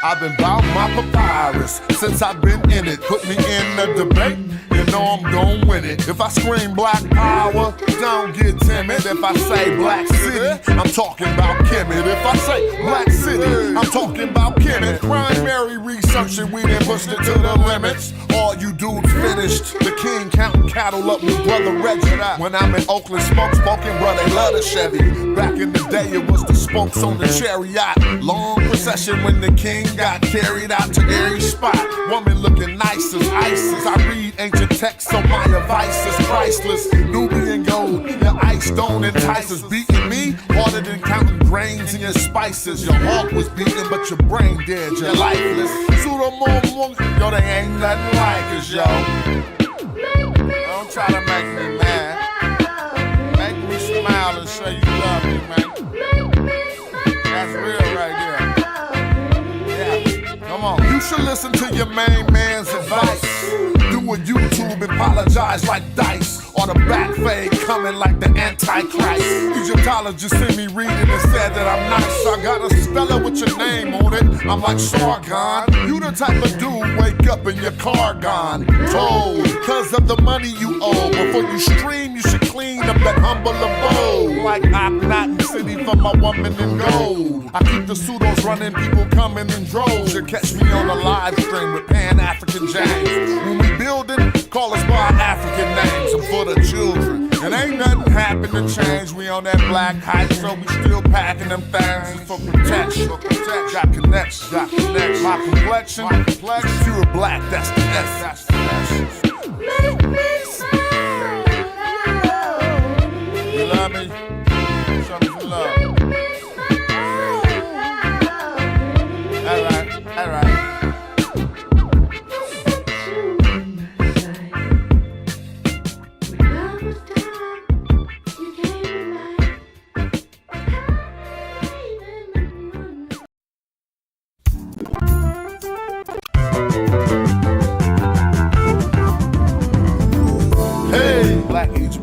I've been bout my papyrus since I've been in it. Put me in the debate, you know I'm gon' win it. If I scream black power, don't get timid. If I say black city, I'm talking about Kemet. If I say black city, I'm talking about Kemet. Primary research and we done pushed it to the limits. All you dudes finished. The king counting cattle up with brother Reggie. When I'm in Oakland, smoking, bro, they love the Chevy. Back in the day, it was the spokes on the chariot. Long procession when the king got carried out to every spot. Woman looking nice as ISIS. I read ancient texts, so my advice is priceless. Nubian gold, your ice don't entice us. Beating me harder than counting grains in your spices. Your heart was beating, but your brain dead, you're lifeless. Yo, they ain't nothing like us, yo. Don't try to make me mad. Make me smile and say you love me, man. That's real right there. Yeah, come on. You should listen to your main man's advice. Do a YouTube, apologize like Dice. Or the back fade coming like the Antichrist. Egyptologists see me reading and said that I'm nice. I got a Stella with your name on it. I'm like Sargon. You the type of dude wake up and your car gone. Told, cause of the money you owe. Before you stream, you should clean up that humble abode. Like I'm not in city for my woman in gold. I keep the pseudos running, people coming in droves. You catch me on a live stream with Pan-African James. When we building, call us by our African names. I'm for the children. And ain't nothing happen to change. We on that black hype, so we still packing them things for protection. Got connections. My complexion, pure black, that's the essence. Make me smile. You love me? Show me some love. All right.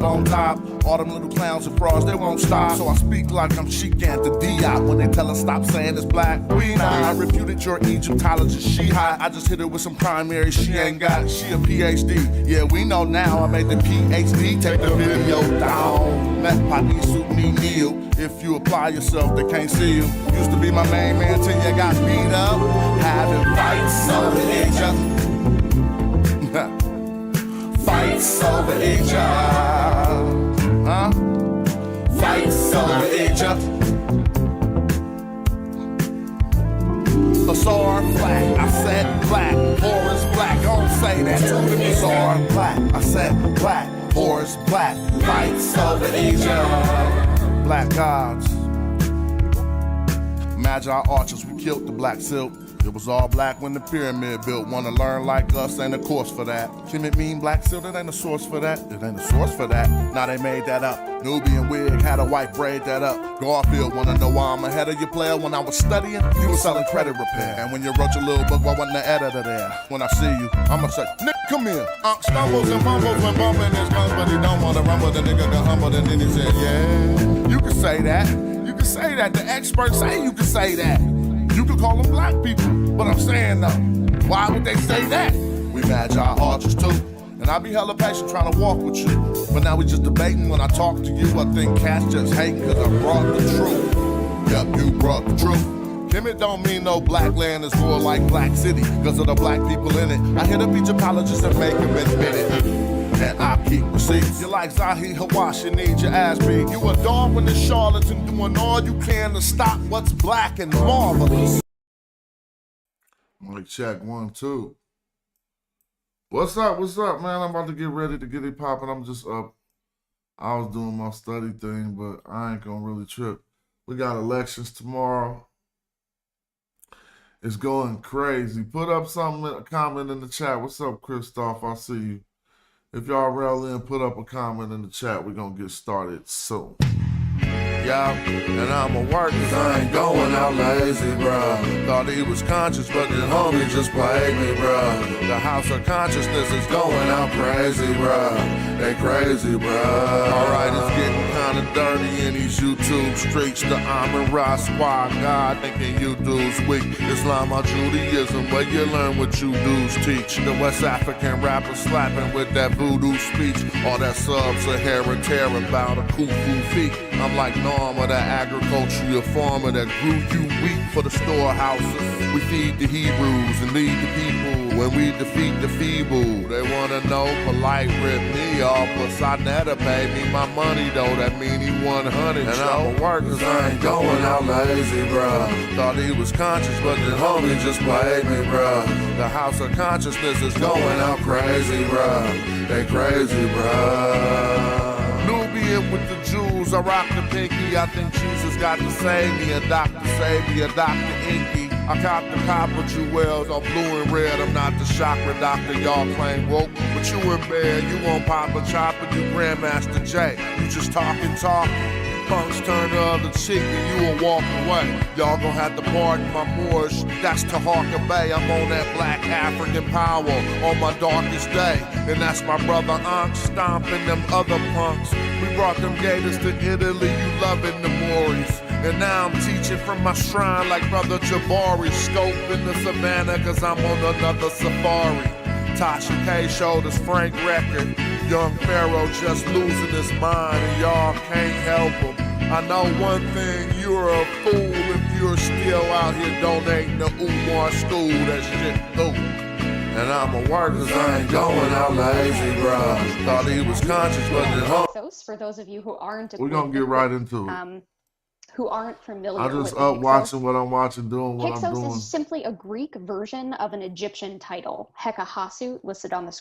On top, all them little clowns and frauds, they won't stop. So I speak like I'm chic and the Diop when they tell us stop saying it's black. We not. I refuted your Egyptologist, she hot. I just hit her with some primary, she ain't got. She a PhD. Yeah, we know now. I made the PhD, take the video down. Met Panisu Neil. If you apply yourself, they can't see you. Used to be my main man till you got beat up. Having fights over Egypt. Fights over Egypt, huh? Fights over Egypt. Azar black, I said black. Horus black, don't say that to me. Azar black, I said black. Horus black, fights over Egypt. Black gods. Magi archers, we killed the black silk. It was all black when the pyramid built. Wanna learn like us, ain't a course for that. Timid mean black silk, it ain't a source for that. It ain't a source for that. Now they made that up. Nubian wig had a white braid that up. Garfield wanna know why I'm ahead of your player. When I was studying, you was selling credit repair. And when you wrote your little book, why wasn't the editor there? When I see you, I'ma say, Nick, come here. Stumbles and fumbles when bumping his guns, but he don't wanna rumble. The nigga got humbled and then he said, yeah. You can say that. You can say that. The experts say you can say that. You could call them black people, but I'm saying though, why would they say that? We magi archers too, and I be hella patient trying to walk with you. But now we just debating when I talk to you. I think cats just hating cause I brought the truth. Yep, you brought the truth. Kemet don't mean no black land, it's more like black city, cause of the black people in it. I hit up Egyptologists and make them admit it. And I keep receipts. You like Zahi Hawass, you need your ass beat. You a Darwin and charlatan doing all you can to stop what's black and marvelous. Mic check 1, 2. What's up, man? I'm about to get ready to get it popping. I'm just up. I was doing my study thing, but I ain't gonna really trip. We got elections tomorrow. It's going crazy. Put up something, a comment in the chat. What's up, Christoph? I see you. If y'all rail in, put up a comment in the chat. We're going to get started soon. Yeah, and I'ma work cause I ain't going out lazy, bruh. Thought he was conscious, but the homie just played me, bruh. The house of consciousness is going out crazy, bruh. They crazy, bruh. Alright, it's getting kinda dirty in these YouTube streets. The Amin Ra squad, God thinking you dudes weak. Islam or Judaism, where you learn what you dudes teach. The West African rappers slapping with that voodoo speech. All that sub-Saharan terror about a cuckoo feet. I'm like Norma, that agricultural farmer that grew you wheat for the storehouses. We feed the Hebrews and lead the people when we defeat the feeble. They wanna know polite rip me off, but Sonetta paid me my money though. That mean he 100. And I'ma work cause I ain't going out lazy, bruh. Thought he was conscious, but the homie just played me, bruh. The house of consciousness is going out crazy, bruh. They crazy, bruh. Nubian with the Jews, I rock the pinky. I think Jesus got to save me. A doctor save me, a Dr. Inky. I cop the copper jewels on blue and red. I'm not the chakra doctor y'all claim woke, but you in bed. You won't pop a chopper, you Grandmaster J. You just talking. Punks turn the other cheek and you will walk away. Y'all gon' have to pardon my Moorish. That's Taharka Bay. I'm on that black African power on my darkest day. And that's my brother Ankh stomping them other punks. We brought them gators to Italy, you loving the Moors. And now I'm teaching from my shrine like brother Jabari. Scope in the savannah cause I'm on another safari. Tasha K showed us Frank record. Young Pharaoh just losing his mind and y'all can't help him. I know one thing, you're a fool if you're still out here donating to Umar school. That shit through. And I'ma work cause I ain't going out lazy, bruh. Thought he was conscious, but at home. Hyksos, for those of you who aren't, we're gonna get right into it. Who aren't familiar I just with up watching what I'm watching, doing what Hyksos I'm doing. is simply a Greek version of an Egyptian title. Hekahasut, listed on the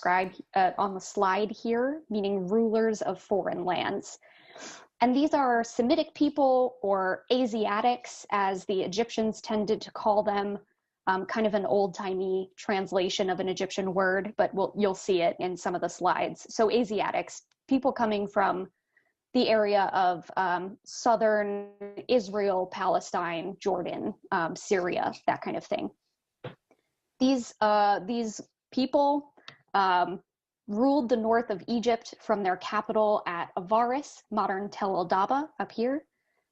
slide here, meaning rulers of foreign lands. And these are Semitic people, or Asiatics, as the Egyptians tended to call them, kind of an old-timey translation of an Egyptian word, but you'll see it in some of the slides. So Asiatics, people coming from the area of southern Israel, Palestine, Jordan, Syria, that kind of thing. These people ruled the north of Egypt from their capital at Avaris, modern Tel El-Daba up here,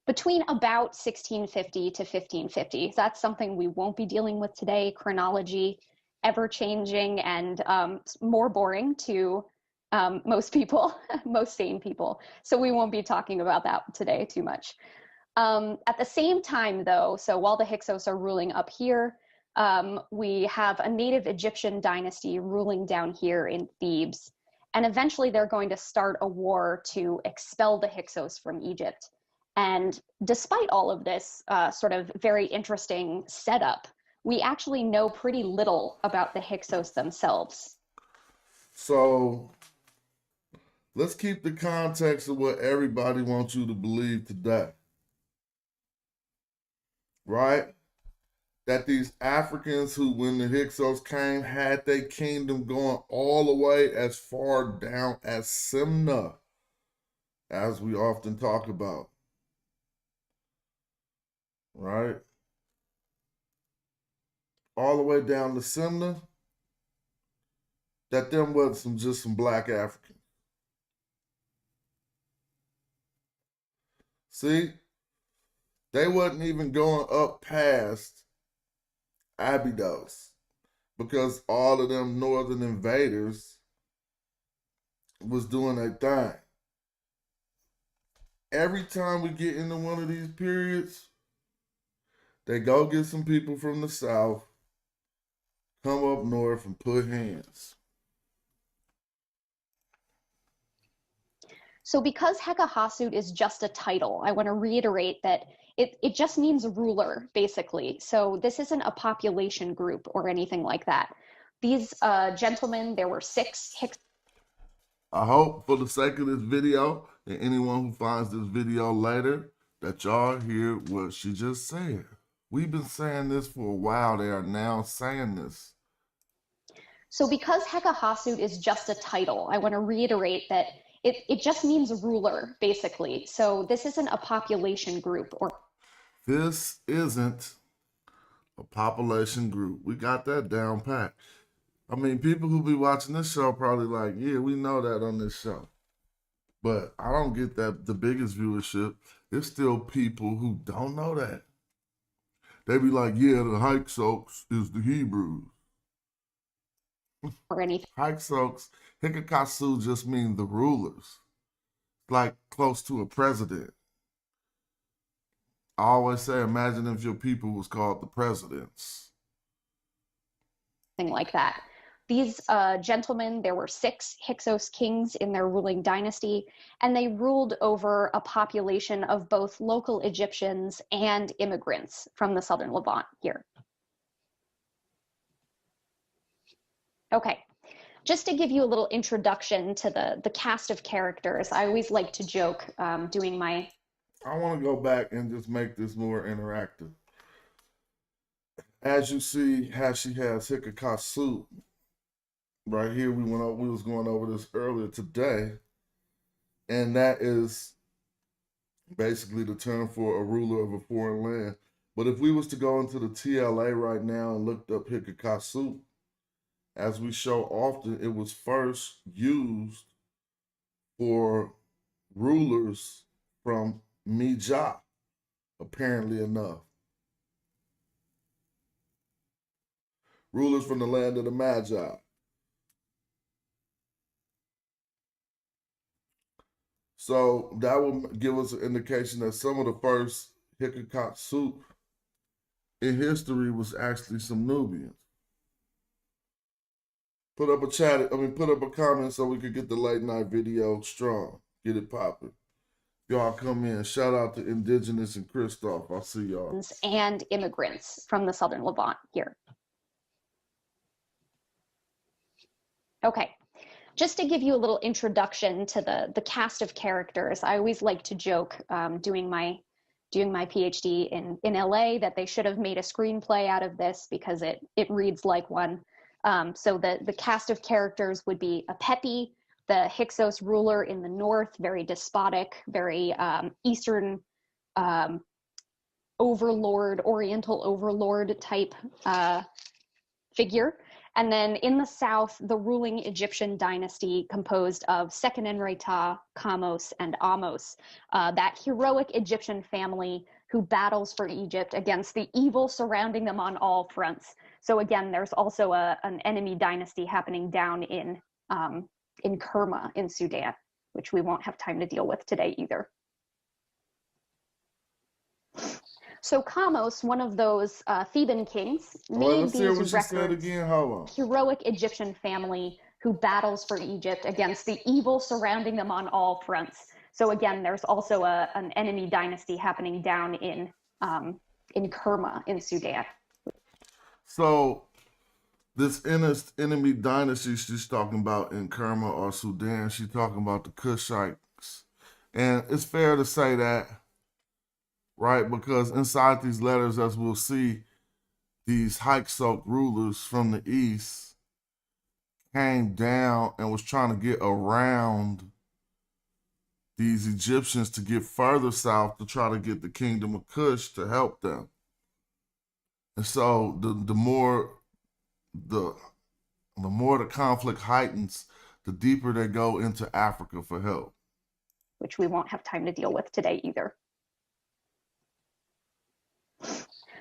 between about 1650 to 1550. That's something we won't be dealing with today. Chronology, ever-changing and more boring to most people, most sane people. So we won't be talking about that today too much. At the same time though, so while the Hyksos are ruling up here, we have a native Egyptian dynasty ruling down here in Thebes. And eventually they're going to start a war to expel the Hyksos from Egypt. And despite all of this sort of very interesting setup, we actually know pretty little about the Hyksos themselves. So let's keep the context of what everybody wants you to believe today. Right? That these Africans who, when the Hyksos came, had their kingdom going all the way as far down as Simna, as we often talk about. Right? All the way down to Simna, that them wasn't just some black Africans. See, they wasn't even going up past Abydos because all of them northern invaders was doing their thing. Every time we get into one of these periods, they go get some people from the south, come up north and put hands. So because Hekahasut is just a title, I want to reiterate that it just means ruler, basically. So this isn't a population group or anything like that. These gentlemen, there were 6 Hyksos. I hope for the sake of this video, and anyone who finds this video later, that y'all hear what she just said. We've been saying this for a while. They are now saying this. So because Hekahasut is just a title, I want to reiterate that It just means ruler, basically. So this isn't a population group or This isn't a population group. We got that down pat. I mean, people who be watching this show probably like, yeah, we know that on this show. But I don't get that the biggest viewership. There's still people who don't know that. They be like, yeah, the Hyksos is the Hebrews. or anything Hyksos, Hyksos just mean the rulers. Like close to a president. I always say, imagine if your people was called the presidents. like that. These gentlemen, there were 6 Hyksos kings in their ruling dynasty, and they ruled over a population of both local Egyptians and immigrants from the southern Levant here. Okay, just to give you a little introduction to the cast of characters, I always like to joke doing my... I want to go back and just make this more interactive. As you see, how she has Hyksos right here. We was going over this earlier today, and that is basically the term for a ruler of a foreign land. But if we was to go into the TLA right now and looked up Hyksos, as we show often, it was first used for rulers from Mija, apparently enough. Rulers from the land of the Magi. So that will give us an indication that some of the first Hyksos in history was actually some Nubians. Put up a comment so we could get the late night video strong. Get it popping. Y'all come in. Shout out to Indigenous and Christoph. I'll see y'all. And immigrants from the southern Levant here. Okay, just to give you a little introduction to the cast of characters, I always like to joke doing my PhD in LA that they should have made a screenplay out of this because it reads like one. So the cast of characters would be a Pepi, the Hyksos ruler in the north, very despotic, very Eastern overlord, Oriental overlord type figure. And then in the south, the ruling Egyptian dynasty composed of Second Enreta, Kamos, and Amos, that heroic Egyptian family who battles for Egypt against the evil surrounding them on all fronts. So again, there's also an enemy dynasty happening down in Kerma in Sudan, which we won't have time to deal with today either. So Kamos, one of those Theban kings, made these records. Heroic Egyptian family who battles for Egypt against the evil surrounding them on all fronts. So again, there's also an enemy dynasty happening down in Kerma in Sudan. So this enemy dynasty she's talking about in Kerma or Sudan, she's talking about the Kushites. And it's fair to say that, right? Because inside these letters, as we'll see, these Hyksos rulers from the east came down and was trying to get around these Egyptians to get further south to try to get the kingdom of Kush to help them. And so the more the conflict heightens, the deeper they go into Africa for help. Which we won't have time to deal with today either.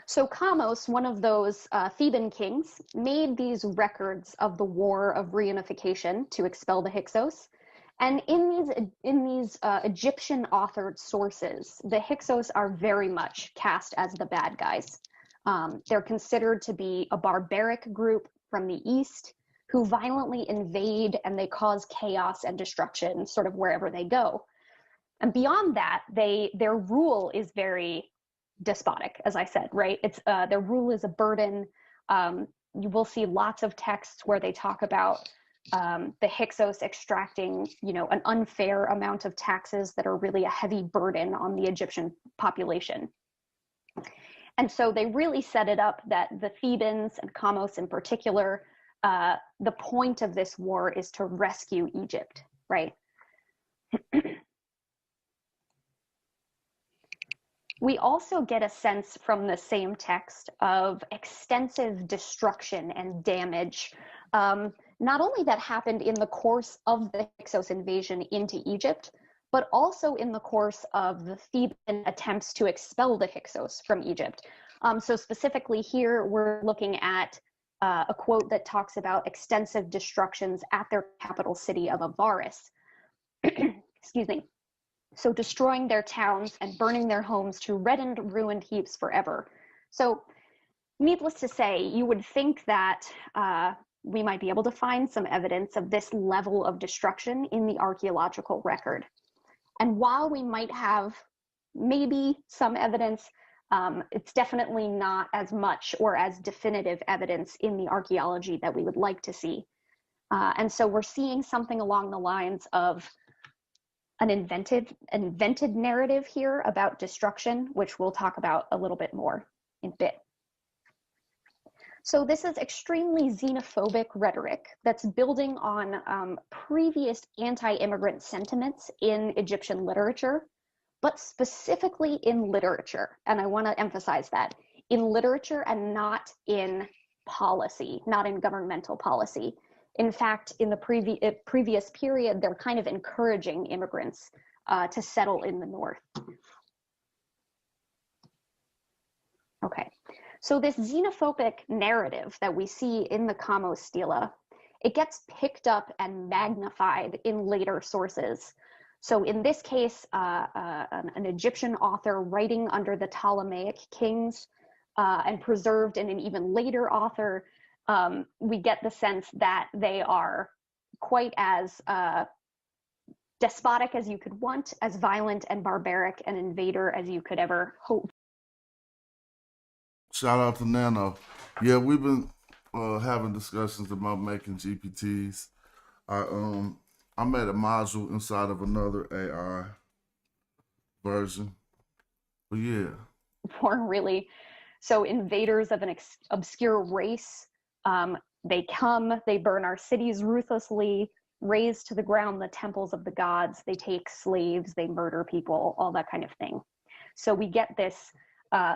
So Kamos, one of those Theban kings, made these records of the War of Reunification to expel the Hyksos. And in these Egyptian authored sources, the Hyksos are very much cast as the bad guys. They're considered to be a barbaric group from the east who violently invade and they cause chaos and destruction sort of wherever they go. And beyond that, their rule is very despotic, as I said, right? It's their rule is a burden. You will see lots of texts where they talk about the Hyksos extracting, an unfair amount of taxes that are really a heavy burden on the Egyptian population. And so they really set it up that the Thebans and Kamos in particular, the point of this war is to rescue Egypt, right? We also get a sense from the same text of extensive destruction and damage, not only that happened in the course of the Hyksos invasion into Egypt, but also in the course of the Theban attempts to expel the Hyksos from Egypt. So specifically here, we're looking at a quote that talks about extensive destructions at their capital city of Avaris. Excuse me. So destroying their towns and burning their homes to reddened, ruined heaps forever. So needless to say, you would think that we might be able to find some evidence of this level of destruction in the archaeological record. And while we might have maybe some evidence, it's definitely not as much or as definitive evidence in the archaeology that we would like to see. And so we're seeing something along the lines of an invented narrative here about destruction, which we'll talk about a little bit more in a bit. So this is extremely xenophobic rhetoric that's building on previous anti-immigrant sentiments in Egyptian literature, but specifically in literature. And I want to emphasize that, in literature and not in policy, not in governmental policy. In fact, in the previous period, they're kind of encouraging immigrants to settle in the north. Okay, so this xenophobic narrative that we see in the Kamo Stela, it gets picked up and magnified in later sources. So in this case, an Egyptian author writing under the Ptolemaic kings and preserved in an even later author, we get the sense that they are quite as despotic as you could want, as violent and barbaric an invader as you could ever hope. Shout out to Nano. Yeah, we've been having discussions about making GPTs. I made a module inside of another AI version. But yeah. Or really, so invaders of an obscure race, they come, they burn our cities ruthlessly, raze to the ground the temples of the gods, they take slaves, they murder people, all that kind of thing. So we get this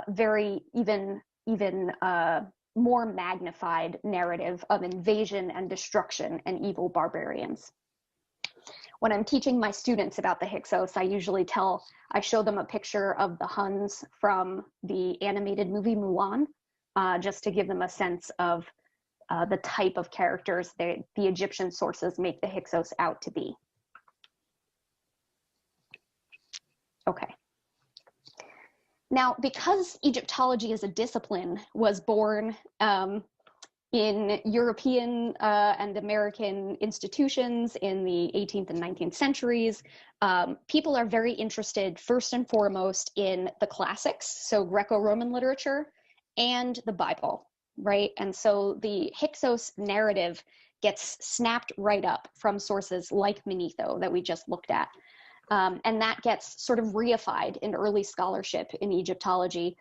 very even more magnified narrative of invasion and destruction and evil barbarians. When I'm teaching my students about the Hyksos, I show them a picture of the Huns from the animated movie Mulan, just to give them a sense of the type of characters the Egyptian sources make the Hyksos out to be. Okay. Now, because Egyptology as a discipline was born in European and American institutions in the 18th and 19th centuries, people are very interested first and foremost in the classics, so Greco-Roman literature, and the Bible, right? And so the Hyksos narrative gets snapped right up from sources like Manetho that we just looked at. And that gets sort of reified in early scholarship in Egyptology,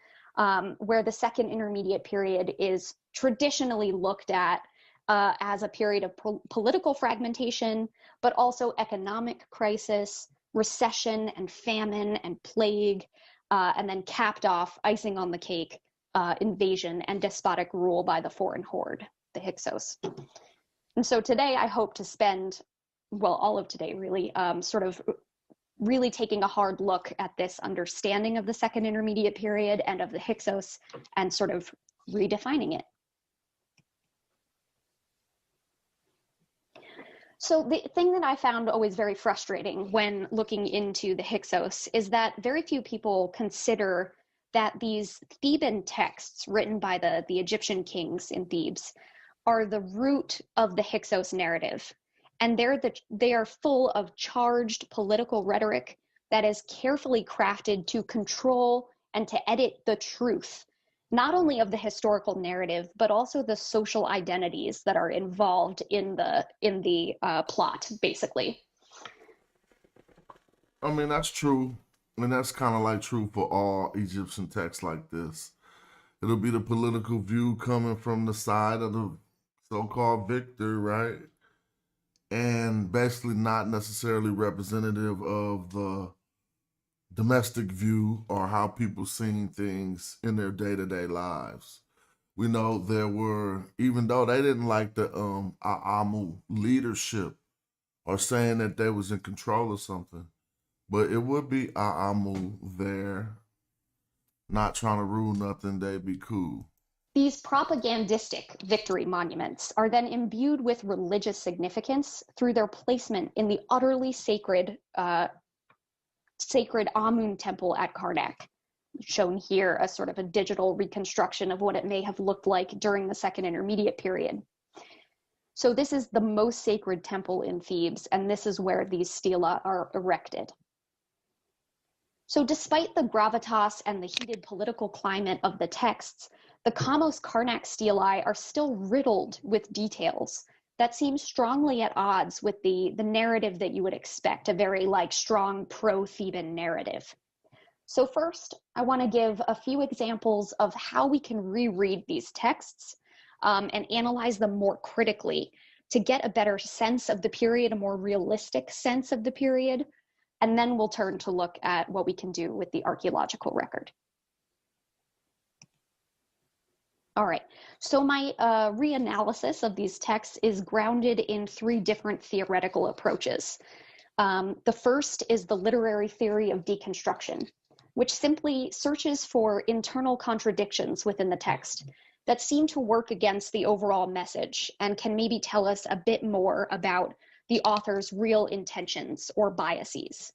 where the second intermediate period is traditionally looked at as a period of political fragmentation, but also economic crisis, recession and famine and plague, and then capped off, icing on the cake, invasion and despotic rule by the foreign horde, the Hyksos. And so today I hope to spend, well, all of today really, sort of really taking a hard look at this understanding of the second intermediate period and of the Hyksos and sort of redefining it. So the thing that I found always very frustrating when looking into the Hyksos is that very few people consider that these Theban texts written by the Egyptian kings in Thebes are the root of the Hyksos narrative. And they are full of charged political rhetoric that is carefully crafted to control and to edit the truth, not only of the historical narrative, but also the social identities that are involved in the plot, basically. I mean, that's true. And that's kind of like true for all Egyptian texts like this. It'll be the political view coming from the side of the so-called victor, right? and basically not necessarily representative of the domestic view or how people seen things in their day-to-day lives. We know there were, even though they didn't like the Aamu leadership or saying that they was in control of something, but it would be Aamu there, not trying to rule nothing, they'd be cool. These propagandistic victory monuments are then imbued with religious significance through their placement in the utterly sacred Amun temple at Karnak, shown here as sort of a digital reconstruction of what it may have looked like during the Second Intermediate period. So this is the most sacred temple in Thebes, and this is where these stela are erected. So despite the gravitas and the heated political climate of the texts, the Kamos-Karnak stelae are still riddled with details that seem strongly at odds with the narrative that you would expect, a very strong pro-Theban narrative. So first, I want to give a few examples of how we can reread these texts and analyze them more critically to get a better sense of the period, a more realistic sense of the period, and then we'll turn to look at what we can do with the archaeological record. All right, so my reanalysis of these texts is grounded in three different theoretical approaches. The first is the literary theory of deconstruction, which simply searches for internal contradictions within the text that seem to work against the overall message and can maybe tell us a bit more about the author's real intentions or biases.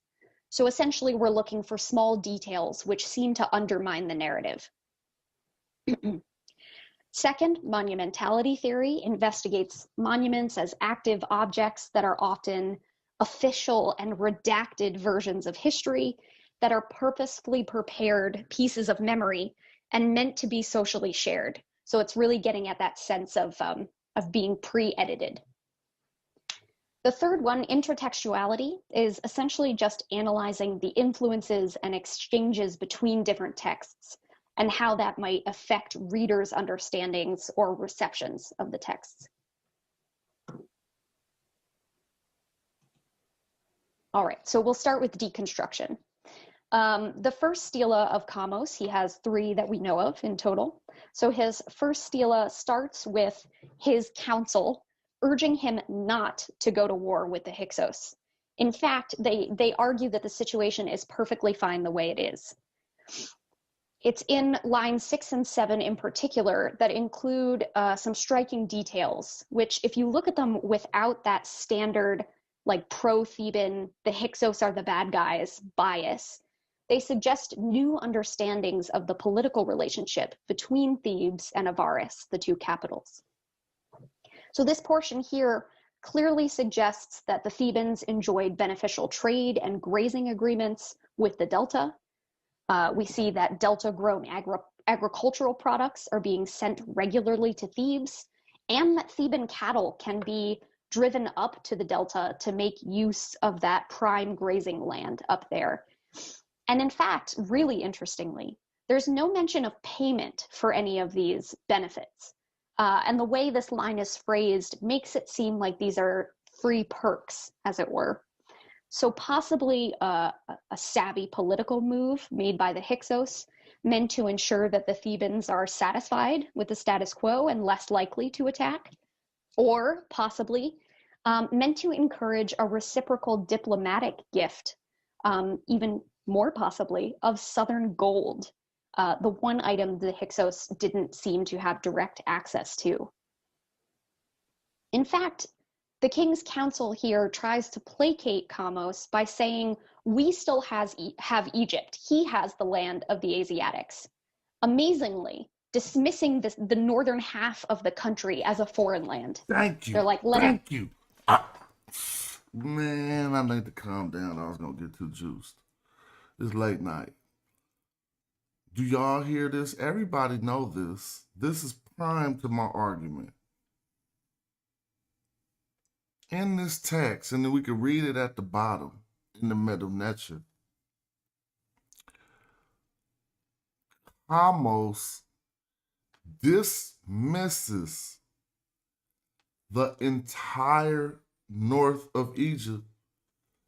So essentially, we're looking for small details which seem to undermine the narrative. Second, monumentality theory investigates monuments as active objects that are often official and redacted versions of history that are purposefully prepared pieces of memory and meant to be socially shared. So it's really getting at that sense of being pre-edited. The third one, intertextuality, is essentially just analyzing the influences and exchanges between different texts and how that might affect readers' understandings or receptions of the texts. All right, so we'll start with deconstruction. The first stela of Kamos, he has three that we know of in total. So his first stela starts with his council urging him not to go to war with the Hyksos. In fact, they argue that the situation is perfectly fine the way it is. It's in lines 6 and 7 in particular that include some striking details, which if you look at them without that standard pro-Theban, the Hyksos are the bad guys bias, they suggest new understandings of the political relationship between Thebes and Avaris, the two capitals. So this portion here clearly suggests that the Thebans enjoyed beneficial trade and grazing agreements with the Delta. We see that Delta-grown agricultural products are being sent regularly to Thebes, and that Theban cattle can be driven up to the Delta to make use of that prime grazing land up there. And in fact, really interestingly, there's no mention of payment for any of these benefits. And the way this line is phrased makes it seem like these are free perks, as it were. So possibly a savvy political move made by the Hyksos, meant to ensure that the Thebans are satisfied with the status quo and less likely to attack, or possibly meant to encourage a reciprocal diplomatic gift, even more possibly, of southern gold, the one item the Hyksos didn't seem to have direct access to. In fact, the king's council here tries to placate Kamos by saying, we still have Egypt. He has the land of the Asiatics. Amazingly, dismissing the northern half of the country as a foreign land. Thank you. They're like, thank you. Man, I need to calm down. I was going to get too juiced. It's late night. Do y'all hear this? Everybody know this. This is prime to my argument. In this text, and then we can read it at the bottom in the Metanetia, Kamos dismisses the entire north of Egypt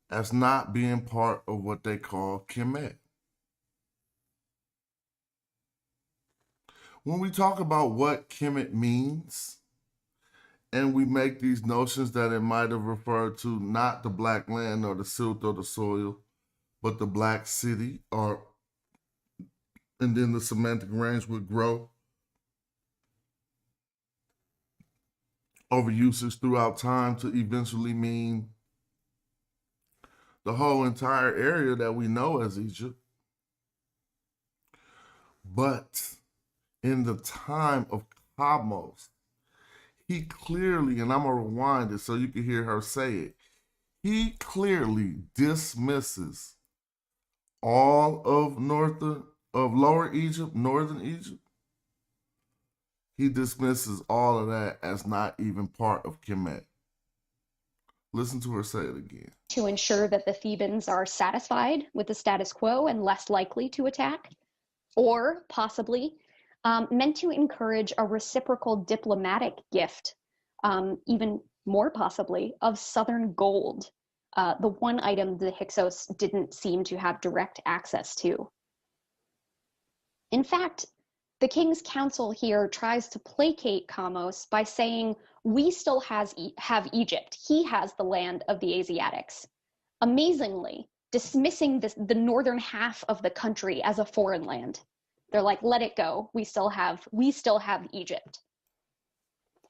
as not being part of what they call Kemet. When we talk about what Kemet means, and we make these notions that it might have referred to not the black land or the silt or the soil, but the black city, or and then the semantic range would grow over usage throughout time to eventually mean the whole entire area that we know as Egypt. But in the time of Kamos, he clearly, and I'm going to rewind it so you can hear her say it, he clearly dismisses all of Lower Egypt, Northern Egypt. He dismisses all of that as not even part of Kemet. Listen to her say it again. To ensure that the Thebans are satisfied with the status quo and less likely to attack, or possibly meant to encourage a reciprocal diplomatic gift, even more possibly, of southern gold, the one item the Hyksos didn't seem to have direct access to. In fact, the King's Council here tries to placate Kamos by saying, we still have Egypt. He has the land of the Asiatics. Amazingly, dismissing the northern half of the country as a foreign land. They're like, let it go. We still have Egypt.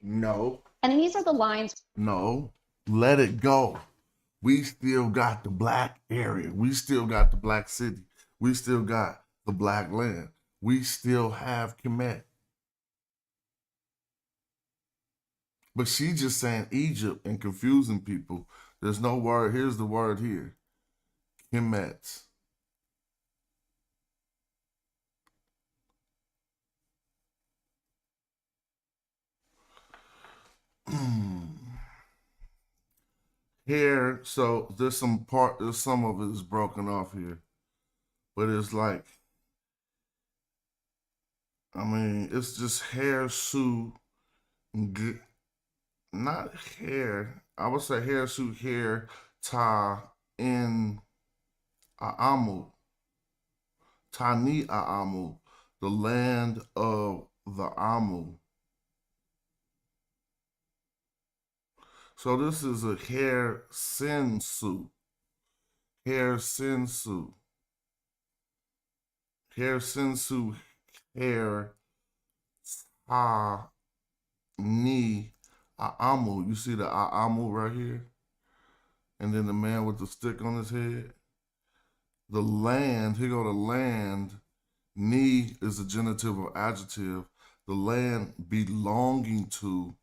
No. And these are the lines. No, let it go. We still got the black area. We still got the black city. We still got the black land. We still have Kemet. But she just saying Egypt and confusing people. There's no word. Here's the word here. Kemet. Here, so there's some of it is broken off here. But it's like, I mean, it's just hair, su, not hair. I would say hair, su, hair, ta, in Aamu. Tani Aamu, the land of the Amu. So this is a hair sensu. Hair sensu. Hair sensu, hair ta ni Aamu. You see the Aamu right here? And then the man with the stick on his head. The land, here go the land. Ni is a genitive or adjective. The land belonging to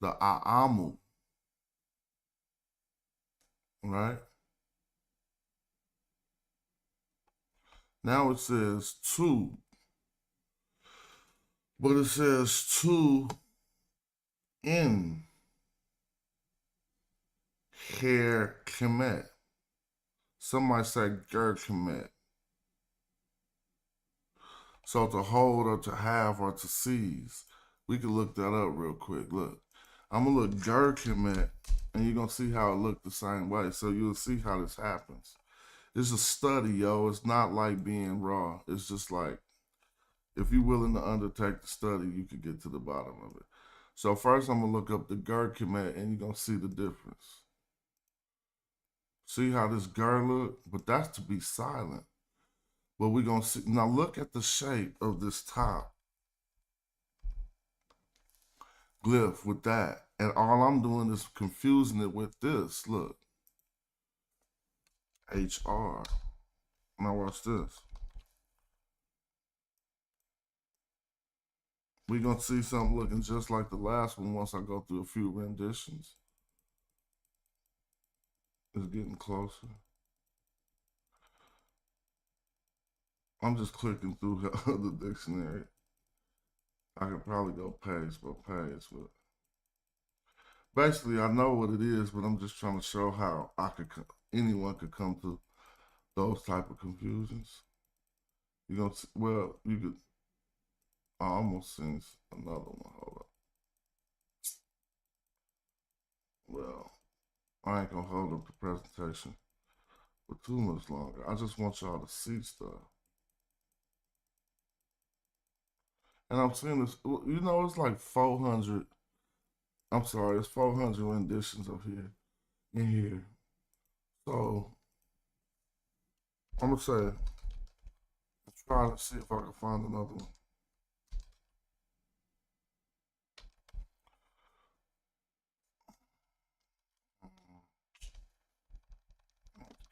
the Aamu. Right? Now it says to. But it says to in hair Kemet. Some might say ger Kemet. So to hold or to have or to seize. We can look that up real quick. Look. I'm going to look ger Kemet, and you're going to see how it looked the same way. So you'll see how this happens. It's a study, yo. It's not like being raw. It's just like, if you're willing to undertake the study, you can get to the bottom of it. So first I'm going to look up the ger Kemet, and you're going to see the difference. See how this ger look? But that's to be silent. But we're going to see. Now look at the shape of this top glyph with that. And all I'm doing is confusing it with this. Look. HR. Now watch this. We're going to see something looking just like the last one once I go through a few renditions. It's getting closer. I'm just clicking through the dictionary. I could probably go page by page, but basically I know what it is, but I'm just trying to show how anyone could come to those type of confusions. You could. I almost seen another one. Hold up. Well, I ain't gonna hold up the presentation for too much longer. I just want y'all to see stuff. And I'm seeing this, you know, it's like 400, I'm sorry, it's 400 renditions of here, in here. So, I'm gonna say, I'm trying to see if I can find another one.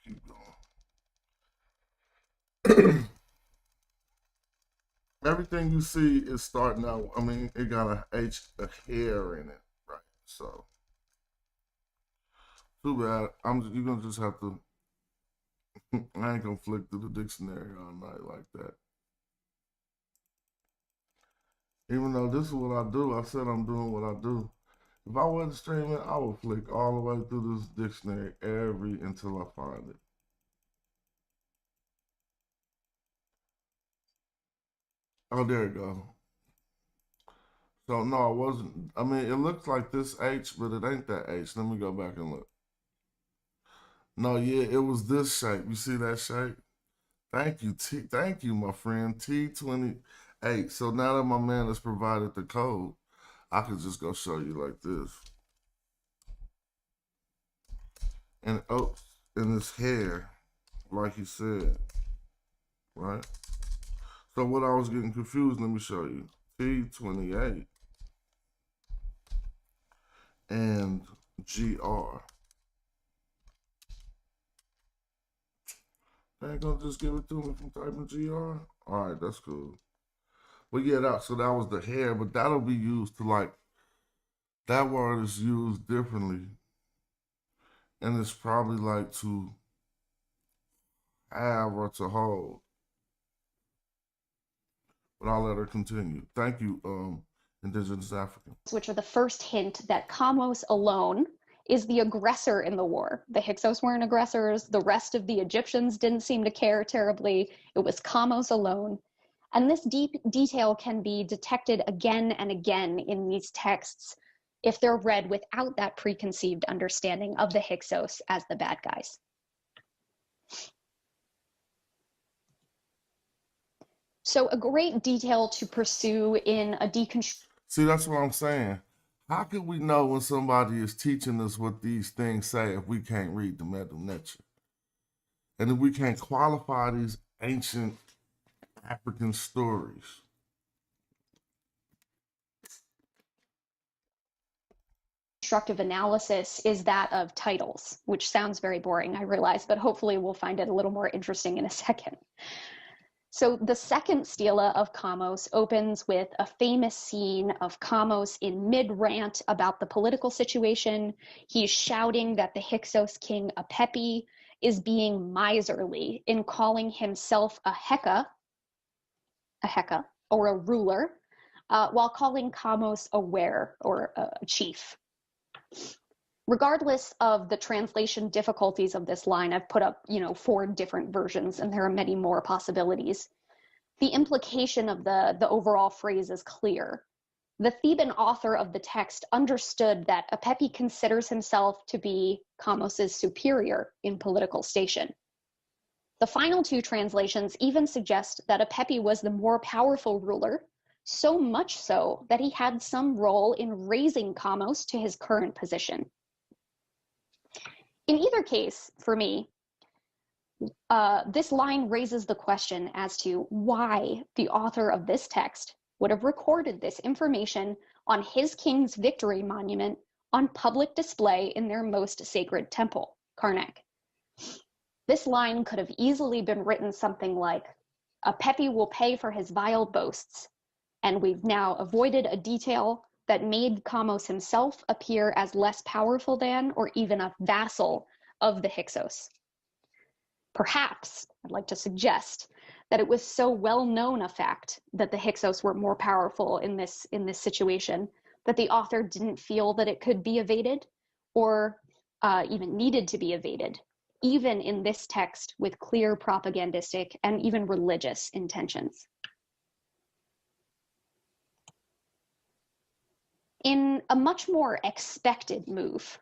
Keep going. Everything you see is starting out, I mean, it got a hair in it, right? So, too bad. You're gonna just have to, I ain't gonna flick through the dictionary all night like that. Even though this is what I do, I said I'm doing what I do. If I wasn't streaming, I would flick all the way through this dictionary until I find it. Oh, there you go. So no, it wasn't. I mean, it looks like this H, but it ain't that H. Let me go back and look. No, yeah, it was this shape. You see that shape? Thank you, thank you, my friend. T28. So now that my man has provided the code, I could just go show you like this. And oh, in his hair, like he said, right? So what I was getting confused, let me show you. T28 and GR. They ain't gonna just give it to me from typing GR? Alright, that's cool. But yeah, so that was the hair, but that'll be used to like, that word is used differently. And it's probably like to have or to hold. But I'll let her continue. Thank you, Indigenous African. Which are the first hint that Kamos alone is the aggressor in the war. The Hyksos weren't aggressors. The rest of the Egyptians didn't seem to care terribly. It was Kamos alone. And this deep detail can be detected again and again in these texts if they're read without that preconceived understanding of the Hyksos as the bad guys. So a great detail to pursue in a deconstruction. See, that's what I'm saying. How can we know when somebody is teaching us what these things say if we can't read the Medu Neter? And if we can't qualify these ancient African stories? Constructive analysis is that of titles, which sounds very boring, I realize, but hopefully we'll find it a little more interesting in a second. So the second stela of Kamos opens with a famous scene of Kamos in mid-rant about the political situation. He's shouting that the Hyksos king Apepi is being miserly in calling himself a Heka, or a ruler, while calling Kamos a wer, or a chief. Regardless of the translation difficulties of this line, I've put up, 4 different versions, and there are many more possibilities. The implication of the overall phrase is clear. The Theban author of the text understood that Apepi considers himself to be Kamos's superior in political station. The final 2 translations even suggest that Apepi was the more powerful ruler, so much so that he had some role in raising Kamos to his current position. In either case, for me, this line raises the question as to why the author of this text would have recorded this information on his king's victory monument on public display in their most sacred temple, Karnak. This line could have easily been written something like, Apepi will pay for his vile boasts, and we've now avoided a detail that made Kamos himself appear as less powerful than or even a vassal of the Hyksos. Perhaps, I'd like to suggest, that it was so well known a fact that the Hyksos were more powerful in this situation that the author didn't feel that it could be evaded or even needed to be evaded, even in this text with clear propagandistic and even religious intentions. In a much more expected move,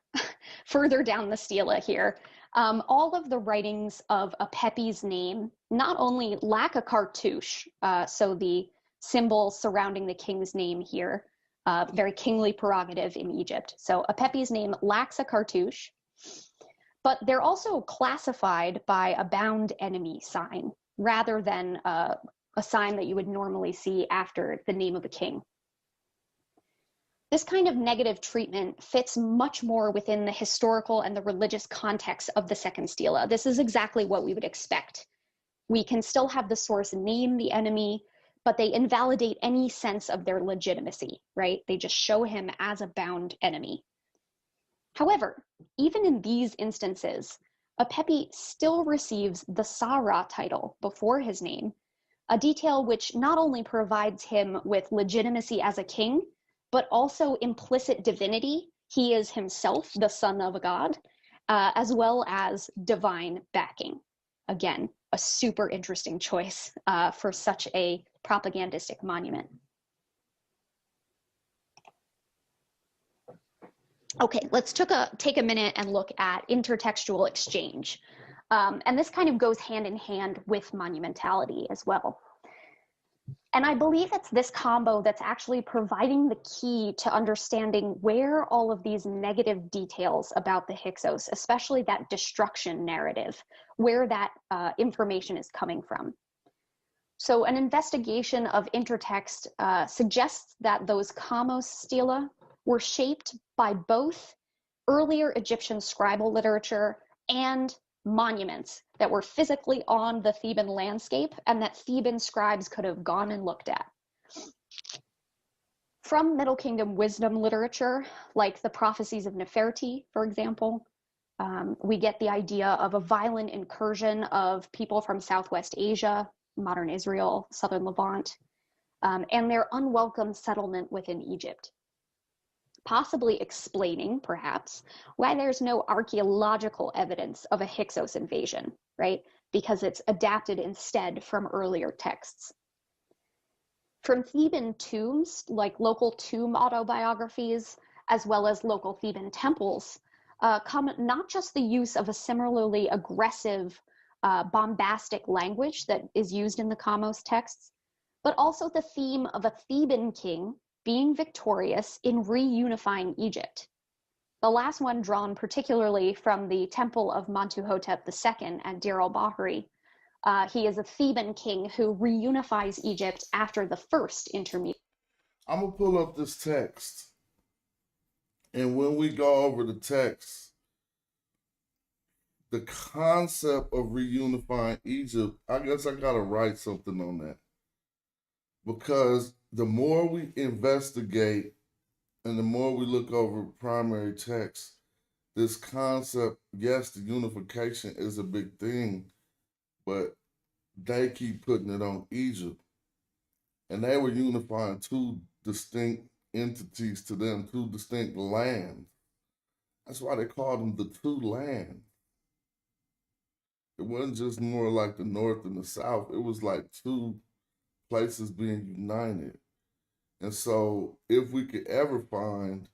further down the stela here, all of the writings of a Pepi's name not only lack a cartouche, so the symbol surrounding the king's name here, very kingly prerogative in Egypt. So a Pepi's name lacks a cartouche, but they're also classified by a bound enemy sign rather than a sign that you would normally see after the name of a king. This kind of negative treatment fits much more within the historical and the religious context of the second stela. This is exactly what we would expect. We can still have the source name the enemy, but they invalidate any sense of their legitimacy, right? They just show him as a bound enemy. However, even in these instances, a Pepi still receives the Sara title before his name, a detail which not only provides him with legitimacy as a king, but also implicit divinity. He is himself the son of a god, as well as divine backing. Again, a super interesting choice for such a propagandistic monument. Okay, let's take a minute and look at intertextual exchange. And this kind of goes hand in hand with monumentality as well. And I believe it's this combo that's actually providing the key to understanding where all of these negative details about the Hyksos, especially that destruction narrative, where that information is coming from. So an investigation of intertext suggests that those Kamos stela were shaped by both earlier Egyptian scribal literature and monuments that were physically on the Theban landscape and that Theban scribes could have gone and looked at. From Middle Kingdom wisdom literature, like the prophecies of Nefertiti, for example, we get the idea of a violent incursion of people from Southwest Asia, modern Israel, southern Levant, and their unwelcome settlement within Egypt, possibly explaining, perhaps, why there's no archaeological evidence of a Hyksos invasion, right? Because it's adapted instead from earlier texts. From Theban tombs, like local tomb autobiographies, as well as local Theban temples, come not just the use of a similarly aggressive, bombastic language that is used in the Kamos texts, but also the theme of a Theban king being victorious in reunifying Egypt. The last one drawn particularly from the temple of Mentuhotep II at Deir el-Bahri. He is a Theban king who reunifies Egypt after the first intermediate. I'm going to pull up this text. And when we go over the text, the concept of reunifying Egypt, I guess I got to write something on that. Because the more we investigate and the more we look over primary text, this concept, yes, the unification is a big thing, but they keep putting it on Egypt. And they were unifying two distinct entities to them, two distinct lands. That's why they called them the two lands. It wasn't just more like the North and the South. It was like two places being united. And so if we could ever find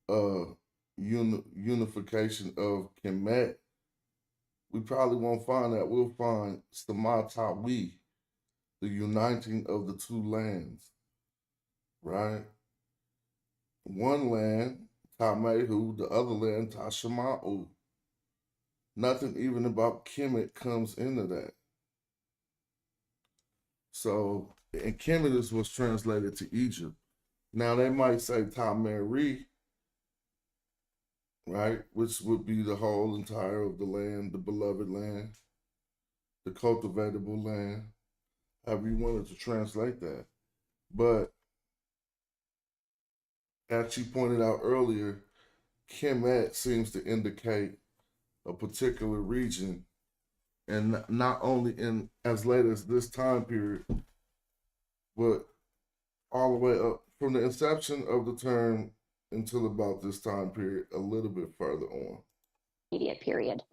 a unification of Kemet, we probably won't find that. We'll find Stamatawi, the uniting of the two lands, right? One land, Tamehu, the other land, Tashama'u. Nothing even about Kemet comes into that. So, and Kemet was translated to Egypt. Now they might say Tameri, right, which would be the whole entire of the land, the beloved land, the cultivatable land, however you wanted to translate that. But as she pointed out earlier, Kemet seems to indicate a particular region, and not only in as late as this time period, but all the way up from the inception of the term until about this time period, a little bit further on. Immediate period.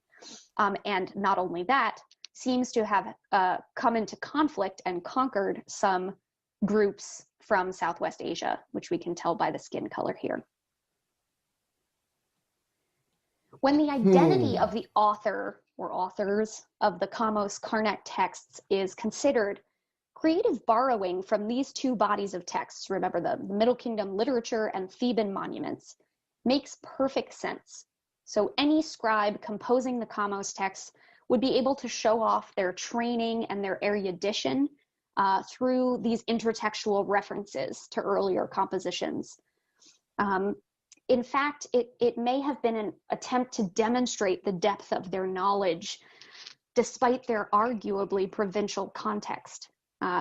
And not only that, seems to have come into conflict and conquered some groups from Southwest Asia, which we can tell by the skin color here. When the identity of the author or authors of the Kamos-Karnak texts is considered, creative borrowing from these two bodies of texts, remember the Middle Kingdom literature and Theban monuments, makes perfect sense. So any scribe composing the Kamos texts would be able to show off their training and their erudition through these intertextual references to earlier compositions. In fact, it may have been an attempt to demonstrate the depth of their knowledge despite their arguably provincial context.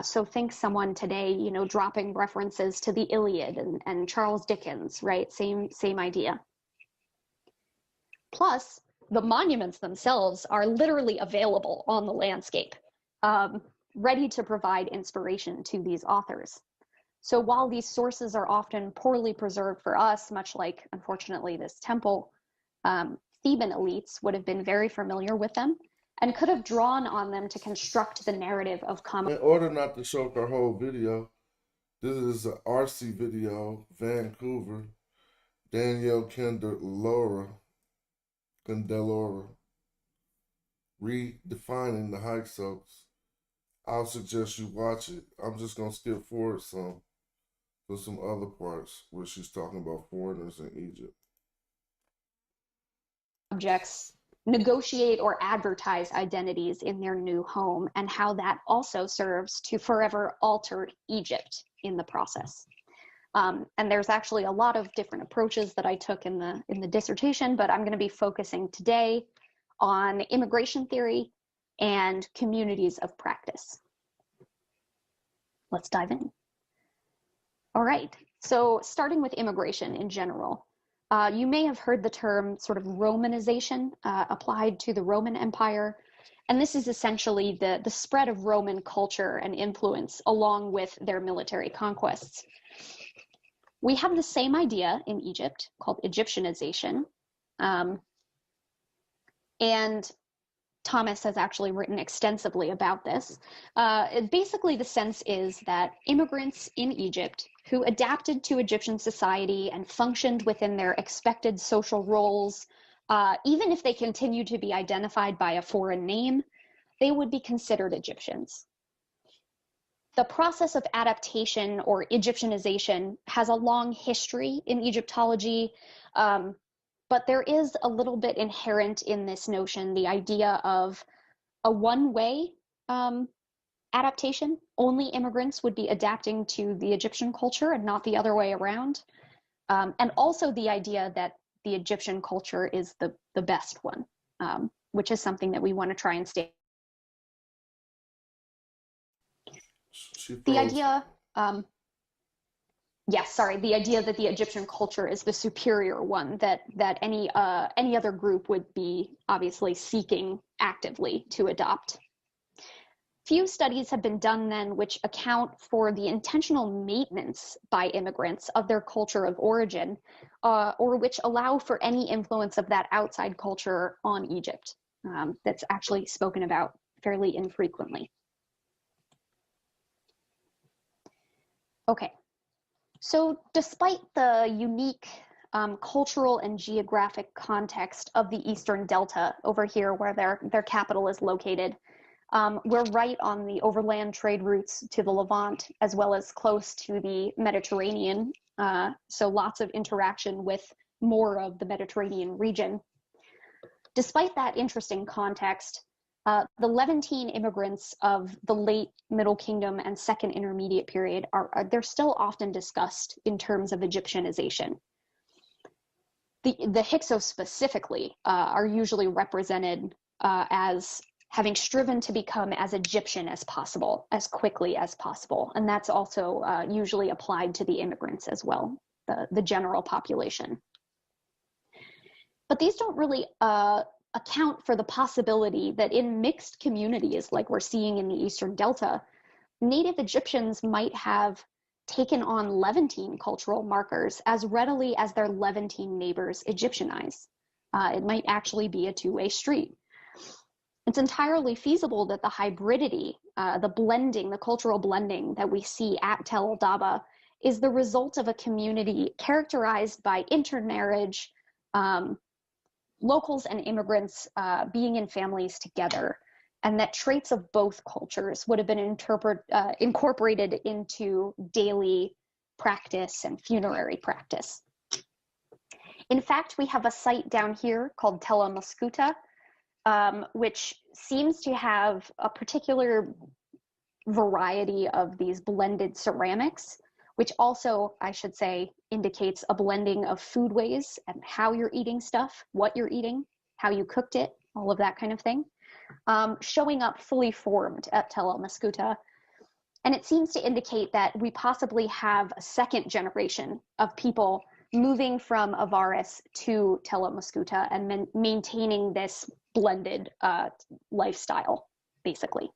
So think someone today, you know, dropping references to the Iliad and Charles Dickens, right? Same idea. Plus, the monuments themselves are literally available on the landscape, ready to provide inspiration to these authors. So while these sources are often poorly preserved for us, much like, unfortunately, this temple, Theban elites would have been very familiar with them and could have drawn on them to construct the narrative of common. In order not to show our whole video, this is an RC video, Vancouver, Danielle Candelora, redefining the Hyksos. I'll suggest you watch it. I'm just going to skip forward some for some other parts where she's talking about foreigners in Egypt. Objects negotiate or advertise identities in their new home, and how that also serves to forever alter Egypt in the process. And there's actually a lot of different approaches that I took in the dissertation, but I'm going to be focusing today on immigration theory and communities of practice. Let's dive in. All right, so starting with immigration in general, you may have heard the term sort of Romanization applied to the Roman Empire, and this is essentially the spread of Roman culture and influence along with their military conquests. We have the same idea in Egypt called Egyptianization, and Thomas has actually written extensively about this. Basically, the sense is that immigrants in Egypt who adapted to Egyptian society and functioned within their expected social roles, even if they continued to be identified by a foreign name, they would be considered Egyptians. The process of adaptation or Egyptianization has a long history in Egyptology, but there is a little bit inherent in this notion, the idea of a one-way adaptation. Only immigrants would be adapting to the Egyptian culture and not the other way around. And also the idea that the Egyptian culture is the best one, which is something that we want to try and stay. The idea, the idea that the Egyptian culture is the superior one, that any other group would be obviously seeking actively to adopt. Few studies have been done then which account for the intentional maintenance by immigrants of their culture of origin, or which allow for any influence of that outside culture on Egypt. That's actually spoken about fairly infrequently. Okay, so despite the unique cultural and geographic context of the Eastern Delta over here where their capital is located, we're right on the overland trade routes to the Levant, as well as close to the Mediterranean, so lots of interaction with more of the Mediterranean region. Despite that interesting context, the Levantine immigrants of the late Middle Kingdom and Second Intermediate period they're still often discussed in terms of Egyptianization. The Hyksos specifically are usually represented as having striven to become as Egyptian as possible, as quickly as possible, and that's also usually applied to the immigrants as well, the general population. But these don't really account for the possibility that in mixed communities like we're seeing in the Eastern Delta, native Egyptians might have taken on Levantine cultural markers as readily as their Levantine neighbors Egyptianize. It might actually be a two-way street. It's entirely feasible that the hybridity, the blending, the cultural blending that we see at Tel el-Daba is the result of a community characterized by intermarriage, locals and immigrants being in families together, and that traits of both cultures would have been incorporated into daily practice and funerary practice. In fact, we have a site down here called Tella Maskuta, which seems to have a particular variety of these blended ceramics, which also, I should say, indicates a blending of foodways and how you're eating stuff, what you're eating, how you cooked it, all of that kind of thing, showing up fully formed at Tella Maskuta. And it seems to indicate that we possibly have a second generation of people moving from Avaris to Tella Maskuta and maintaining this blended lifestyle, basically.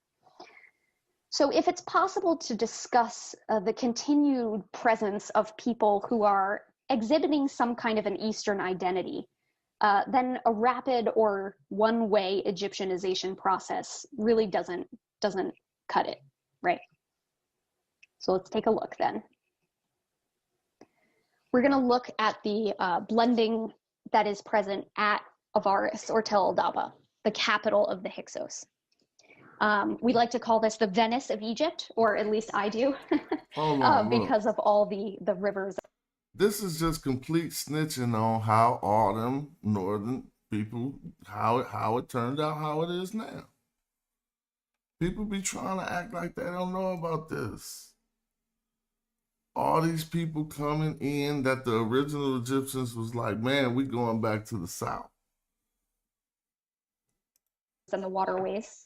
So if it's possible to discuss the continued presence of people who are exhibiting some kind of an Eastern identity, then a rapid or one-way Egyptianization process really doesn't cut it, right? So let's take a look then. We're going to look at the blending that is present at Avaris or Tel el-Daba, the capital of the Hyksos. We like to call this the Venice of Egypt, or at least I do, Hold on, because of all the rivers. This is just complete snitching on how all them northern people, how it turned out how it is now. People be trying to act like they don't know about this. All these people coming in that the original Egyptians was like, man, we going back to the south. And the waterways.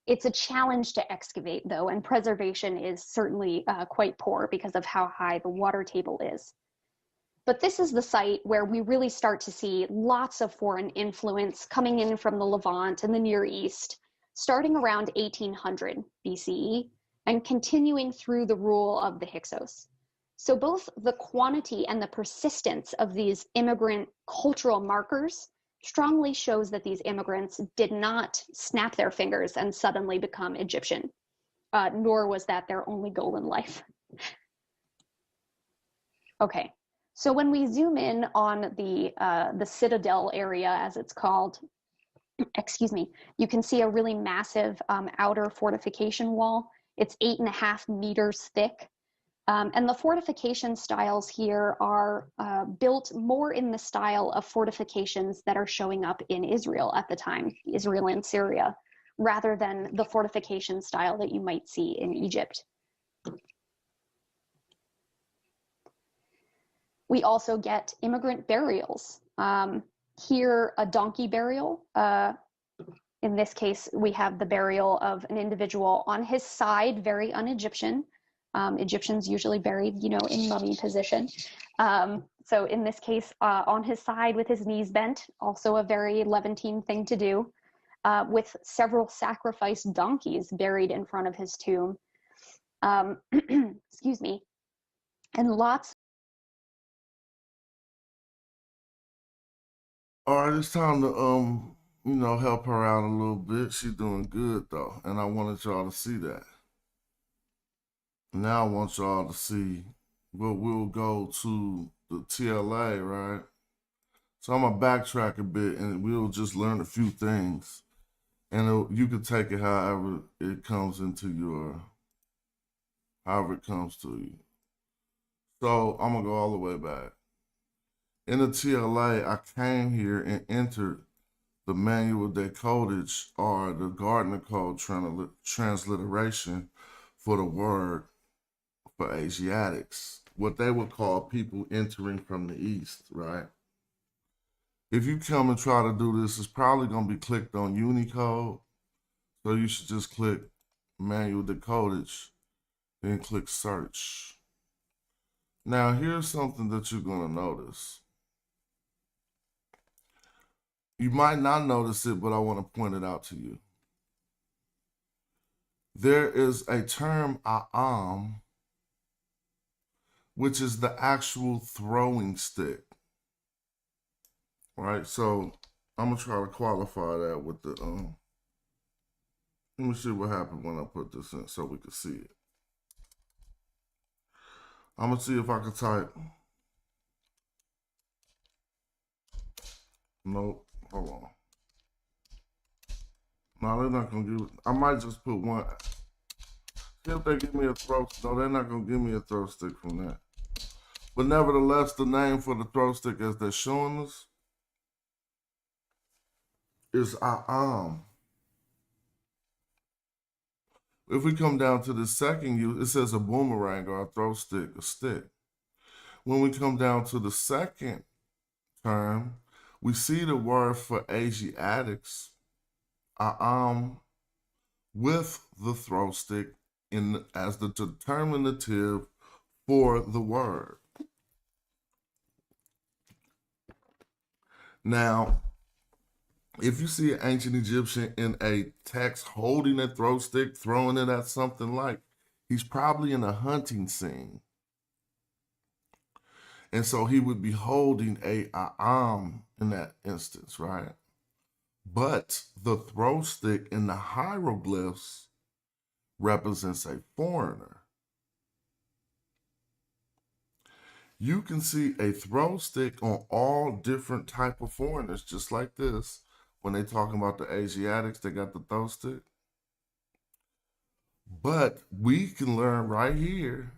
It's a challenge to excavate, though, and preservation is certainly quite poor because of how high the water table is. But this is the site where we really start to see lots of foreign influence coming in from the Levant and the Near East, starting around 1800 BCE and continuing through the rule of the Hyksos. So both the quantity and the persistence of these immigrant cultural markers strongly shows that these immigrants did not snap their fingers and suddenly become Egyptian, nor was that their only goal in life. Okay, so when we zoom in on the citadel area, as it's called, excuse me, you can see a really massive outer fortification wall. It's 8.5 meters thick. And the fortification styles here are built more in the style of fortifications that are showing up in Israel at the time, Israel and Syria, rather than the fortification style that you might see in Egypt. We also get immigrant burials. Here, a donkey burial. In this case, we have the burial of an individual on his side, very un-Egyptian. Egyptians usually buried, in mummy position. So in this case, on his side with his knees bent, also a very Levantine thing to do, with several sacrificed donkeys buried in front of his tomb. Excuse me. And lots. All right, it's time to help her out a little bit. She's doing good though, and I wanted y'all to see that. Now I want y'all to see, but we'll go to the TLA, right? So I'm gonna backtrack a bit, and we'll just learn a few things, and you can take it however it comes to you. So I'm gonna go all the way back. In the TLA, I came here and entered the manual decodage, or the Gardner Code transliteration for the word for Asiatics, what they would call people entering from the East, right? If you come and try to do this, it's probably going to be clicked on Unicode. So you should just click manual decodage, then click search. Now, here's something that you're going to notice. You might not notice it, but I want to point it out to you. There is a term, a'am, which is the actual throwing stick, right? So I'm gonna try to qualify that with the let me see what happened when I put this in so we can see it. I'm gonna see if I can type. Nope. Hold on. No, they're not gonna give it. I might just put one. See if they give me a throw. No, they're not gonna give me a throw stick from that. But nevertheless, the name for the throw stick as they're showing us is A'am. If we come down to the second use, it says a boomerang or a throw stick, a stick. When we come down to the second term, we see the word for Asiatics, A'am, with the throw stick as the determinative for the word. Now, if you see an ancient Egyptian in a text holding a throw stick, throwing it at something like, he's probably in a hunting scene. And so he would be holding a a'am in that instance, right? But the throw stick in the hieroglyphs represents a foreigner. You can see a throw stick on all different type of foreigners, just like this. When they talking about the Asiatics, they got the throw stick. But we can learn right here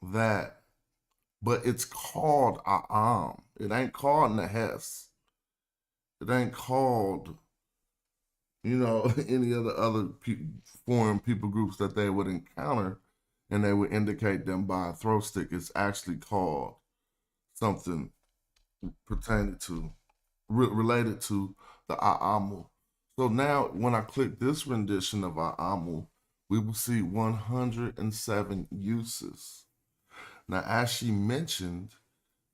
that, but it's called A'am. It ain't called Nehes. It ain't called, any of the other foreign people groups that they would encounter, and they would indicate them by a throw stick. It's actually called something pertaining to, related to the A'amu. So now when I click this rendition of A'amu, we will see 107 uses. Now, as she mentioned,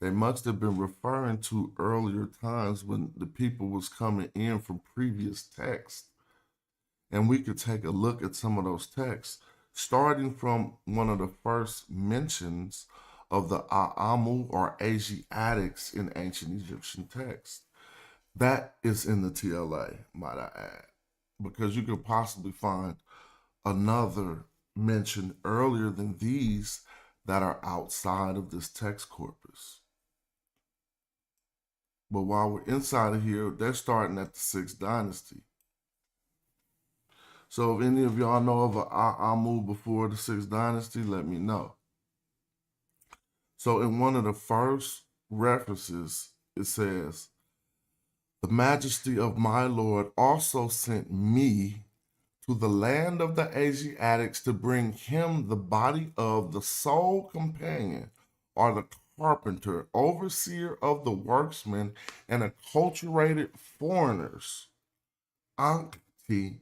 they must have been referring to earlier times when the people was coming in from previous texts. And we could take a look at some of those texts, starting from one of the first mentions of the A'amu or Asiatics in ancient Egyptian texts. That is in the TLA, might I add, because you could possibly find another mention earlier than these that are outside of this text corpus. But while we're inside of here, they're starting at the 6th dynasty. So if any of y'all know of an A'amu before the 6th dynasty, let me know. So in one of the first references, it says, "The majesty of my Lord also sent me to the land of the Asiatics to bring him the body of the sole companion or the carpenter, overseer of the worksmen, and acculturated foreigners, Ankti,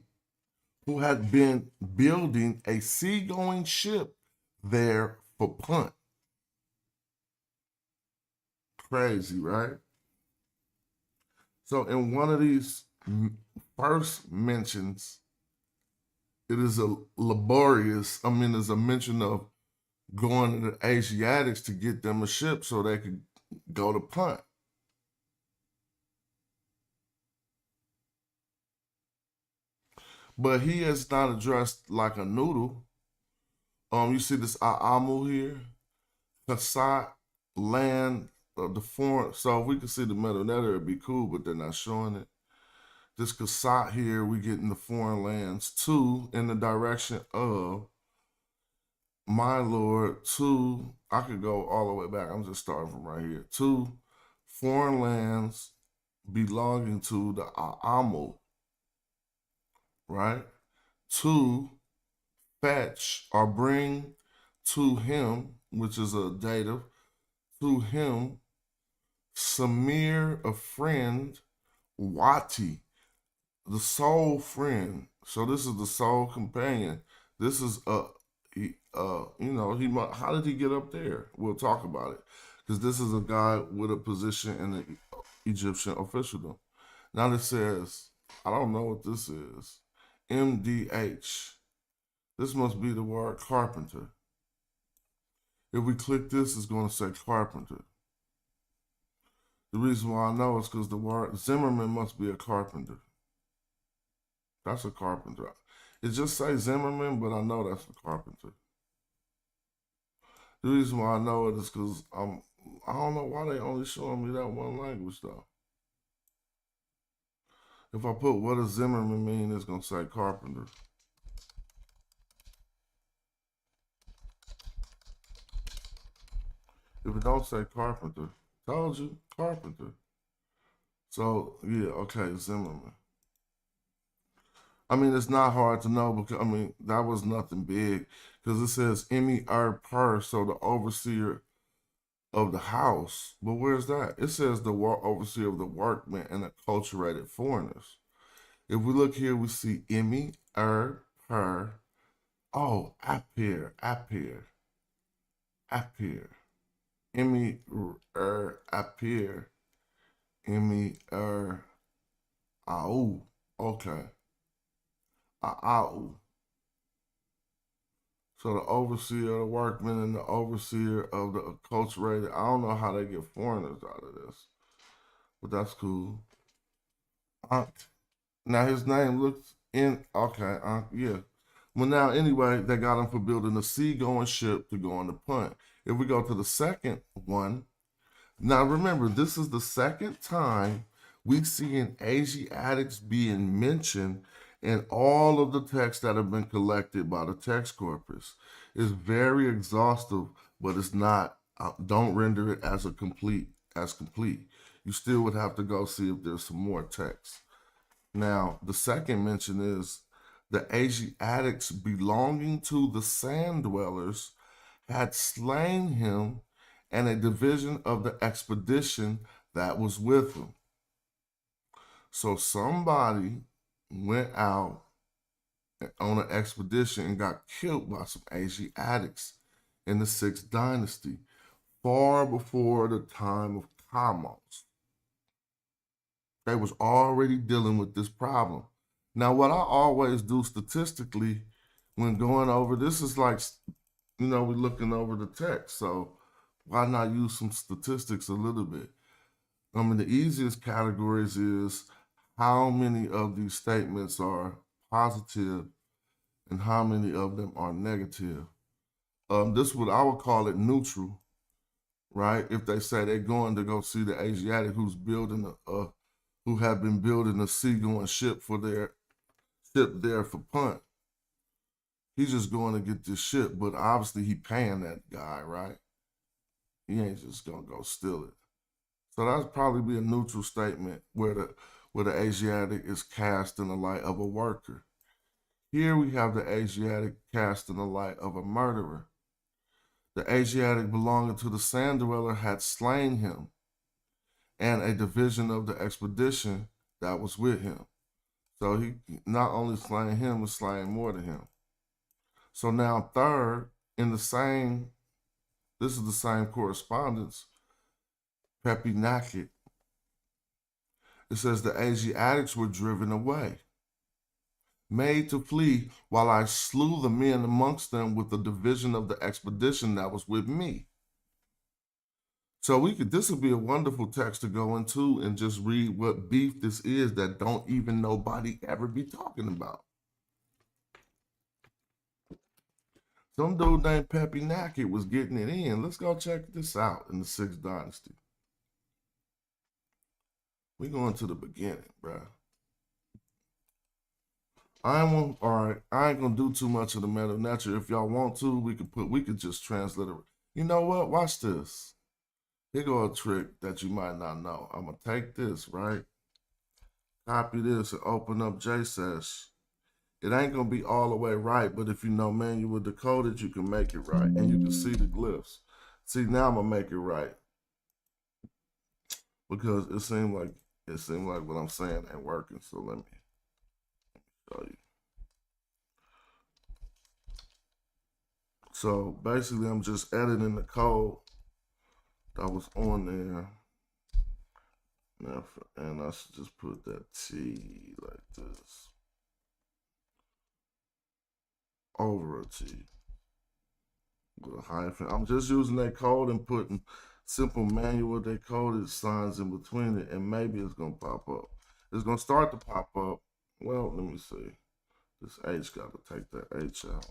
who had been building a seagoing ship there for Punt." Crazy, right? So in one of these first mentions, it is a there's a mention of going to the Asiatics to get them a ship so they could go to Punt. But he is not addressed like a noodle. You see this A'amu here, Kasat, land of the foreign. So if we could see the middle there, it'd be cool, but they're not showing it. This Kasat here, we get in the foreign lands, 2 in the direction of my Lord, 2, I could go all the way back. I'm just starting from right here. 2 foreign lands belonging to the A'amu, right? 2 fetch or bring to him, which is a dative, to him, Samir, a friend, Wati, the sole friend. So this is the sole companion. This is how did he get up there? We'll talk about it, because this is a guy with a position in the Egyptian officialdom. Now it says, I don't know what this is. MDH. This must be the word carpenter. If we click this, it's going to say carpenter. The reason why I know is because the word Zimmerman must be a carpenter. That's a carpenter. It just says Zimmerman, but I know that's a carpenter. The reason why I know it is because I don't know why they only showing me that one language though. If I put what does Zimmerman mean, it's gonna say carpenter. If it don't say carpenter, told you carpenter. So yeah, okay, Zimmerman. I mean, it's not hard to know because I mean that was nothing big because it says Emmy per, so the overseer of the house. But where's that? It says the overseer of the workmen and acculturated foreigners. If we look here, we see Emmy per. Oh, appear. Emmy appear. Emmy au. Okay. Au. So the overseer of the workmen and the overseer of the acculturated. I don't know how they get foreigners out of this, but that's cool. Now his name looks in. Okay, yeah. Well, now anyway, they got him for building a seagoing ship to go on the punt. If we go to the second one, now remember this is the second time we see an Asiatics being mentioned in all of the texts that have been collected by the text corpus. It's very exhaustive, but it's not. Don't render it as complete. You still would have to go see if there's some more text. Now, the second mention is the Asiatics belonging to the sand dwellers had slain him and a division of the expedition that was with him. So somebody went out on an expedition and got killed by some Asiatics in the 6th dynasty, far before the time of Kamos. They was already dealing with this problem. Now, what I always do statistically when going over this is like, we're looking over the text. So why not use some statistics a little bit? I mean, the easiest categories is how many of these statements are positive and how many of them are negative. This I would call it neutral, right? If they say they're going to go see the Asiatic who's building who have been building a seagoing ship for their ship there for punt. He's just going to get this ship, but obviously he paying that guy, right? He ain't just gonna go steal it. So that's probably be a neutral statement where the Asiatic is cast in the light of a worker. Here we have the Asiatic cast in the light of a murderer. The Asiatic belonging to the sand dweller had slain him and a division of the expedition that was with him. So he not only slain him, but slain more than him. So now third, this is the same correspondence, Pepinakht. It says the Asiatics were driven away, made to flee, while I slew the men amongst them with the division of the expedition that was with me. So this would be a wonderful text to go into and just read what beef this is that don't even nobody ever be talking about. Some dude named Pepinakht was getting it in. Let's go check this out in the 6th dynasty. We're going to the beginning, bro. I ain't gonna do too much of the meta nature. If y'all want to, we could just translate it. You know what? Watch this. Here go a trick that you might not know. I'm gonna take this, right? Copy this and open up JSES. It ain't gonna be all the way right, but if you know manual decoded, you can make it right. And you can see the glyphs. See, now I'm gonna make it right. Because it seemed like what I'm saying ain't working. So let me show you. So basically I'm just editing the code that was on there. Now, and I should just put that T like this over a T with a hyphen. I'm just using that code and putting simple manual decoded signs in between it, and maybe it's gonna pop up. It's gonna start to pop up. Well, let me see. This H got to take that H out.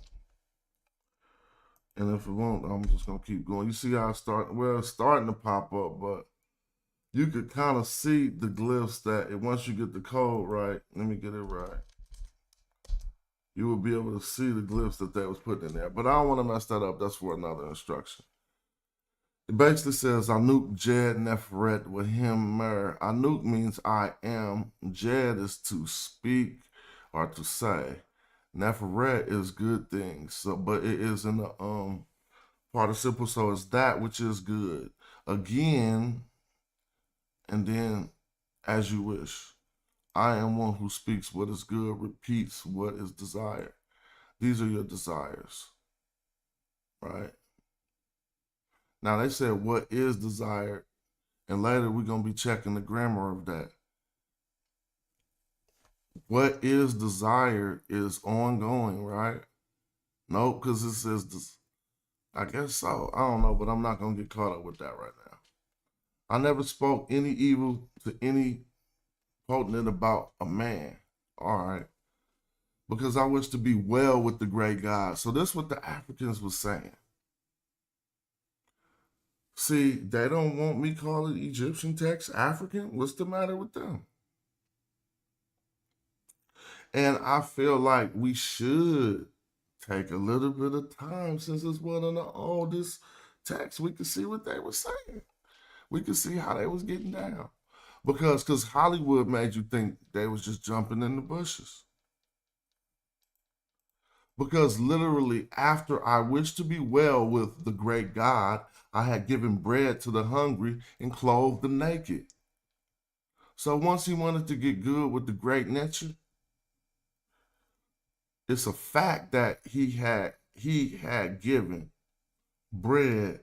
And if it won't, I'm just gonna keep going. You see how it's starting? Well, it's starting to pop up, but you could kind of see the glyphs that once you get the code right, let me get it right, you will be able to see the glyphs that they was putting in there. But I don't want to mess that up. That's for another instruction. It basically says, Anuk Jed Neferet Wahim Mer. Anuk means I am. Jed is to speak or to say. Neferet is good things. So, but it is in the participle, so it's that which is good. Again, and then as you wish. I am one who speaks what is good, repeats what is desired. These are your desires, right? Now they said what is desired, and later we're going to be checking the grammar of that. What is desired is ongoing, right? Nope, because it says this. I guess so. I don't know, but I'm not going to get caught up with that right now. I never spoke any evil to any potent about a man. All right. Because I wish to be well with the great God. So this is what the Africans was saying. See, they don't want me calling Egyptian text African. What's the matter with them? And I feel like we should take a little bit of time, since it's one of the oldest texts. We could see what they were saying. We could see how they was getting down. Because Hollywood made you think they was just jumping in the bushes. Because literally, after I wished to be well with the great God, I had given bread to the hungry and clothed the naked. So once he wanted to get good with the great nature, it's a fact that he had given bread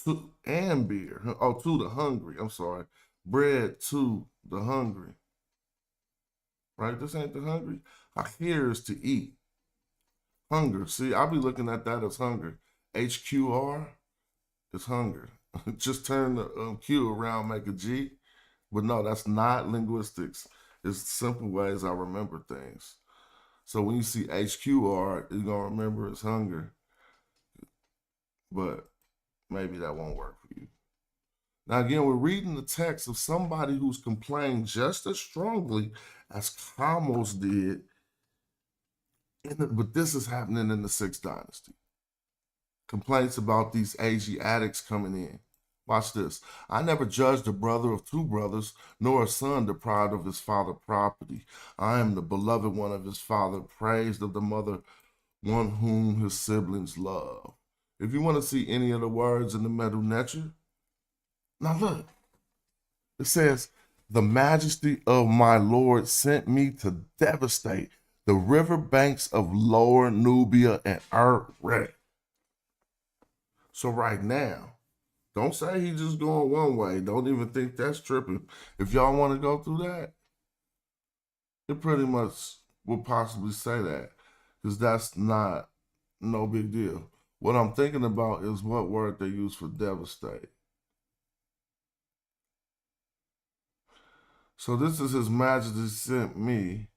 to and beer, to the hungry. I'm sorry, bread to the hungry. Right? This ain't the hungry. Here is to eat. Hunger. See, I'll be looking at that as hunger. HQR is hunger. Just turn the Q around, make a G. But no, that's not linguistics. It's simple ways I remember things. So when you see HQR, you're going to remember it's hunger. But maybe that won't work for you. Now, again, we're reading the text of somebody who's complained just as strongly as Kamos did. But this is happening in the 6th dynasty. Complaints about these Asiatics coming in. Watch this. I never judged a brother of 2 brothers, nor a son deprived of his father property. I am the beloved one of his father, praised of the mother, one whom his siblings love. If you want to see any of the words in the Medu Neter, now look. It says, the majesty of my Lord sent me to devastate the river banks of Lower Nubia and Uruk. So right now, don't say he's just going one way. Don't even think that's tripping. If y'all want to go through that, it pretty much will possibly say that, because that's not no big deal. What I'm thinking about is what word they use for devastate. So this is His Majesty sent me.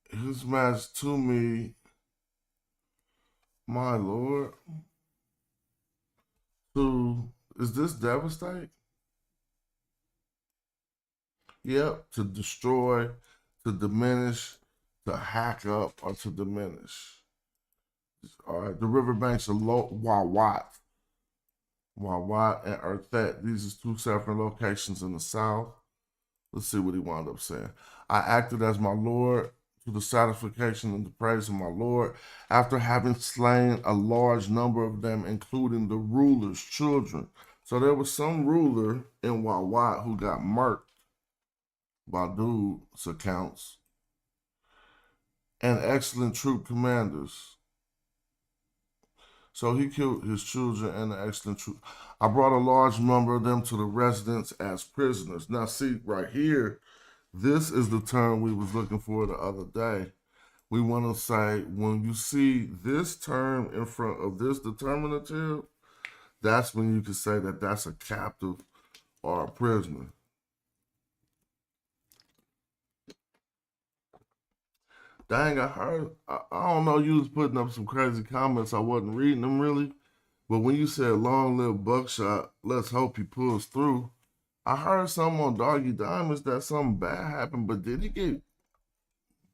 His Majesty to me, my Lord. Is this devastate? Yep, to destroy, to diminish, to hack up, or to diminish. All right, the riverbanks of Wawat and Urthet. These are 2 separate locations in the south. Let's see what he wound up saying. I acted as my Lord to the satisfaction and the praise of my Lord, after having slain a large number of them, including the ruler's children. So there was some ruler in Wawat who got murked by dude's accounts, and excellent troop commanders. So he killed his children and the excellent troop. I brought a large number of them to the residence as prisoners. Now see, right here, this is the term we was looking for the other day. We want to say, when you see this term in front of this determinative, that's when you can say that that's a captive or a prisoner. Dang, I heard, I don't know, you was putting up some crazy comments. I wasn't reading them really. But when you said long live Buckshot, let's hope he pulls through. I heard something on Doggy Diamonds that something bad happened, but did he get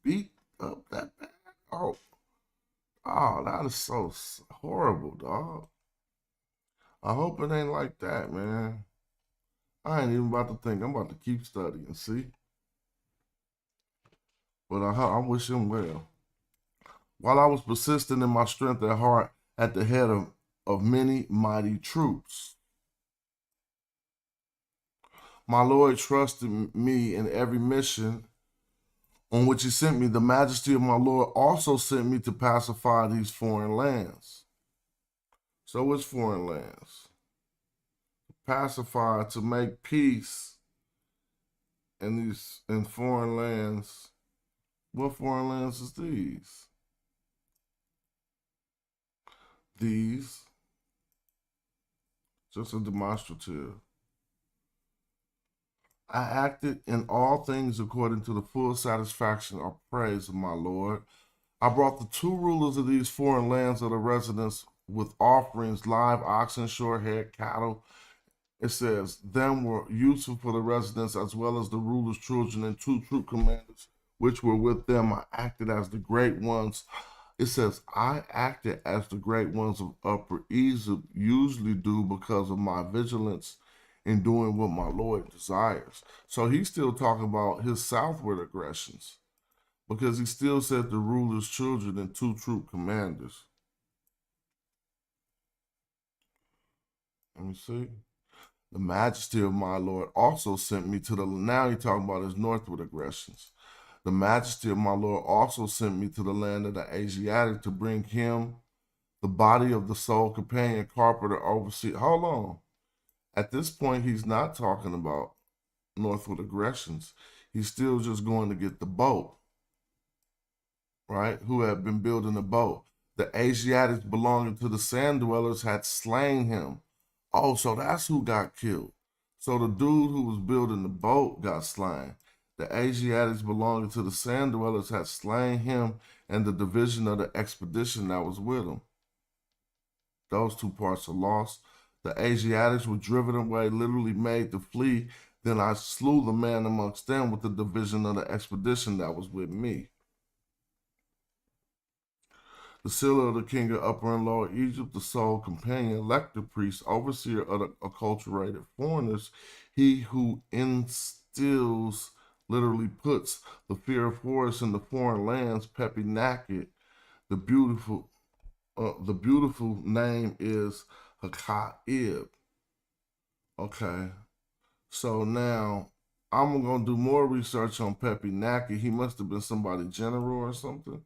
beat up that bad? Oh, that is so horrible, dog. I hope it ain't like that, man. I ain't even about to think. I'm about to keep studying, see? But I wish him well. While I was persistent in my strength at heart at the head of many mighty troops, my Lord trusted me in every mission on which he sent me. The majesty of my Lord also sent me to pacify these foreign lands. So what's foreign lands? Pacify, to make peace in foreign lands. What foreign lands is these? These, just a demonstrative. I acted in all things according to the full satisfaction or praise of my Lord. I brought the two rulers of these foreign lands of the residents with offerings, live oxen, short haired cattle. It says, them were useful for the residents as well as the rulers' children and two troop commanders which were with them. I acted as the great ones. It says, I acted as the great ones of Upper Egypt usually do because of my vigilance in doing what my Lord desires. So he's still talking about his southward aggressions because he still said the ruler's children and two troop commanders. Let me see. The majesty of my Lord also sent me to the, now he's talking about his northward aggressions. The majesty of my Lord also sent me to the land of the Asiatic to bring him the body of the sole companion, carpenter, overseer. Hold on. At this point, he's not talking about northward aggressions. He's still just going to get the boat, right? Who had been building the boat. The Asiatics belonging to the sand dwellers had slain him. Oh, so that's who got killed. So the dude who was building the boat got slain. The Asiatics belonging to the sand dwellers had slain him and the division of the expedition that was with him. Those two parts are lost. The Asiatics were driven away, literally made to flee. Then I slew the man amongst them with the division of the expedition that was with me. The seal of the king of Upper and Lower Egypt, the sole companion, elected priest, overseer of the acculturated foreigners, he who instills, literally puts the fear of horrors in the foreign lands, Pepinakht, the beautiful name is Hyksos. Okay, so now I'm gonna do more research on Pepinakht. He must have been somebody general or something.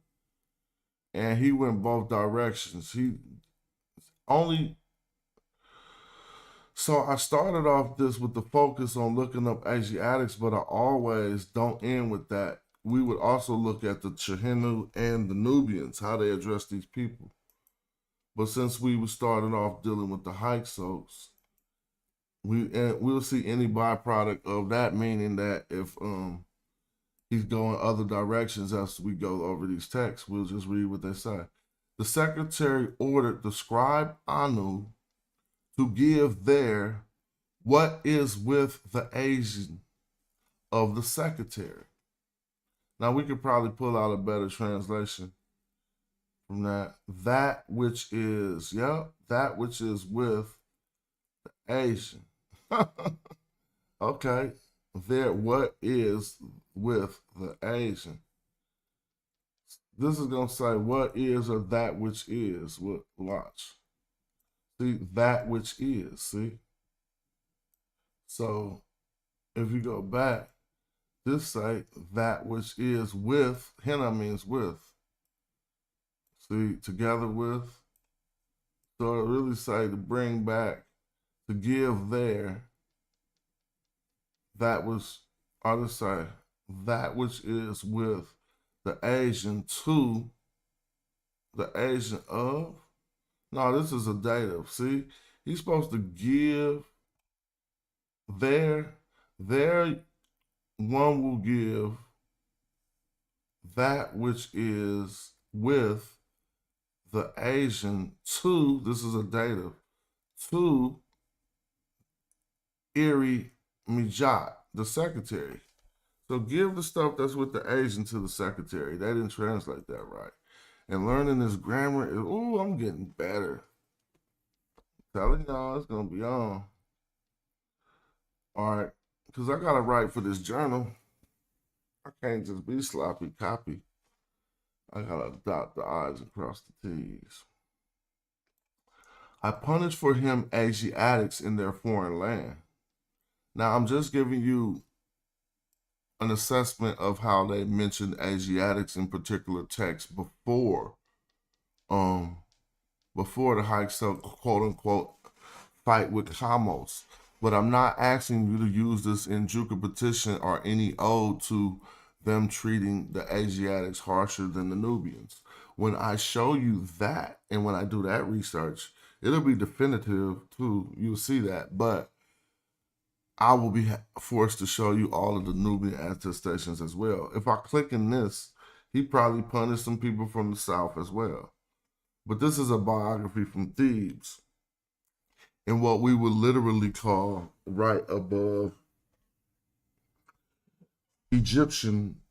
And he went both directions. So I started off this with the focus on looking up Asiatics, but I always don't end with that. We would also look at the Chihinu and the Nubians, how they address these people. But since we were starting off dealing with the Hyksos, we'll see any byproduct of that, meaning that if he's going other directions as we go over these texts. We'll just read what they say. The secretary ordered the scribe Anu to give there what is with the agent of the secretary. Now we could probably pull out a better translation from that. That which is, that which is with the agent. Okay. There, what is with the Asian? This is going to say what is or that which is. Watch. See, that which is. See? So, if you go back, this say that which is with. Henna means with. See, together with. So it really say to bring back, to give there. That was, I'll just say, that which is with the Asian to the Asian of. No, this is a dative. See, He's supposed to give there one will give that which is with the Asian to, this is a dative, to Eri Mijat, the secretary. So give the stuff that's with the Asian to the secretary. They didn't translate that right. And learning this grammar is, ooh, I'm getting better. Telling y'all it's gonna be on. All right, because I gotta write for this journal. I can't just be sloppy copy. I gotta dot the I's and cross the T's. I punish for him Asiatics in their foreign land. Now I'm just giving you an assessment of how they mentioned Asiatics in particular texts before the Hyksos quote unquote fight with Kamos. But I'm not asking you to use this in Juka petition or any ode to them treating the Asiatics harsher than the Nubians. When I show you that, and when I do that research, it'll be definitive too. You'll see that. But I will be forced to show you all of the Nubian attestations as well. If I click in this, he probably punished some people from the south as well. But this is a biography from Thebes, in what we would literally call right above Egyptian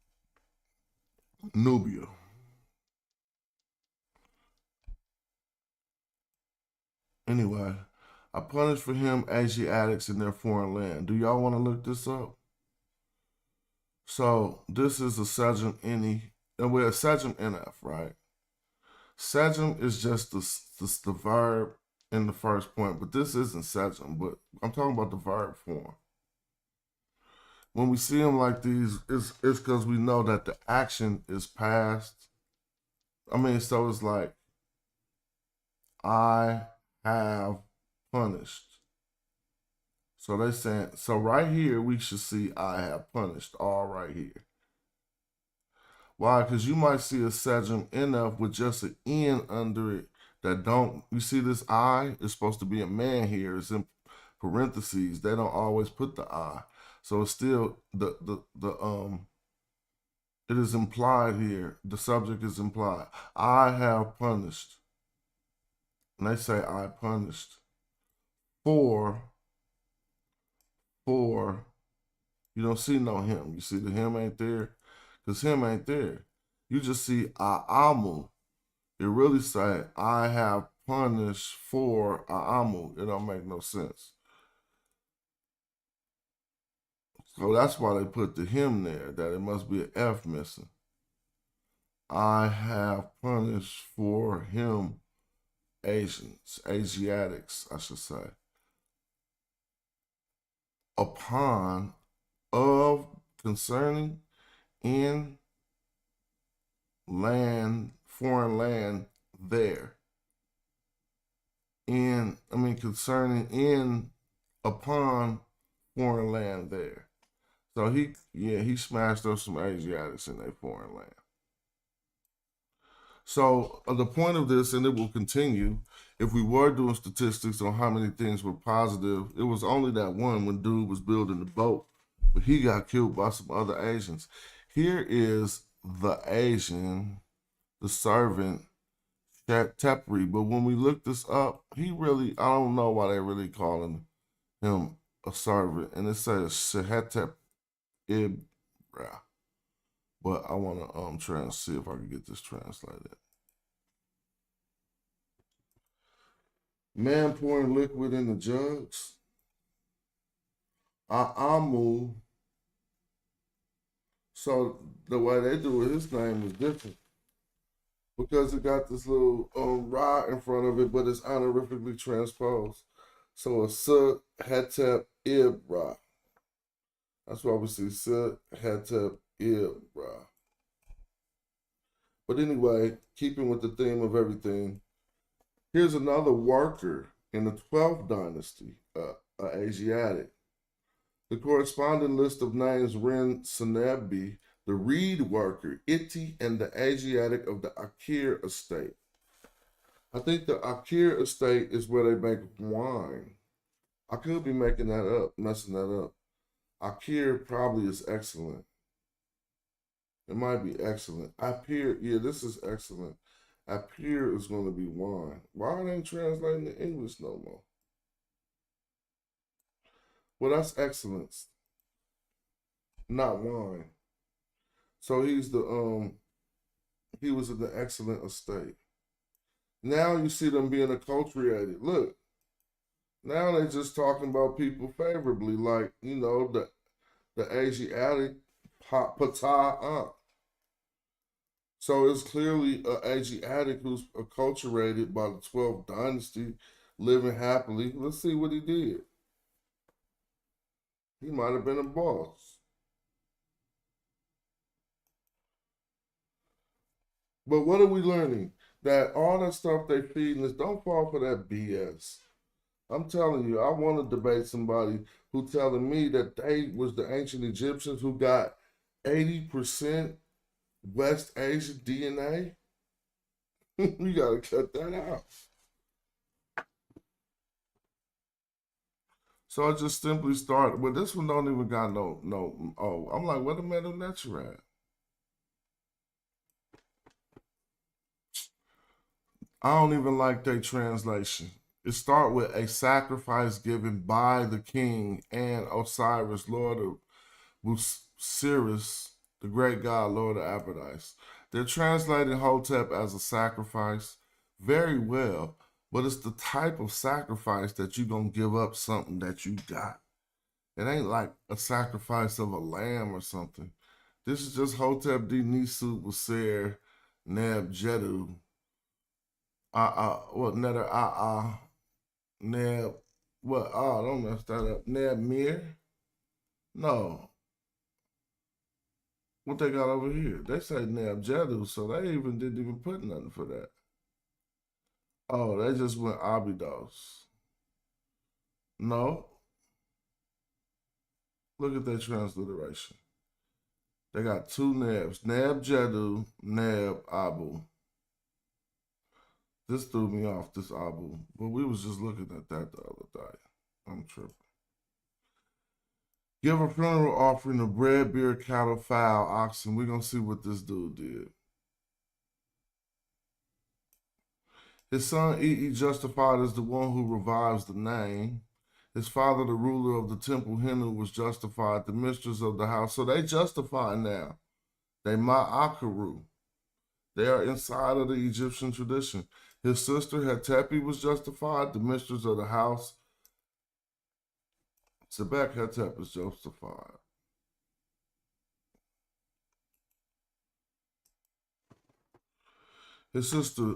Nubia. Anyway, I punish for him Asiatics in their foreign land. Do y'all want to look this up? So this is a Sejm Ini, and we're a Sejm NF, right? Sejm is just the verb in the first point, but this isn't Sejm, but I'm talking about the verb form. When we see them like these, it's because we know that the action is past. I mean, so it's like, I have punished. So they're saying, so right here, we should see I have punished, all right here. Why? Because you might see a Sejm NF with just an N under it that don't, you see this I is supposed to be a man here. It's in parentheses. They don't always put the I. So it's still, it is implied here. The subject is implied. I have punished. And they say I punished. For, you don't see no him. You see the him ain't there? Because him ain't there. You just see A'amu. It really say, I have punished for A'amu. It don't make no sense. So that's why they put the him there, that it must be an F missing. I have punished for him Asiatics, I should say. Upon, of, concerning, in, land, foreign land, there. Concerning, in, upon, foreign land, there. So he smashed up some Asiatics in their foreign land. So the point of this, and it will continue, if we were doing statistics on how many things were positive, it was only that one when dude was building the boat, but he got killed by some other Asians. Here is the Asian, the servant, Tepri. But when we look this up, I don't know why they're really calling him a servant. And it says Shehetep Ibra. But I want to see if I can get this translated. Man pouring liquid in the jugs. A'amu. So the way they do it, his name is different. Because it got this little ra in front of it, but it's honorifically transposed. So it's Shehetep Ibra. That's why we see Shehetep Ibra. But anyway, keeping with the theme of everything, here's another worker in the 12th dynasty, Asiatic. The corresponding list of names Ren Senebi, the reed worker, Iti, and the Asiatic of the Akir estate. I think the Akir estate is where they make wine. I could be making that up, messing that up. Akir probably is excellent. It might be excellent. Appear, yeah, this is excellent. Appear is going to be wine. Why are they translating to English no more? Well, that's excellence, not wine. So he was in the excellent estate. Now you see them being acculturated. Look, now they're just talking about people favorably, like, you know, the Asiatic Patah. So it's clearly an Asiatic who's acculturated by the 12th dynasty, living happily. Let's see what he did. He might have been a boss. But what are we learning? That all that stuff they feeding us, don't fall for that BS. I'm telling you, I want to debate somebody who telling me that they was the ancient Egyptians who got 80% West Asian DNA. We gotta cut that out. So I just simply started. Well, this one don't even got no. Oh, I'm like, what a minute, that you at? I don't even like their translation. It start with a sacrifice given by the king and Osiris, Lord of Busiris, the great god, Lord of Aphrodite. They're translating Hotep as a sacrifice very well, but it's the type of sacrifice that you're going to give up something that you got. It ain't like a sacrifice of a lamb or something. This is just Hotep D Nisu Waser Neb Jedu. What Neder Neb, what? Oh, don't mess that up. Neb Mir? No. What they got over here? They say Neb Jedu, so they didn't even put nothing for that. Oh, they just went Abydos. No. Look at that transliteration. They got two Nebs. Neb Jedu, Neb Abu. This threw me off, this Abu. But we was just looking at that the other day. I'm tripping. Give a funeral offering of bread, beer, cattle, fowl, oxen. We're going to see what this dude did. His son E.E. justified as the one who revives the name. His father, the ruler of the temple, Henu, was justified, the mistress of the house. So they justified now. They Ma'akaru. They are inside of the Egyptian tradition. His sister Hetepi was justified, the mistress of the house. Sebek Hetep is justified. His sister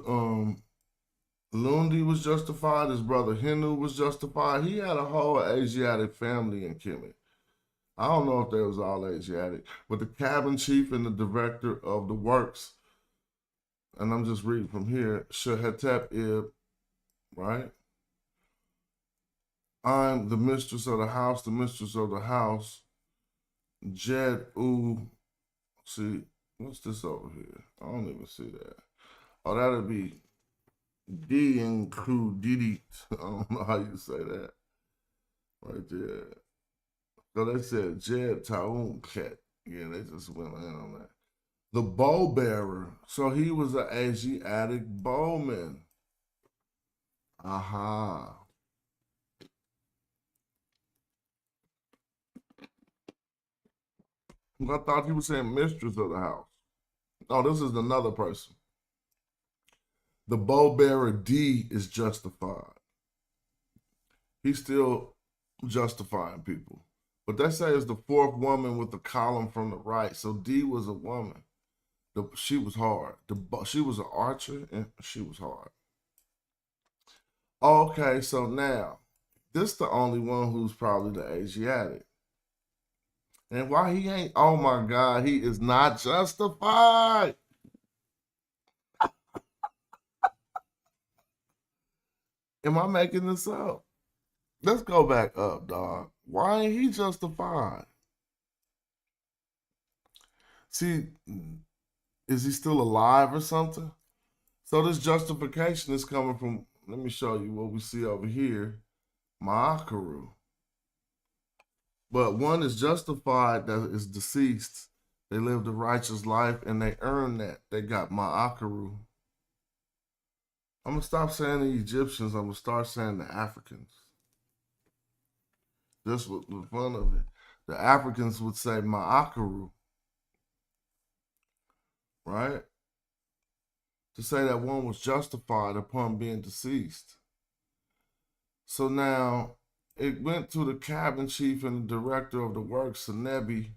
Lundi was justified. His brother Henu was justified. He had a whole Asiatic family in Kemet. I don't know if they was all Asiatic, but the cabin chief and the director of the works, and I'm just reading from here, Shehetep Ib, right? I'm the mistress of the house, Jed U. See, what's this over here? I don't even see that. Oh, that'll be D and Ku Didit. I don't know how you say that. Right there. So they said Jed Taum Ket. Yeah, they just went in on that. The bow bearer. So he was an Asiatic bowman. Aha. I thought he was saying mistress of the house. Oh, this is another person. The bow bearer D is justified. He's still justifying people. But they say it's the fourth woman with the column from the right. So D was a woman. She was hard. She was an archer and she was hard. Okay, so now, this is the only one who's probably the Asiatic. And why he ain't, oh my God, he is not justified. Am I making this up? Let's go back up, dog. Why ain't he justified? See, is he still alive or something? So this justification is coming from, let me show you what we see over here, Ma'akaru. But one is justified that is deceased. They lived a righteous life and they earned that. They got Ma'akaru. I'm going to stop saying the Egyptians. I'm going to start saying the Africans. This was the fun of it. The Africans would say Ma'akaru. Right? To say that one was justified upon being deceased. So now it went to the cabin chief and the director of the work, Senebi.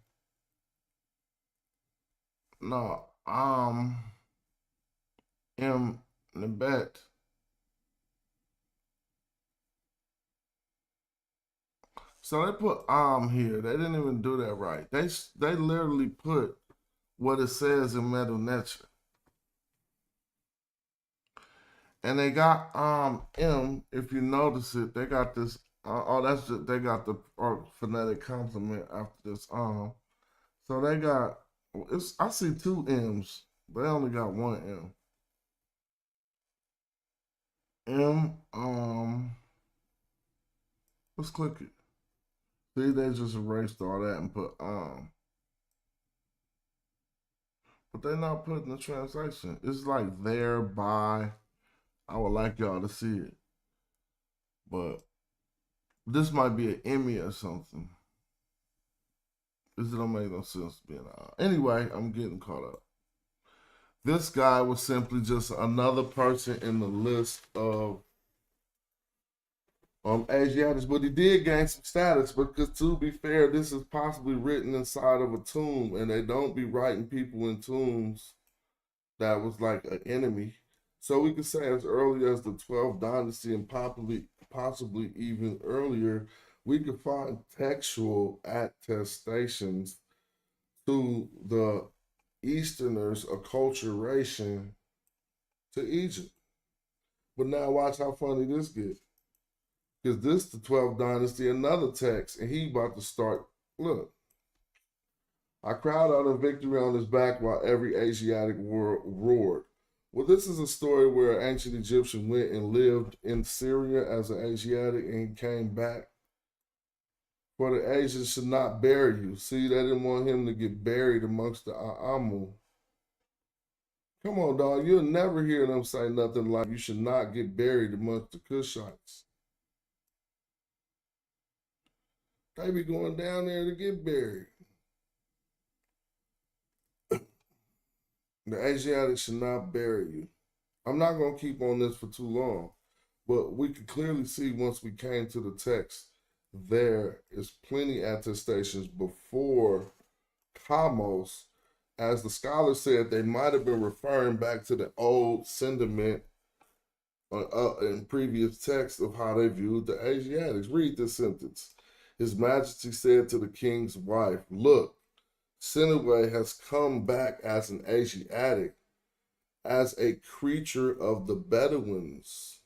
No, M. Nebet. So they put here. They didn't even do that right. They literally put what it says in Medu Neter. And they got M, if you notice it, they got this that's just, they got the phonetic complement after this So they got I see two M's. They only got one M. Let's click it. See, they just erased all that and put but they're not putting the translation. It's like thereby. I would like y'all to see it. But this might be an Emmy or something. This don't make no sense being Anyway, I'm getting caught up. This guy was simply just another person in the list of Asiatics, but he did gain some status because, to be fair, this is possibly written inside of a tomb, and they don't be writing people in tombs that was like an enemy. So we could say as early as the 12th dynasty and possibly even earlier, we could find textual attestations to the Easterners' acculturation to Egypt. But now watch how funny this gets. Because this the 12th dynasty, another text, and he about to start, look. I cried out a victory on his back while every Asiatic roared. Well, this is a story where an ancient Egyptian went and lived in Syria as an Asiatic and came back. For the Asians should not bury you. See, they didn't want him to get buried amongst the Aamu. Come on, dog. You'll never hear them say nothing like you should not get buried amongst the Cushites. They be going down there to get buried. The Asiatics should not bury you. I'm not going to keep on this for too long, but we could clearly see once we came to the text, there is plenty attestations before Kamos. As the scholar said, they might have been referring back to the old sentiment in previous texts of how they viewed the Asiatics. Read this sentence. His Majesty said to the king's wife, look, Seneway has come back as an Asiatic, as a creature of the Bedouins.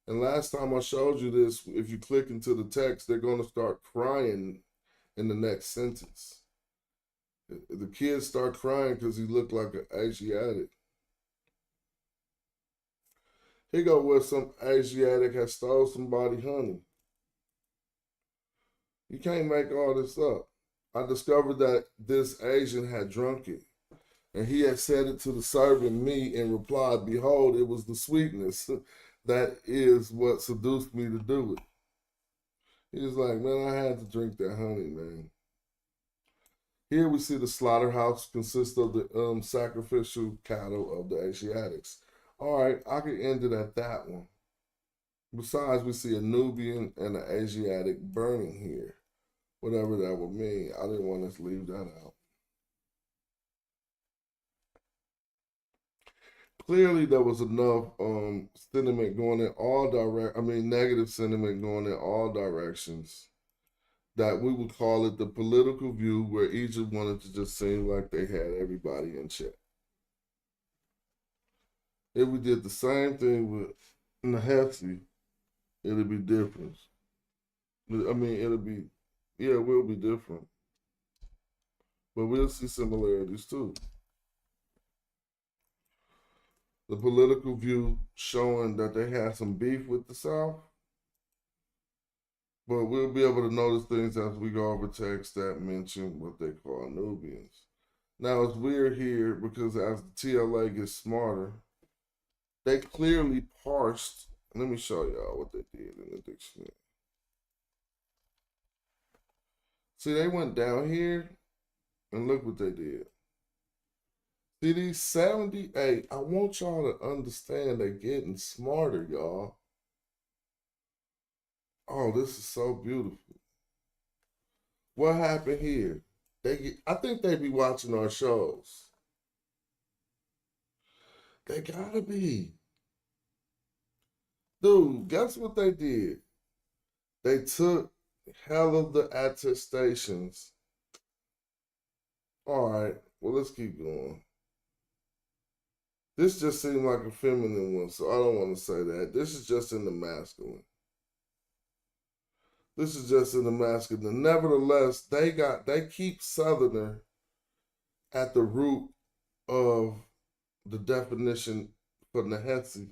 And last time I showed you this, if you click into the text, they're going to start crying in the next sentence. The kids start crying because he looked like an Asiatic. Here go where some Asiatic has stole somebody's honey. You can't make all this up. I discovered that this Asian had drunk it, and he had said it to the servant me and replied, behold, it was the sweetness. That is what seduced me to do it. He was like, man, I had to drink that honey, man. Here we see the slaughterhouse consists of the sacrificial cattle of the Asiatics. All right, I could end it at that one. Besides, we see a Nubian and an Asiatic burning here. Whatever that would mean. I didn't want to leave that out. Clearly, there was enough sentiment going in all negative sentiment going in all directions, that we would call it the political view, where Egypt wanted to just seem like they had everybody in check. If we did the same thing with Nehesi, it'll be different. I mean, it will be different. But we'll see similarities too. the political view showing that they had some beef with the South. But we'll be able to notice things as we go over texts that mention what they call Nubians. Now it's weird here because as the TLA gets smarter, they clearly parsed. Let me show y'all what they did in the dictionary. See, they went down here and look what they did. See, these 78, I want y'all to understand they're getting smarter, y'all. Oh, this is so beautiful. What happened here? I think they be watching our shows. They gotta be. Dude, guess what they did? They took hell of the attestations. All right, well, let's keep going. This just seemed like a feminine one, so I don't want to say that. This is just in the masculine. This is just in the masculine. Nevertheless, they keep Southerner at the root of the definition for Nehesi.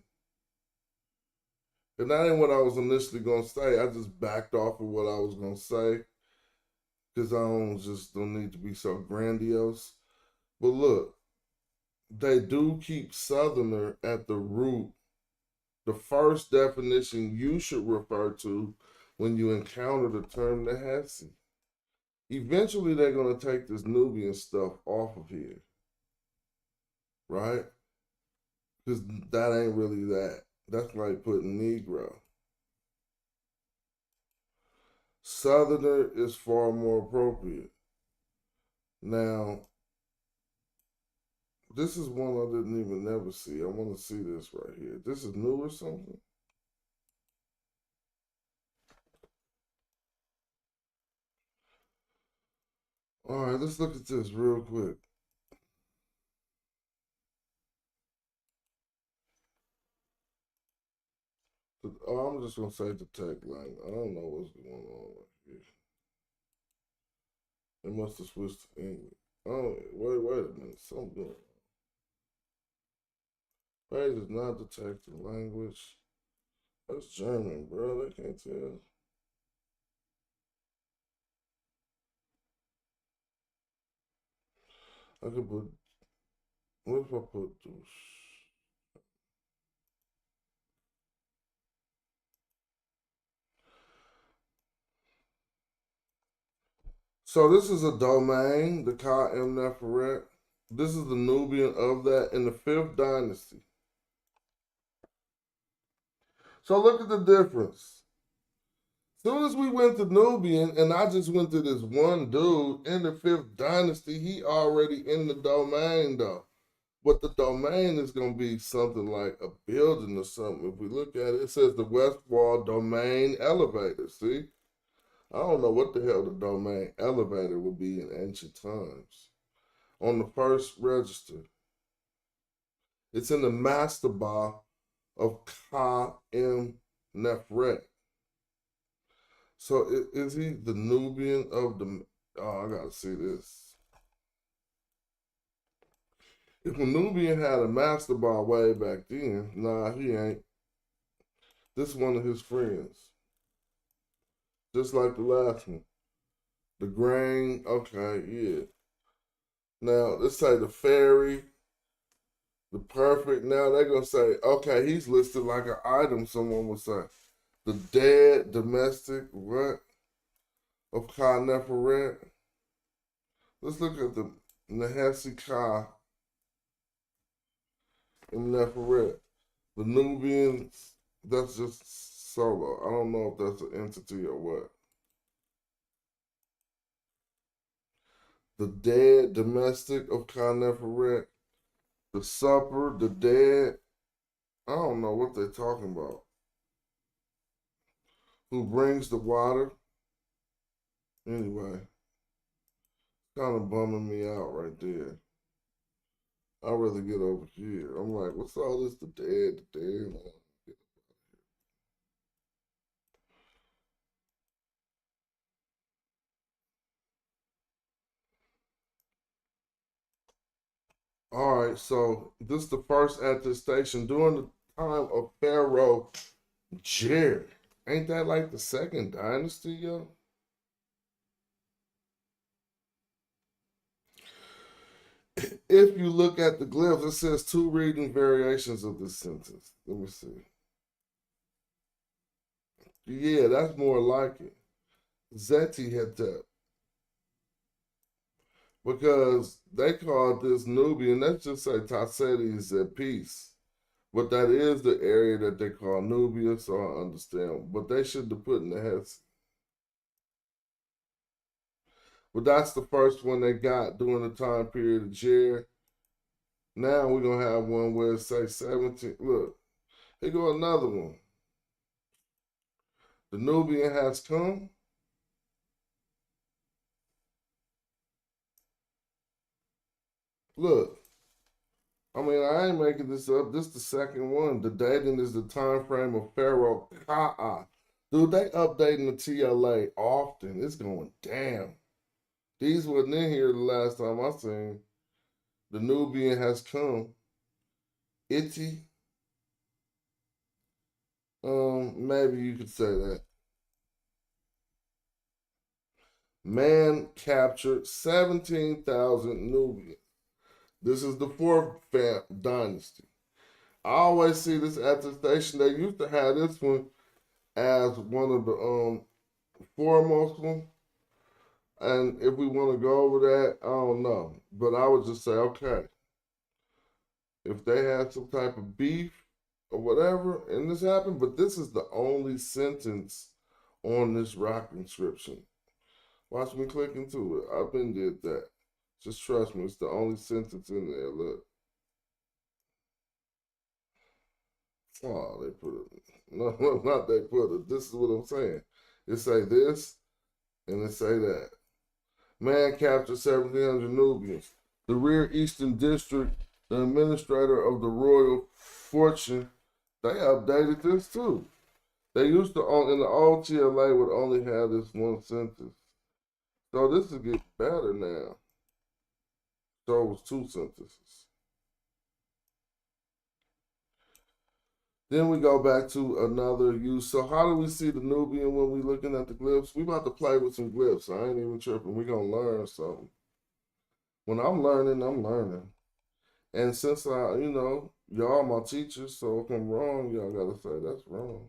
And that ain't what I was initially gonna say. I just backed off of what I was gonna say because I don't need to be so grandiose. But look, they do keep Southerner at the root. The first definition you should refer to when you encounter the term Nehesi. Eventually, they're going to take this Nubian stuff off of here, right? Because that ain't really that. That's like putting Negro. Southerner is far more appropriate. Now, this is one I didn't even never see. I want to see this right here. This is new or something? All right, let's look at this real quick. Oh, I'm just going to say the tagline. I don't know what's going on right here. It must have switched to English. Oh, wait a minute. Something going on. Page is not detecting language. That's German, bro. They can't tell. I could put, what if I put this? So this is a domain, the Ka M Neferet. This is the Nubian of that in the 5th dynasty. So look at the difference. Soon as we went to Nubian, and I just went to this one dude in the 5th dynasty, he already in the domain though. But the domain is going to be something like a building or something. If we look at it, it says the West Wall Domain Elevator. See? I don't know what the hell the domain elevator would be in ancient times. On the first register, it's in the mastaba of Ka M Nefret. So is he the Nubian of the? Oh, I gotta see this. If a Nubian had a mastaba way back then, nah, he ain't. This is one of his friends, just like the last one. The grain, okay, yeah. Now let's say the fairy, the perfect. Now they're gonna say, okay, he's listed like an item. Someone would say, the dead domestic what of Ka Neferet. Let's look at the Nehesi Ka and Neferet. The Nubians, that's just solo. I don't know if that's an entity or what. The dead domestic of Ka Neferet. The supper, the dead. I don't know what they're talking about. Who brings the water? Anyway, kind of bumming me out right there. I'd rather get over here. I'm like, what's all this? The dead, the dead. All right, so this is the first attestation during the time of Pharaoh Jared. Ain't that like the second dynasty, yo? If you look at the glyphs, it says two reading variations of this sentence. Let me see. Yeah, that's more like it. Zeti Hetep. Because they called this Nubian, let's just say Tasseti at peace. But that is the area that they call Nubia, so I understand. But they should have put in the heads. But that's the first one they got during the time period of Jared. Now we're gonna have one where it say 17. Look, here go another one. The Nubian has come. Look, I mean, I ain't making this up. This is the second one. The dating is the time frame of Pharaoh Ka'a. Dude, they updating the TLA often. It's going damn. These wasn't in here the last time I seen. The Nubian has come. Itty. Maybe you could say that. Man captured 17,000 Nubians. This is the fourth dynasty. I always see this attestation. They used to have this one as one of the foremost ones. And if we want to go over that, I don't know. But I would just say, okay, if they had some type of beef or whatever, and this happened, but this is the only sentence on this rock inscription. Watch me click into it. I've been did that. Just trust me, it's the only sentence in there. Look. Oh, they put it. No, not they put it. This is what I'm saying. It say this, and it say that. Man captured 1,700 Nubians. The rear eastern district, the administrator of the royal fortune, they updated this too. They used to, in the old TLA, would only have this one sentence. So this is getting better now. So it was two sentences. Then we go back to another use. So how do we see the Nubian when we looking at the glyphs? We about to play with some glyphs. I ain't even tripping. We gonna learn something. When I'm learning, I'm learning. And since y'all my teachers, so if I'm wrong, y'all gotta say that's wrong.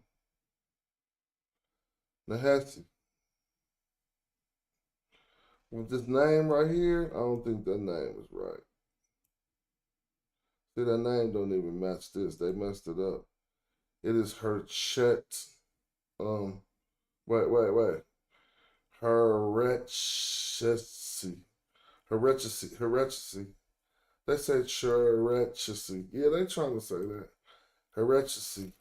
Nahesi. With this name right here, I don't think that name is right. See, that name don't even match this. They messed it up. It is Herchet. Wait. Herechesi. Herechesi. They say Herechesi. Yeah, they trying to say that. Herechesi.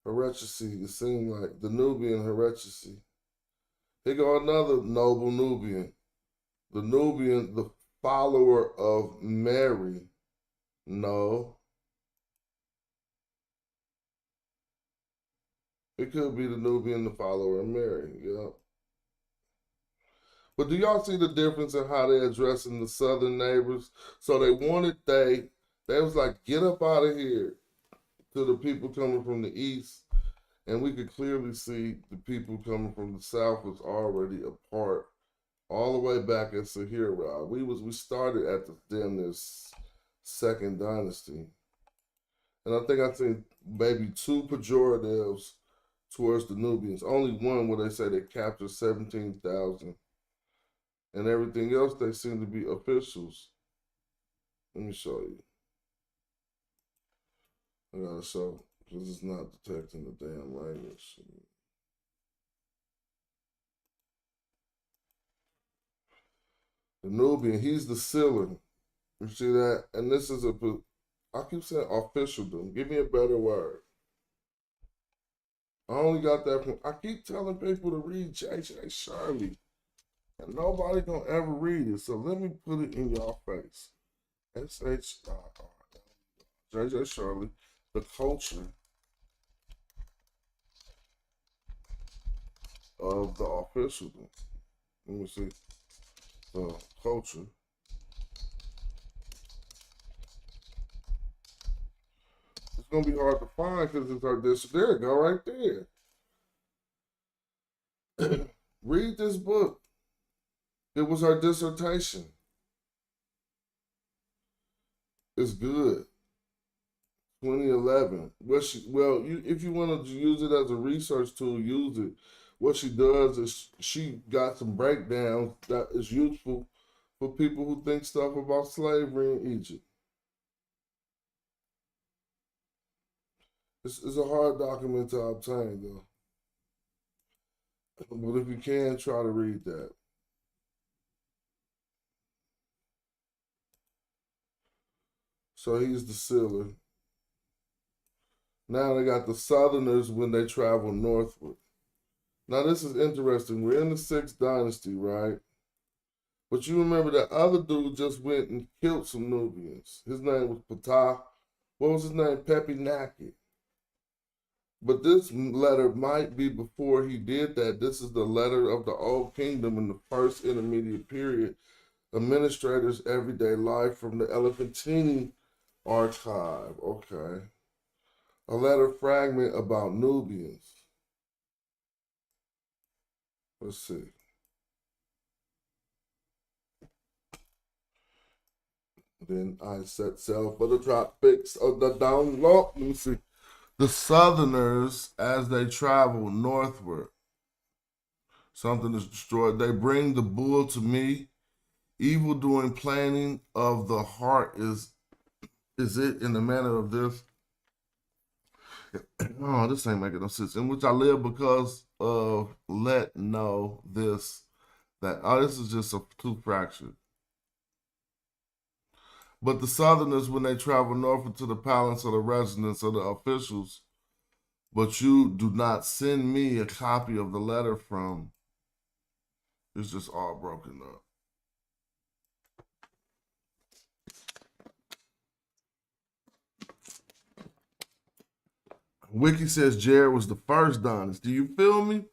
Herechesi. It seems like the Nubian Herechesi. Here go another noble Nubian. The Nubian, the follower of Mary. No. It could be the Nubian, the follower of Mary. Yeah. But do y'all see the difference in how they're addressing the southern neighbors? So they was like, get up out of here to the people coming from the east. And we could clearly see the people coming from the south was already apart all the way back at Sahira. We started at the damn this second dynasty. And I think I seen maybe two pejoratives towards the Nubians. Only one where they say they captured 17,000. And everything else, they seem to be officials. Let me show you. I gotta show, because it's not detecting the damn language. The Nubian, he's the sealer. You see that? And this is I keep saying officialdom. Give me a better word. I only got that from, I keep telling people to read J.J. Shirley. And nobody gonna ever read it. So let me put it in y'all face. S-H-I-R. J.J. Shirley, the culture of the officialdom. Let me see. The culture gonna be hard to find because it's her dissertation. There it go, right there. Read this book. It was her dissertation. It's good. 2011. If you want to use it as a research tool, use it. What she does is she got some breakdowns that is useful for people who think stuff about slavery in Egypt. It's a hard document to obtain, though. But if you can, try to read that. So he's the sealer. Now they got the Southerners when they travel northward. Now this is interesting. We're in the 6th dynasty, right? But you remember that other dude just went and killed some Nubians. His name was Ptah. What was his name? Pepinakht. But this letter might be before he did that. This is the letter of the Old Kingdom in the first intermediate period. Administrator's everyday life from the Elephantine archive. Okay. A letter fragment about Nubians. Let's see. Then I set sail for the tropics of the download. Let me see. The Southerners, as they travel northward, something is destroyed. They bring the bull to me. Evil doing planning of the heart is it in the manner of this? Oh, this ain't making no sense. In which I live because of let know this, that. Oh, this is just a two fractured. But the Southerners, when they travel northward to the palace of the residence of the officials, but you do not send me a copy of the letter from, it's just all broken up. Wiki says Jared was the first dynasty. You feel me?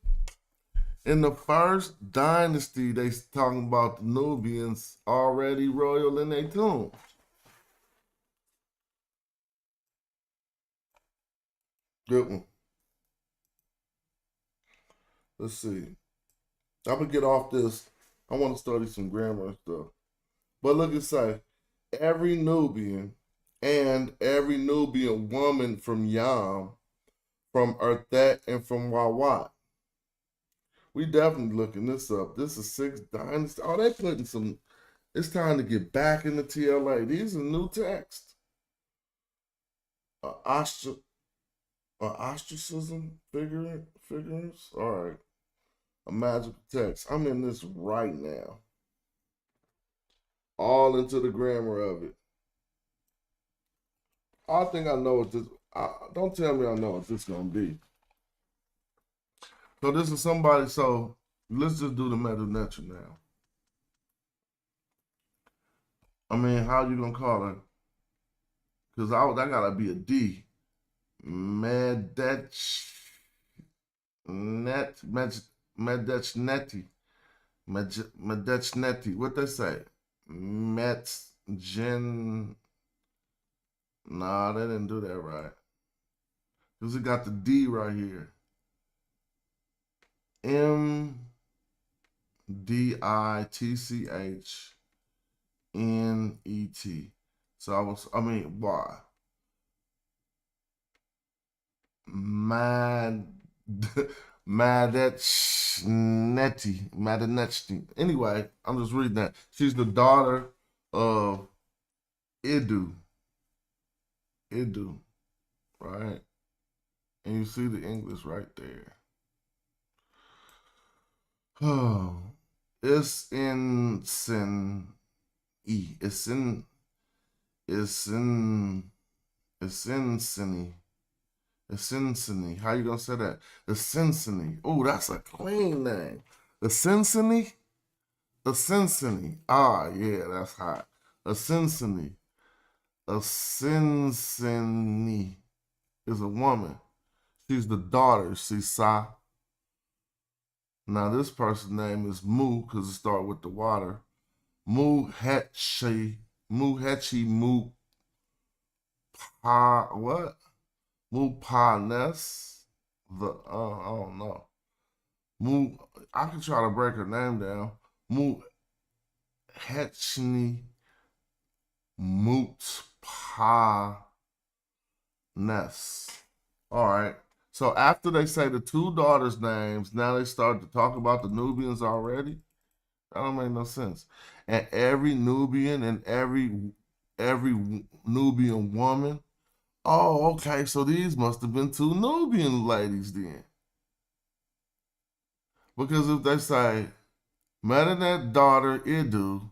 In the first dynasty, they talking about the Nubians already royal in their tomb. Good one. Let's see. I'm gonna get off this. I want to study some grammar and stuff. But look at say, every Nubian and every Nubian woman from Yam, from Erthet, and from Wawat. We definitely looking this up. This is 6th dynasty. Oh, they putting some. It's time to get back in the TLA. These are new texts. Ostracism figures. All right. A magical text. I'm in this right now. All into the grammar of it. I think I know what this. Don't tell me I know what this gonna be. So this is somebody. So let's just do the meta nature now. I mean, how you gonna call her? Because that gotta be a D. Medechneti. What they say? Nah, they didn't do that right. Because it got the D right here. Meditchnet. So why? Madetchneti. Anyway, I'm just reading that. She's the daughter of Idu, right? And you see the English right there. Oh, it's in sin e. It's in Essensini. How you gonna say that? Essensini. Oh, that's a clean name. Essensini. Ah, yeah, that's hot. Essensini. Is a woman. She's the daughter, Sisa. Now this person's name is Mu, because it started with the water. What? Mupanes, I don't know. I can try to break her name down. Muhetchni Mutpanes. All right. So after they say the two daughters' names, now they start to talk about the Nubians already. That don't make no sense. And every Nubian and every Nubian woman. Oh, okay. So these must have been two Nubian ladies then. Because if they say Medinet daughter Idu,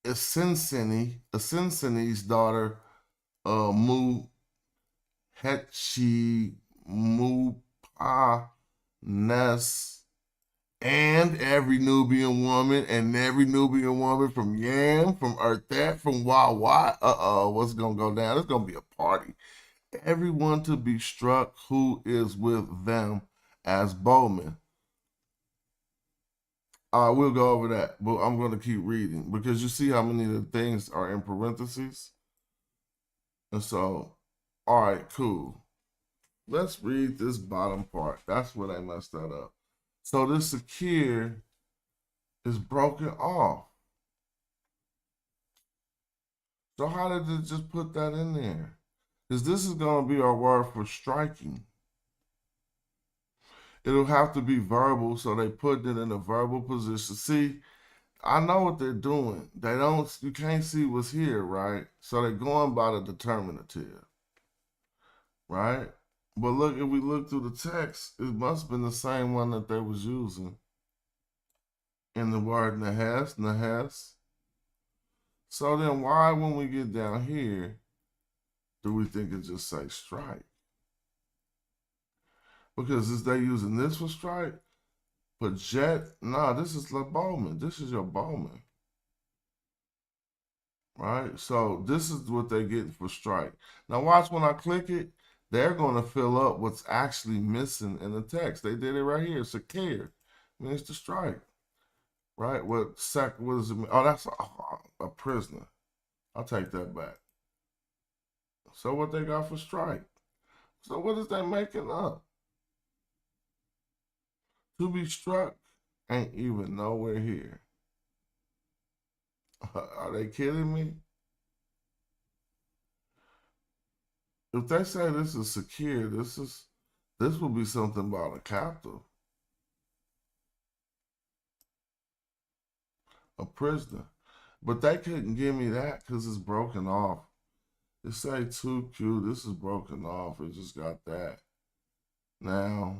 Asinsini's daughter Mu Hetchi Mupa Nes, and every Nubian woman from Yam, from Earthat, from Wawa. What's gonna go down? It's gonna be a party. Everyone to be struck who is with them as bowmen. We'll go over that, but I'm going to keep reading because you see how many of the things are in parentheses. And so, all right, cool. Let's read this bottom part. That's where they messed that up. So this secure is broken off. So how did it just put that in there? Because this is going to be our word for striking. It'll have to be verbal, so they put it in a verbal position. See, I know what they're doing. You can't see what's here, right? So they're going by the determinative, right? But look, if we look through the text, it must have been the same one that they was using in the word nahas. So then why, when we get down here, do we think it just say strike? Because is they using this for strike? But this is like bowman. This is your bowman. Right? So this is what they're getting for strike. Now watch when I click it, they're going to fill up what's actually missing in the text. They did it right here. Sakir means to strike. Right? What does it mean? Oh, that's a prisoner. I'll take that back. So what they got for strike? So what is they making up? To be struck ain't even nowhere here. Are they kidding me? If they say this is secure, this will be something about a captive, a prisoner. But they couldn't give me that because it's broken off. It say 2Q, this is broken off. It just got that. Now,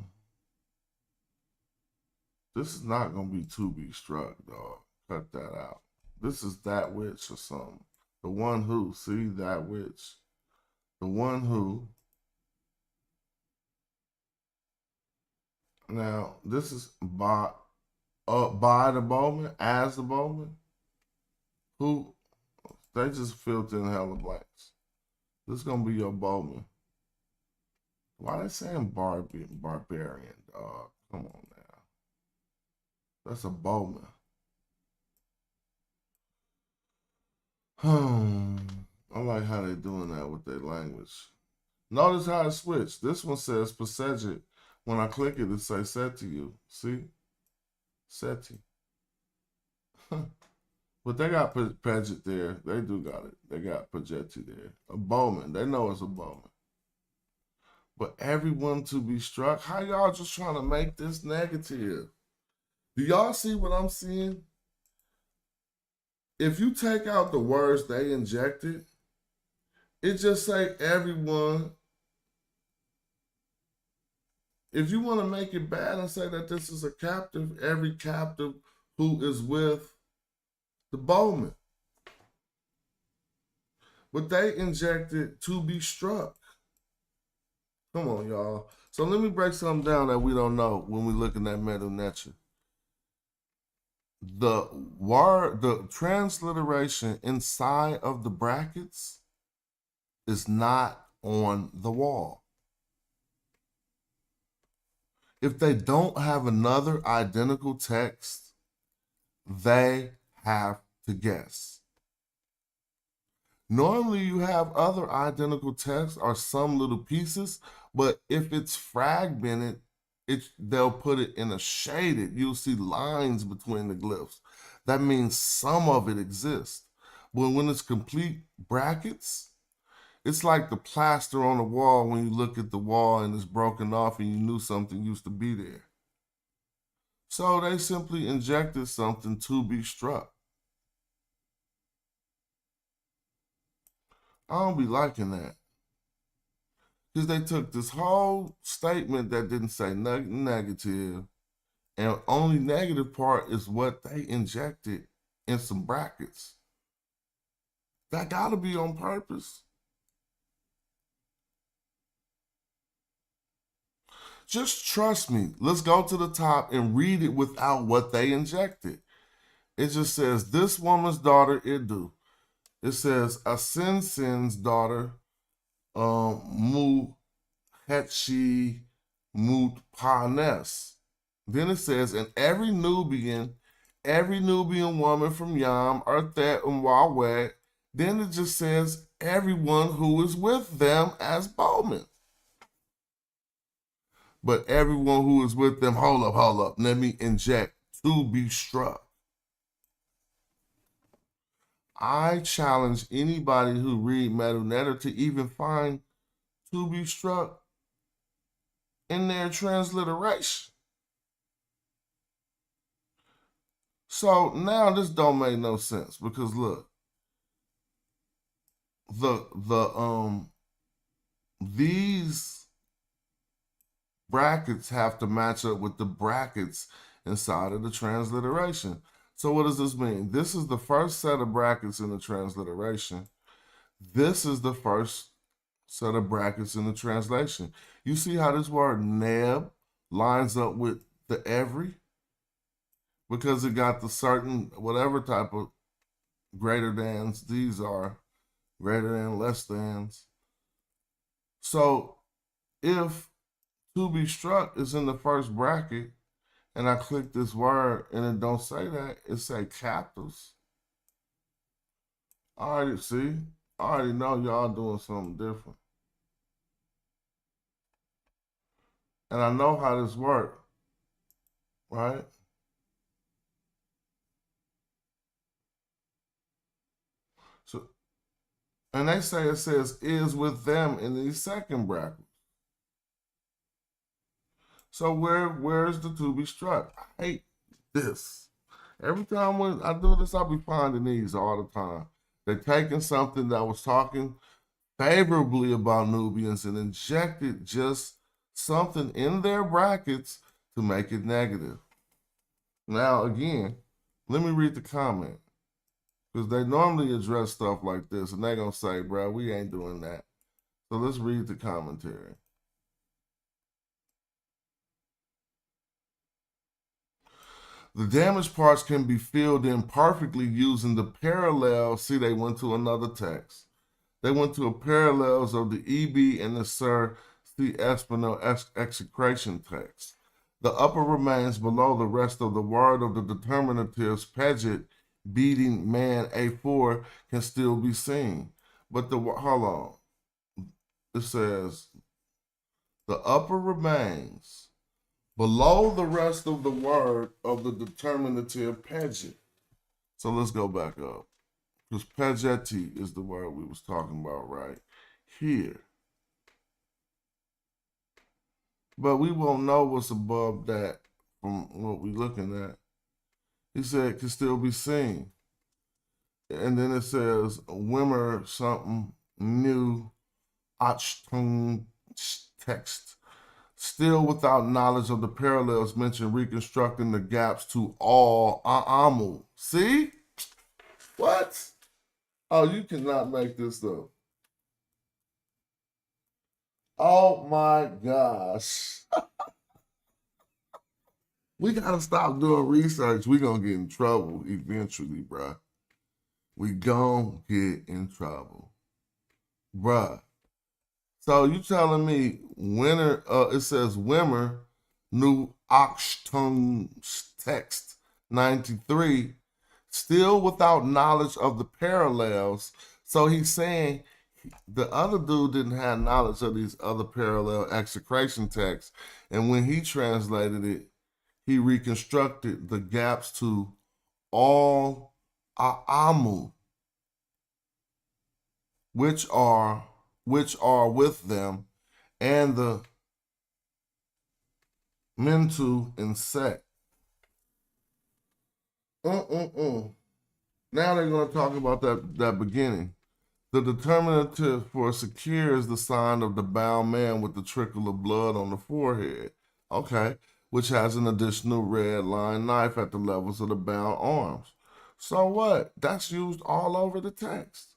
this is not going to be to be struck, dog. Cut that out. This is that which or something. The one who, see, that which. The one who. Now, this is by the bowman, as the bowman. Who, they just filled in hella blanks. This is going to be your bowman. Why they saying barbarian, dog? Come on now. That's a bowman. I like how they doing that with their language. Notice how it switched. This one says Pasejit. When I click it, it says set to you. See? Seti. But they got Paget there. They do got it. They got Pagetti there. A bowman. They know it's a bowman. But everyone to be struck, how y'all just trying to make this negative? Do y'all see what I'm seeing? If you take out the words they injected, it just say everyone. If you want to make it bad and say that this is a captive, every captive who is with the bowman. But they injected to be struck. Come on, y'all. So let me break something down that we don't know when we're looking at Medu Neter. The transliteration inside of the brackets is not on the wall. If they don't have another identical text, they have to guess. Normally you have other identical text or some little pieces, but if it's fragmented, they'll put it in a shaded. You'll see lines between the glyphs. That means some of it exists. But when it's complete brackets, it's like the plaster on the wall when you look at the wall and it's broken off and you knew something used to be there. So they simply injected something to be struck. I don't be liking that. Because they took this whole statement that didn't say nothing negative, and only negative part is what they injected in some brackets. That gotta be on purpose. Just trust me. Let's go to the top and read it without what they injected. It just says, this woman's daughter, Idu. It says, Asinsin's daughter, Mu Hetshi Mutpanes. Then it says, and every Nubian woman from Yam, Arthet, and Wawet. Then it just says, everyone who is with them as bowmen. But everyone who is with them, hold up, let me inject to be struck. I challenge anybody who read Medu to even find to be struck in their transliteration. So now this don't make no sense because look, these brackets have to match up with the brackets inside of the transliteration. So what does this mean? This is the first set of brackets in the transliteration. This is the first set of brackets in the translation. You see how this word neb lines up with the every? Because it got the certain, whatever type of greater thans these are, greater than, less thans. So if to be struck is in the first bracket, and I click this word and it don't say that, it say captives. I already know y'all doing something different. And I know how this works, right? So, and they say it says is with them in the second bracket. So where's the to be struck? I hate this. Every time when I do this, I'll be finding these all the time. They're taking something that was talking favorably about Nubians and injected just something in their brackets to make it negative. Now, again, let me read the comment. Because they normally address stuff like this, and they're going to say, bro, we ain't doing that. So let's read the commentary. The damaged parts can be filled in perfectly using the parallel. See, they went to another text. They went to a parallels of the EB and the Sir C. Espinel execration text. The upper remains below the rest of the word of the determinatives Peget, beating man A4 can still be seen. But hold on. It says the upper remains below the rest of the word of the determinative Peget. So let's go back up. Because Pegeti is the word we was talking about right here. But we won't know what's above that from what we're looking at. He said can still be seen. And then it says Wimmer something new Achtung text. Still without knowledge of the parallels mentioned, reconstructing the gaps to all Aamu. See? What? Oh, you cannot make this up. Oh my gosh. We gotta stop doing research. We gonna get in trouble eventually, bruh. We gonna get in trouble. Bruh. So you telling me winner, it says Wimmer, new Achtung text 93, still without knowledge of the parallels So he's saying the other dude didn't have knowledge of these other parallel execration texts, and when he translated it, he reconstructed the gaps to all a'amu, which are with them, and the mentu and set. Now they're going to talk about that beginning. The determinative for secure is the sign of the bound man with the trickle of blood on the forehead. Okay, which has an additional red line knife at the levels of the bound arms. So what? That's used all over the text.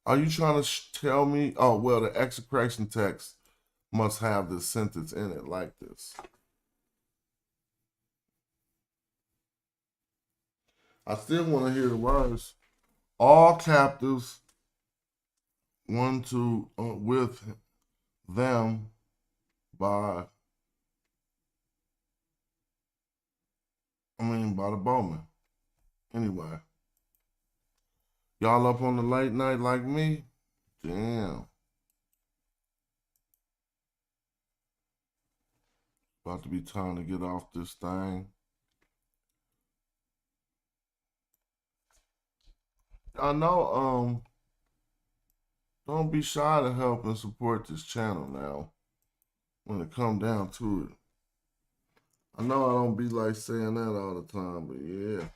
Are you trying to tell me, oh, well, the execration text must have this sentence in it like this? I still want to hear the words. All captives, with them by the bowman. Anyway, y'all up on the late night like me? Damn. About to be time to get off this thing. I know, don't be shy to help and support this channel now when it come down to it. I know I don't be like saying that all the time, but yeah.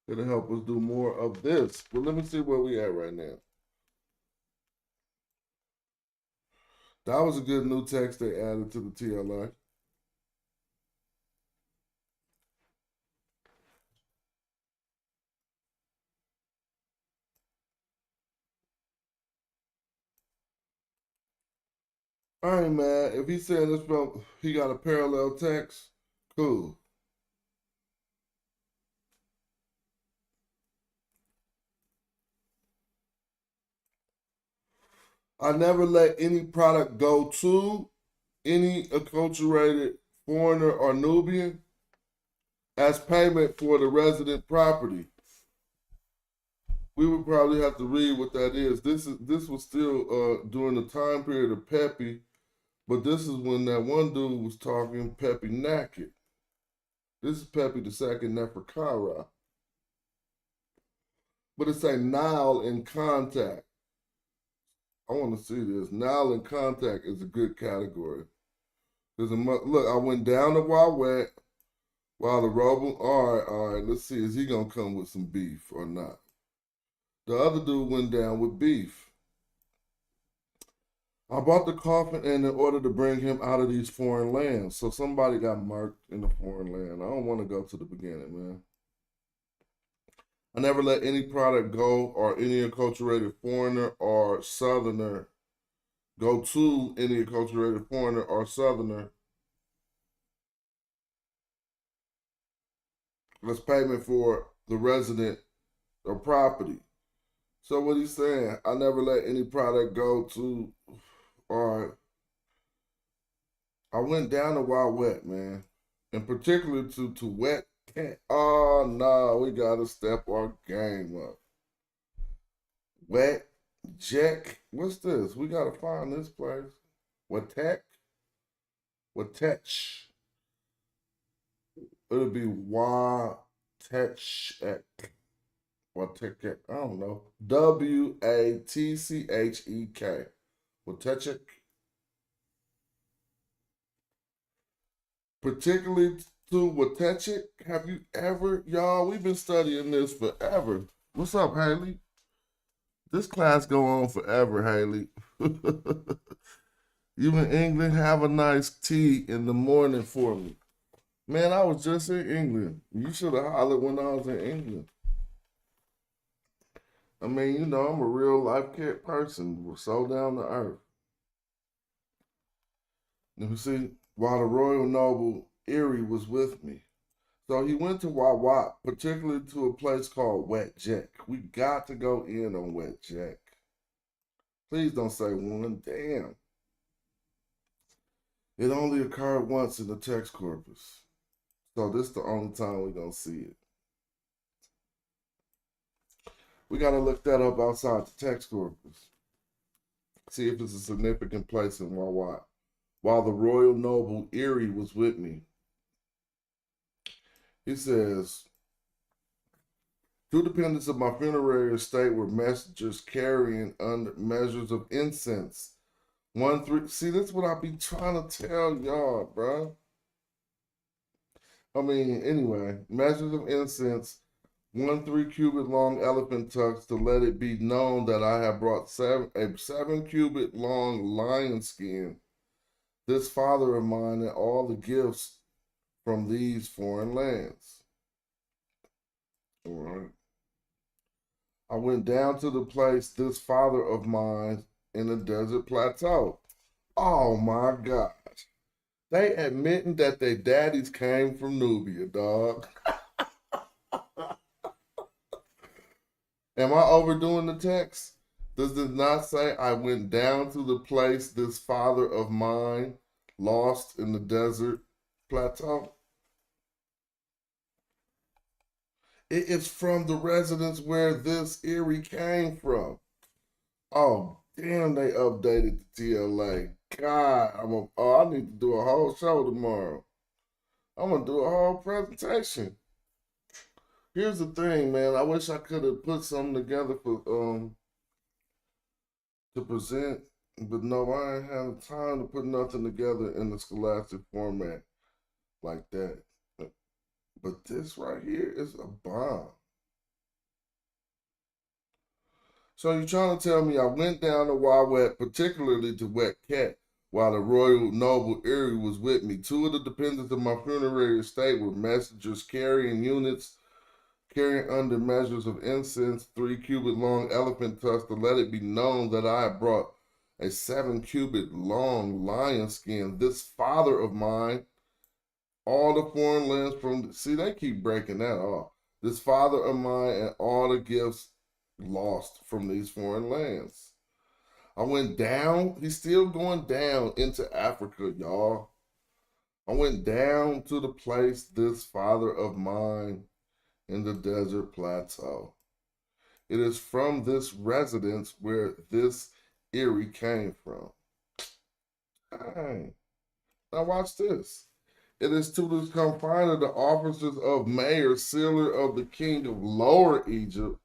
It'll help us do more of this. But let me see where we at right now. That was a good new text they added to the TLI. I ain't mad. If he's saying this from, he got a parallel text, cool. I never let any product go to any acculturated foreigner or Nubian as payment for the resident property. We would probably have to read what that is. This was still during the time period of Pepi, but this is when that one dude was talking Pepinakht. This is Pepi the second Neferkara. But it's a Nile in contact. I want to see this. Nile in contact is a good category. Look, I went down to Wawet while the Robo. All right. Let's see. Is he gonna come with some beef or not? The other dude went down with beef. I bought the coffin in order to bring him out of these foreign lands. So somebody got marked in the foreign land. I don't want to go to the beginning, man. I never let any product go or any acculturated foreigner or southerner go to any acculturated foreigner or southerner as payment for the resident or property. So what he's saying, I never let any product go to, or I went down to Wild Wet, man. And particularly to Wet Cat. Oh, no, we got to step our game up. Wet Jack. What's this? We got to find this place. Watech? Watech. It'll be Watech. Watech. I don't know. Watchek. Watechek. Particularly to Watechek. Have you ever, y'all, we've been studying this forever. What's up, Haley? This class go on forever, Haley. You in England, have a nice tea in the morning for me. Man, I was just in England. You should have hollered when I was in England. I mean, you know, I'm a real life cat person. We're so down to earth. Let me see. While the royal noble Erie was with me. So he went to Wawat, particularly to a place called Wet Jack. We got to go in on Wet Jack. Please don't say one. Damn. It only occurred once in the text corpus. So this is the only time we're going to see it. We got to look that up outside the text corpus. See if it's a significant place in while the royal noble Erie was with me. He says, two dependents of my funerary estate were messengers carrying under measures of incense. 1-3. See, that's what I be trying to tell y'all, bro. I mean, anyway, measures of incense, 1 3-cubit long elephant tucks, to let it be known that I have brought a 7-cubit long lion skin, this father of mine, and all the gifts from these foreign lands. All right. I went down to the place, this father of mine, in the desert plateau. Oh my God. They admitting that their daddies came from Nubia, dog. Am I overdoing the text? Does it not say I went down to the place this father of mine lost in the desert plateau? It is from the residence where this Erie came from. Oh, damn, they updated the TLA. God, I need to do a whole show tomorrow. I'm going to do a whole presentation. Here's the thing, man. I wish I could have put something together for to present, but no, I ain't had the time to put nothing together in the scholastic format like that. But this right here is a bomb. So you're trying to tell me I went down to Wild Wet, particularly to Wet Cat, while the royal noble Erie was with me. Two of the dependents of my funerary estate were messengers carrying under measures of incense, 3-cubit long elephant tusks, to let it be known that I had brought a 7-cubit long lion skin, this father of mine, all the foreign lands from, see, they keep breaking that off. This father of mine and all the gifts lost from these foreign lands. I went down, he's still going down into Africa, y'all. I went down to the place, this father of mine, in the desert plateau. It is from this residence where this Erie came from. Dang. Now watch this. It is to the confine of the officers of mayor, sealer of the king of Lower Egypt.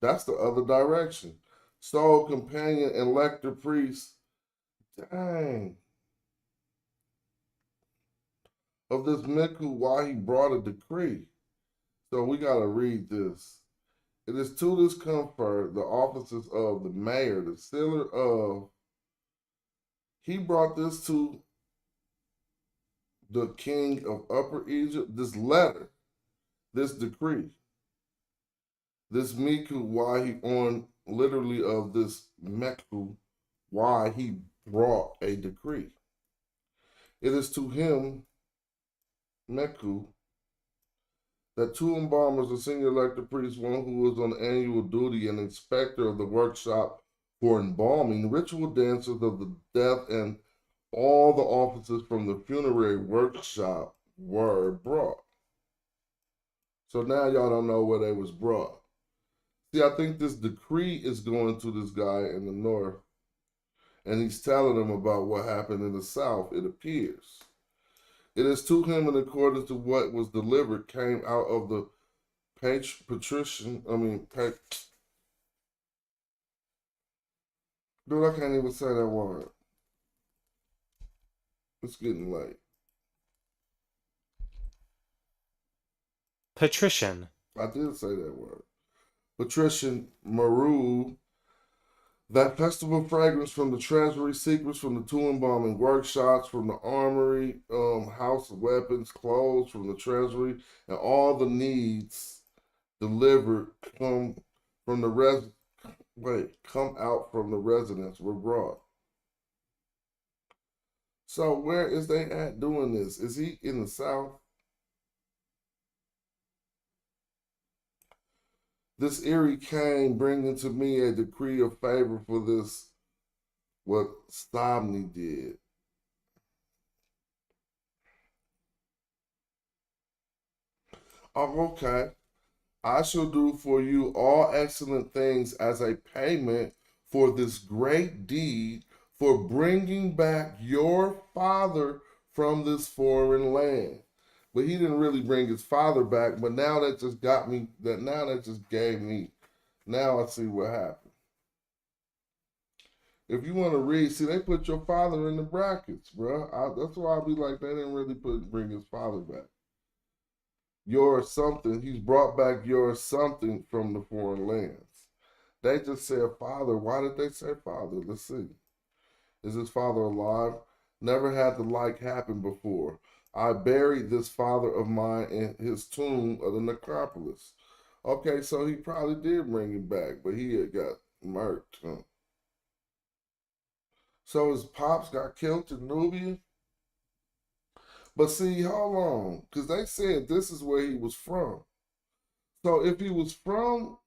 That's the other direction. Sole companion and lector priest. Dang. Of this Miku, why he brought a decree. So we got to read this. It is to this comfort, the officers of the mayor, the sealer of, he brought this to the king of Upper Egypt, this letter, this decree, this Miku, why he on, literally of this Meku, why he brought a decree. It is to him, Meku, that two embalmers, a senior elected priest, one who was on annual duty, and inspector of the workshop for embalming, ritual dancers of the death, and all the officers from the funerary workshop were brought. So now y'all don't know where they was brought. See, I think this decree is going to this guy in the north, and he's telling him about what happened in the south, it appears. It is to him, in accordance to what was delivered, came out of the patrician, dude, I can't even say that word. It's getting late. Patrician. I did say that word. Patrician Maru, that festival fragrance from the treasury, secrets from the two embalming workshops, from the armory, house of weapons, clothes from the treasury, and all the needs delivered come out from the residence were brought. So where is they at doing this? Is he in the south? This Erie came bringing to me a decree of favor for this, what Stabni did. Oh, okay. I shall do for you all excellent things as a payment for this great deed for bringing back your father from this foreign land. But he didn't really bring his father back, but now that just got me, that just gave me, now I see what happened. If you want to read, see, they put your father in the brackets, bro. That's why I be like, they didn't really bring his father back. Your something, he's brought back your something from the foreign lands. They just said father. Why did they say father? Let's see. Is his father alive? Never had the like happen before. I buried this father of mine in his tomb of the necropolis. Okay, so he probably did bring him back, but he had got murked. Huh? So his pops got killed in Nubia? But see, hold on, because they said this is where he was from. So if he was from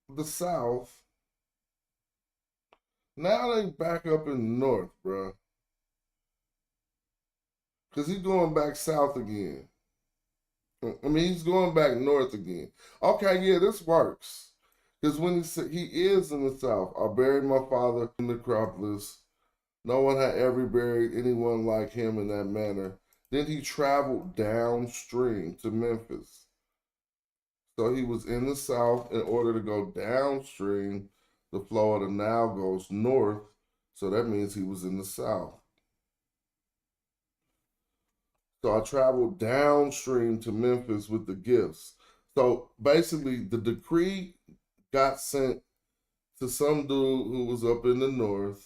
the South, now they back up in the North, bro. Because he's going back south again. I mean, he's going back north again. Okay, yeah, this works. Because when he said he is in the South, I buried my father in the necropolis. No one had ever buried anyone like him in that manner. Then he traveled downstream to Memphis. So he was in the South in order to go downstream. The flow of the Nile goes north. So that means he was in the South. So I traveled downstream to Memphis with the gifts. So basically, the decree got sent to some dude who was up in the north.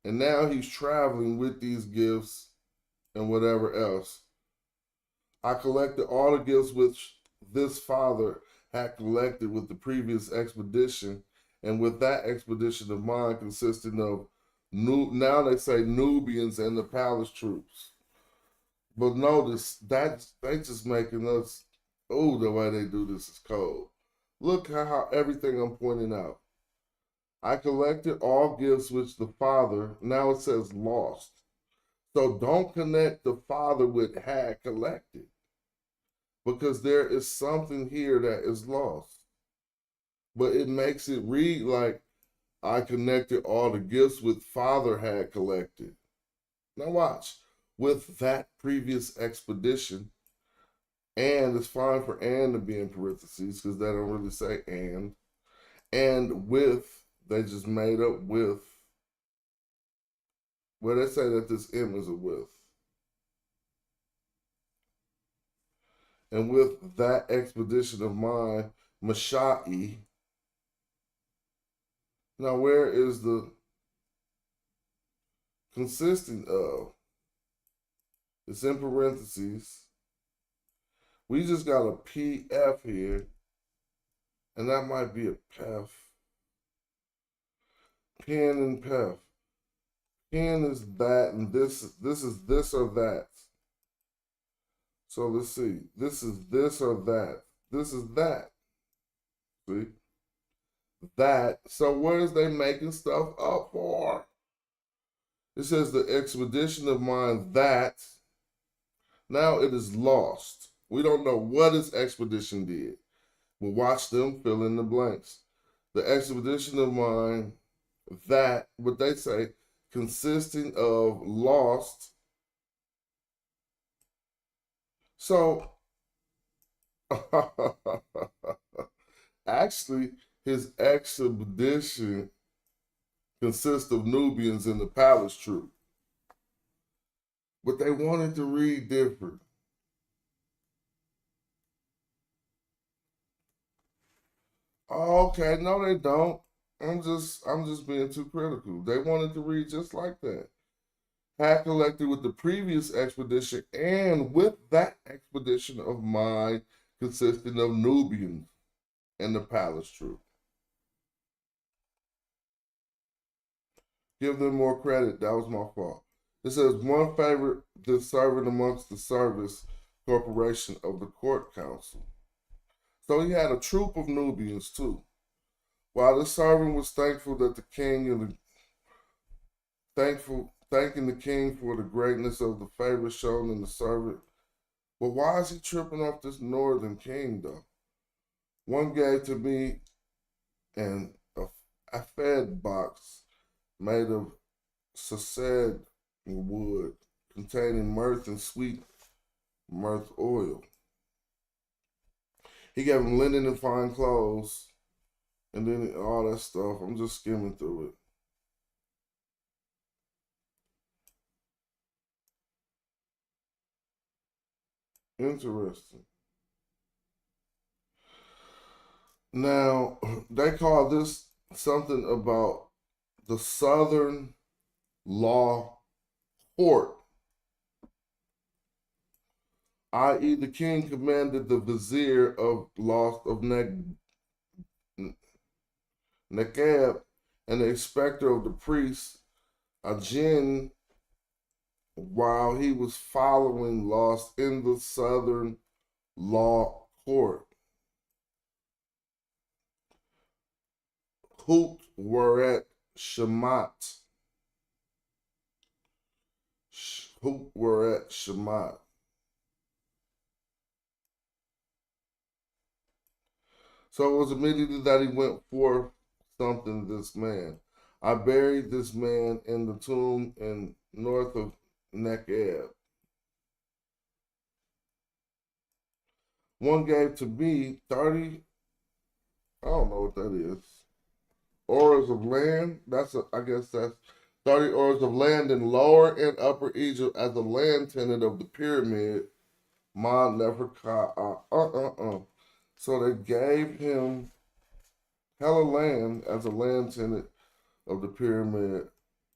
And now he's traveling with these gifts and whatever else. I collected all the gifts which this father had collected with the previous expedition, and with that expedition of mine consisting of now they say Nubians and the palace troops. But notice that they just making us, oh, the way they do this is cold. Look how everything I'm pointing out. I collected all gifts which the father, now it says lost. So don't connect the father with had collected, because there is something here that is lost. But it makes it read like I connected all the gifts with father had collected. Now watch. With that previous expedition, and it's fine for and to be in parentheses because they don't really say and with, they just made up with. Well, they say that this M is a with. And with that expedition of mine, Mashai. Now, where is the consisting of? It's in parentheses. We just got a PF here, and that might be a PEF. Pen and PEF. Pen is that, and this is this or that. So let's see. This is this or that. This is that. See? That. So what is they making stuff up for? It says the expedition of mine that. Now it is lost. We don't know what his expedition did. We'll watch them fill in the blanks. The expedition of mine that, what they say, consisting of lost. So, actually, his expedition consists of Nubians and the palace troop. But they wanted to read different. Oh, okay, no, they don't. I'm just being too critical. They wanted to read just like that. Had collected with the previous expedition and with that expedition of mine consisting of Nubians and the palace troop. Give them more credit. That was my fault. It says one favorite the servant amongst the service corporation of the court council. So he had a troop of Nubians too. While the servant was thankful that the king and thanking the king for the greatness of the favor shown in the servant, But why is he tripping off this northern king though? One gave to me an a fed box made of saced wood containing mirth and sweet mirth oil. He gave him linen and fine clothes, and then all that stuff. I'm just skimming through it. Interesting. Now, they call this something about the Southern Law Court, i.e., the king commanded the vizier of law of Nekab and the inspector of the priest Ajin while he was following laws in the Southern Law Court. Hoot were at Shemat. Hoot were at Shemat. So it was immediately that he went forth something this man. I buried this man in the tomb in north of Nekab. One gave to me 30, I don't know what that is, ores of land. I guess that's 30 ores of land in Lower and Upper Egypt as a land tenant of the pyramid. Ma Neferka. So they gave him hella land as a land tenant of the pyramid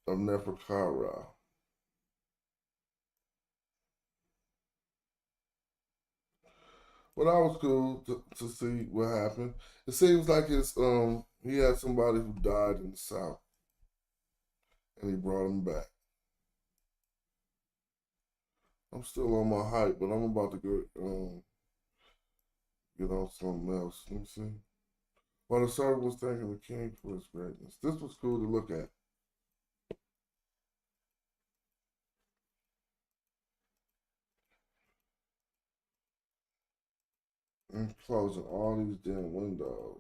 of Neferkara. Well, that was cool to see what happened. It seems like he had somebody who died in the South, and he brought him back. I'm still on my hype, but I'm about to go get on something else. Let me see. While the servant was thanking the king for his greatness, this was cool to look at. And closing all these damn windows.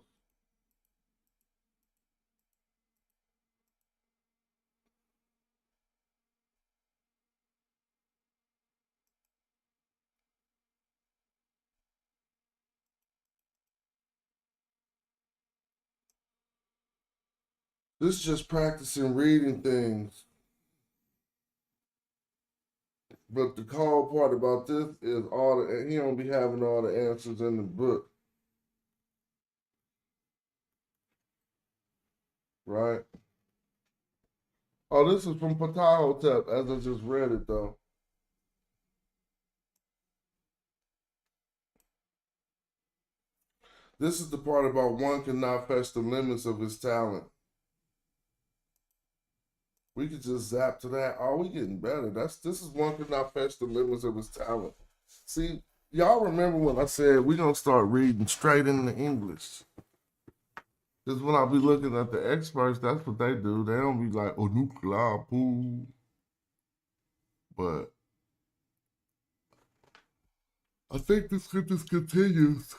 This is just practicing reading things. But the cool part about this is he don't be having all the answers in the book. Right? Oh, this is from Ptahotep, as I just read it though. This is the part about one cannot fetch the limits of his talent. We could just zap to that. Oh, we getting better. This is one could not fetch the limits of his talent. See, y'all remember when I said we gonna start reading straight into English? Because when I be looking at the experts, that's what they do. They don't be like, oh, nuclear pool. But I think the script continues.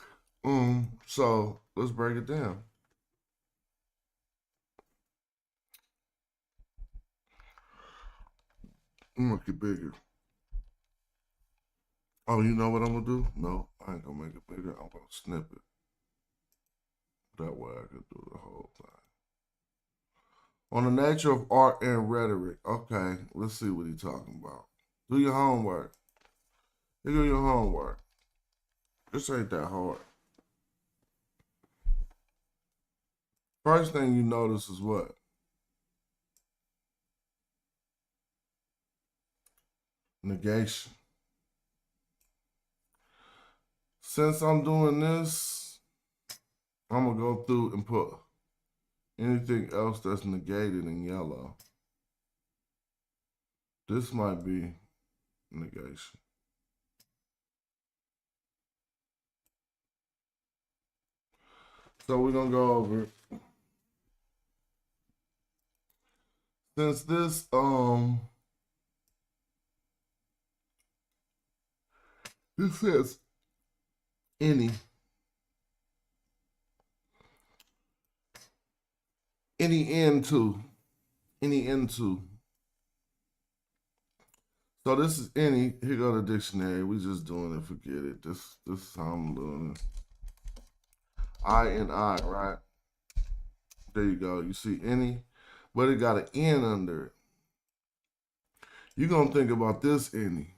So let's break it down. I'm gonna get bigger. Oh, you know what I'm gonna do? No, I ain't gonna make it bigger. I'm gonna snip it. That way I can do the whole thing. On the nature of art and rhetoric. Okay, let's see what he's talking about. Do your homework. Do your homework. This ain't that hard. First thing you notice is what? Negation. Since I'm doing this, I'm going to go through and put anything else that's negated in yellow. This might be negation. So we're going to go over it. Since this It says any into, any into. So this is any. Here go the dictionary. We just doing it. Forget it. This is how I'm doing it. I and I, right? There you go. You see any, but it got an N under it. You're gonna think about this any.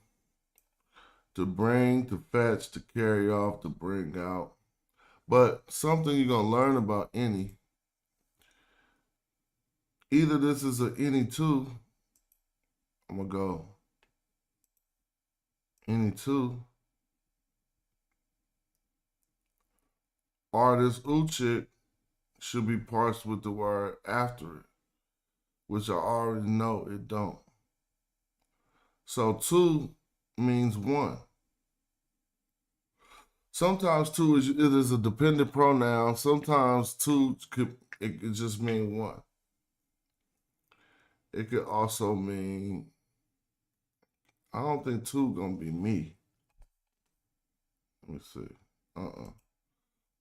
To bring, to fetch, to carry off, to bring out. But something you're gonna learn about any. Either this is an any two. I'm gonna go any two. Or this uchik should be parsed with the word after it, which I already know it don't. So two means one. Sometimes two it is a dependent pronoun. Sometimes two could just mean one. It could also mean, I don't think two gonna be me. Let me see.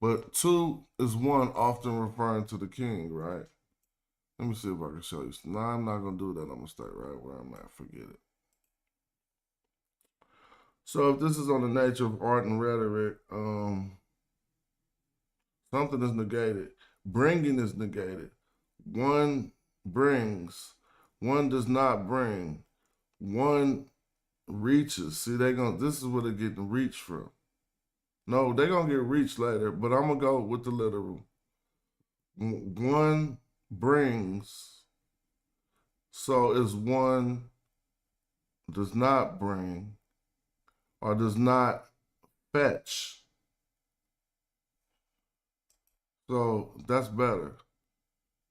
But two is one, often referring to the king, right? Let me see if I can show you. No, I'm not gonna do that. I'm gonna stay right where I'm at. Forget it. So if this is on the nature of art and rhetoric, something is negated. Bringing is negated. One brings. One does not bring. One reaches. See, this is where they're getting reach from. No, they're gonna get reach later, but I'm gonna go with the literal. One brings. So is one does not bring or does not fetch. So that's better.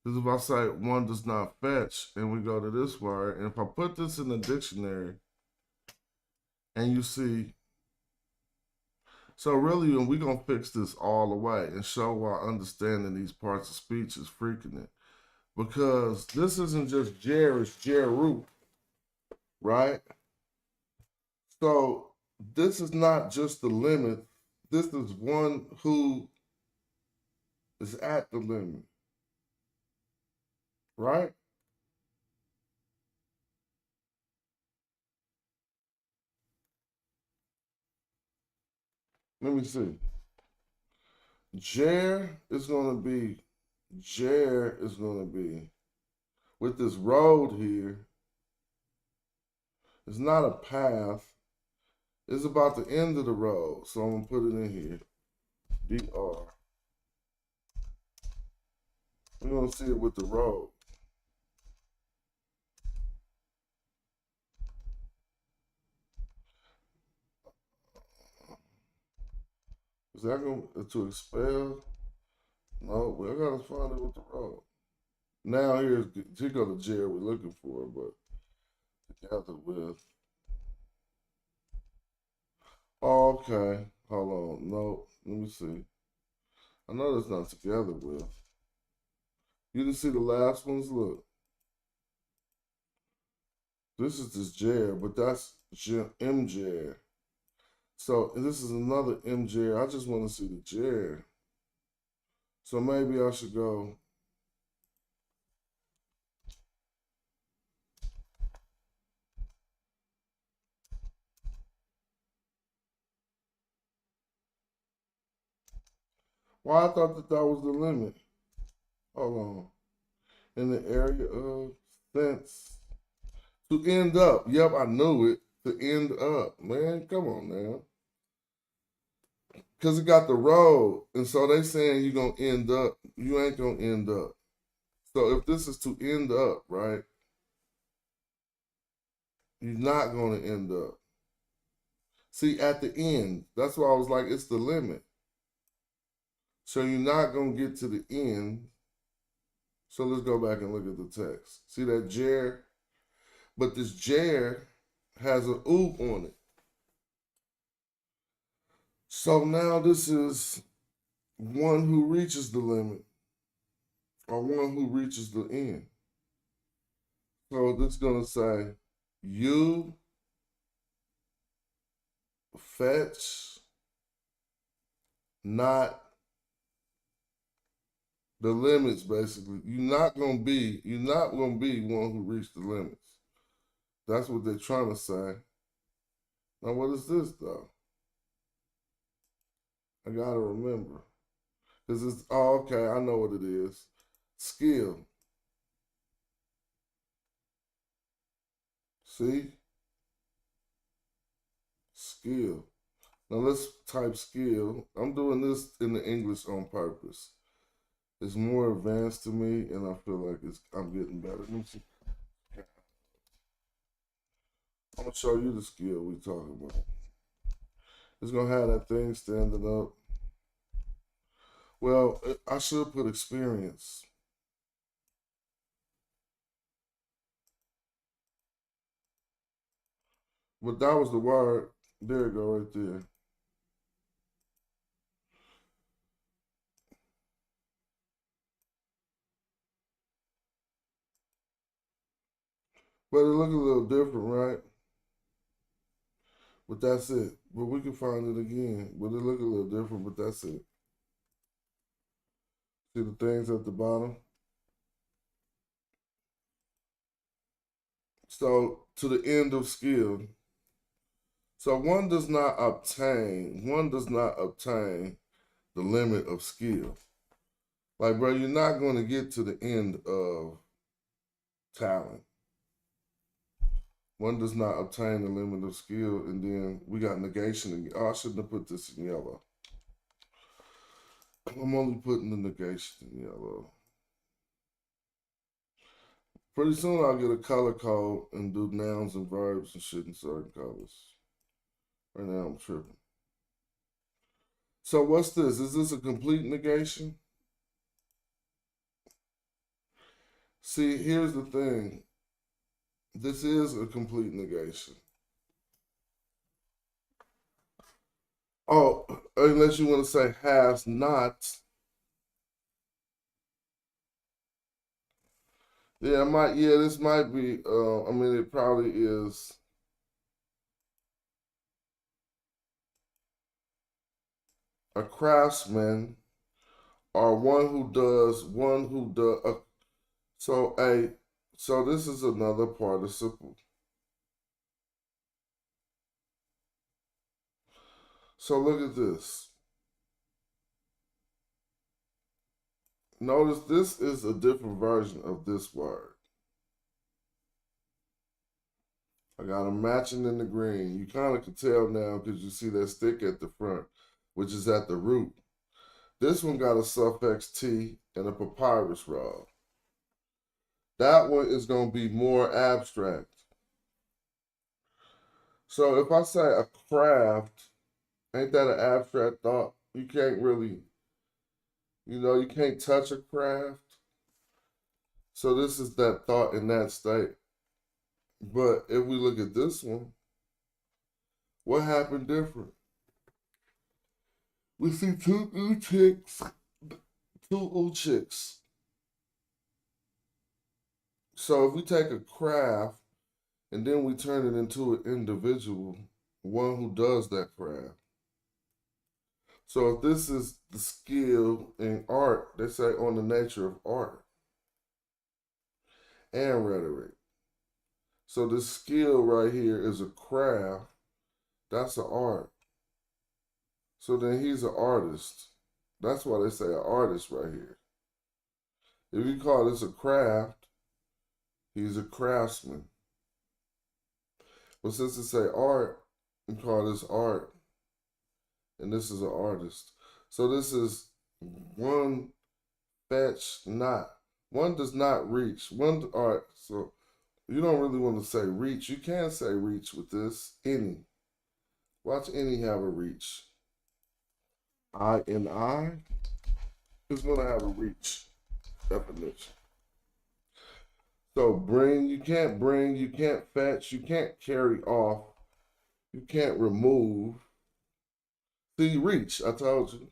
Because if I say one does not fetch and we go to this word, and if I put this in the dictionary and you see, so really we're going to fix this all the way and show why understanding these parts of speech is freaking it. Because this isn't just jer, it's jeru, right? So this is not just the limit. This is one who is at the limit, right? Let me see. Jer is going to be, with this road here, it's not a path. It's about the end of the road. So I'm going to put it in here. DR. We're going to see it with the road. Is that going to expel? No, we got to find it with the road. Now here go the Jer we're looking for, but together with. Oh, okay. Hold on. No, let me see. I know that's not together with. You didn't see the last ones? Look. This is this Jer, but that's M Jer. So this is another M Jer. I just want to see the Jer. So maybe I should go. Well, I thought that was the limit. Hold on. In the area of sense. To end up. Yep, I knew it. To end up. Man, come on now. Because it got the road. And so they saying you're going to end up. You ain't going to end up. So if this is to end up, right? You're not going to end up. See, at the end. That's why I was like, it's the limit. So you're not going to get to the end. So let's go back and look at the text. See that Jer? But this Jer has an oop on it. So now this is one who reaches the limit or one who reaches the end. So this is going to say, you fetch, not the limits, basically. You're not gonna be one who reached the limits. That's what they're trying to say. Now what is this though? I gotta remember. Because it's okay, I know what it is. Skill. See? Skill. Now let's type skill. I'm doing this in the English on purpose. It's more advanced to me, and I feel like I'm getting better. Let me see. I'm gonna show you the skill we talking about. It's gonna have that thing standing up. Well, I should put experience. But that was the word. There you go, right there. But it look a little different, right? But that's it. But we can find it again. But it look a little different, but that's it. See the things at the bottom? So to the end of skill. So one does not obtain the limit of skill. Like, bro, you're not going to get to the end of talent. One does not obtain the limit of skill, and then we got negation. Oh, I shouldn't have put this in yellow. I'm only putting the negation in yellow. Pretty soon I'll get a color code and do nouns and verbs and shit in certain colors. Right now I'm tripping. So what's this? Is this a complete negation? See, here's the thing. This is a complete negation. Oh, unless you want to say has not. Yeah, this might be, I mean, it probably is. A craftsman or so this is another participle. So look at this. Notice this is a different version of this word. I got them matching in the green. You kind of can tell now because you see that stick at the front, which is at the root. This one got a suffix T and a papyrus rod. That one is going to be more abstract. So if I say a craft, ain't that an abstract thought? You can't really, you can't touch a craft. So this is that thought in that state. But if we look at this one, what happened different? We see two ooh chicks. So if we take a craft and then we turn it into an individual, one who does that craft. So if this is the skill in art, they say on the nature of art and rhetoric. So the skill right here is a craft. That's an art. So then he's an artist. That's why they say an artist right here. If you call this a craft, he's a craftsman. But since it say art, you call this art. And this is an artist. So this is one fetch not. One does not reach. One art. So you don't really want to say reach. You can say reach with this. Any. Watch any have a reach. I is going to have a reach definition. So you can't fetch, you can't carry off, you can't remove. See, reach, I told you.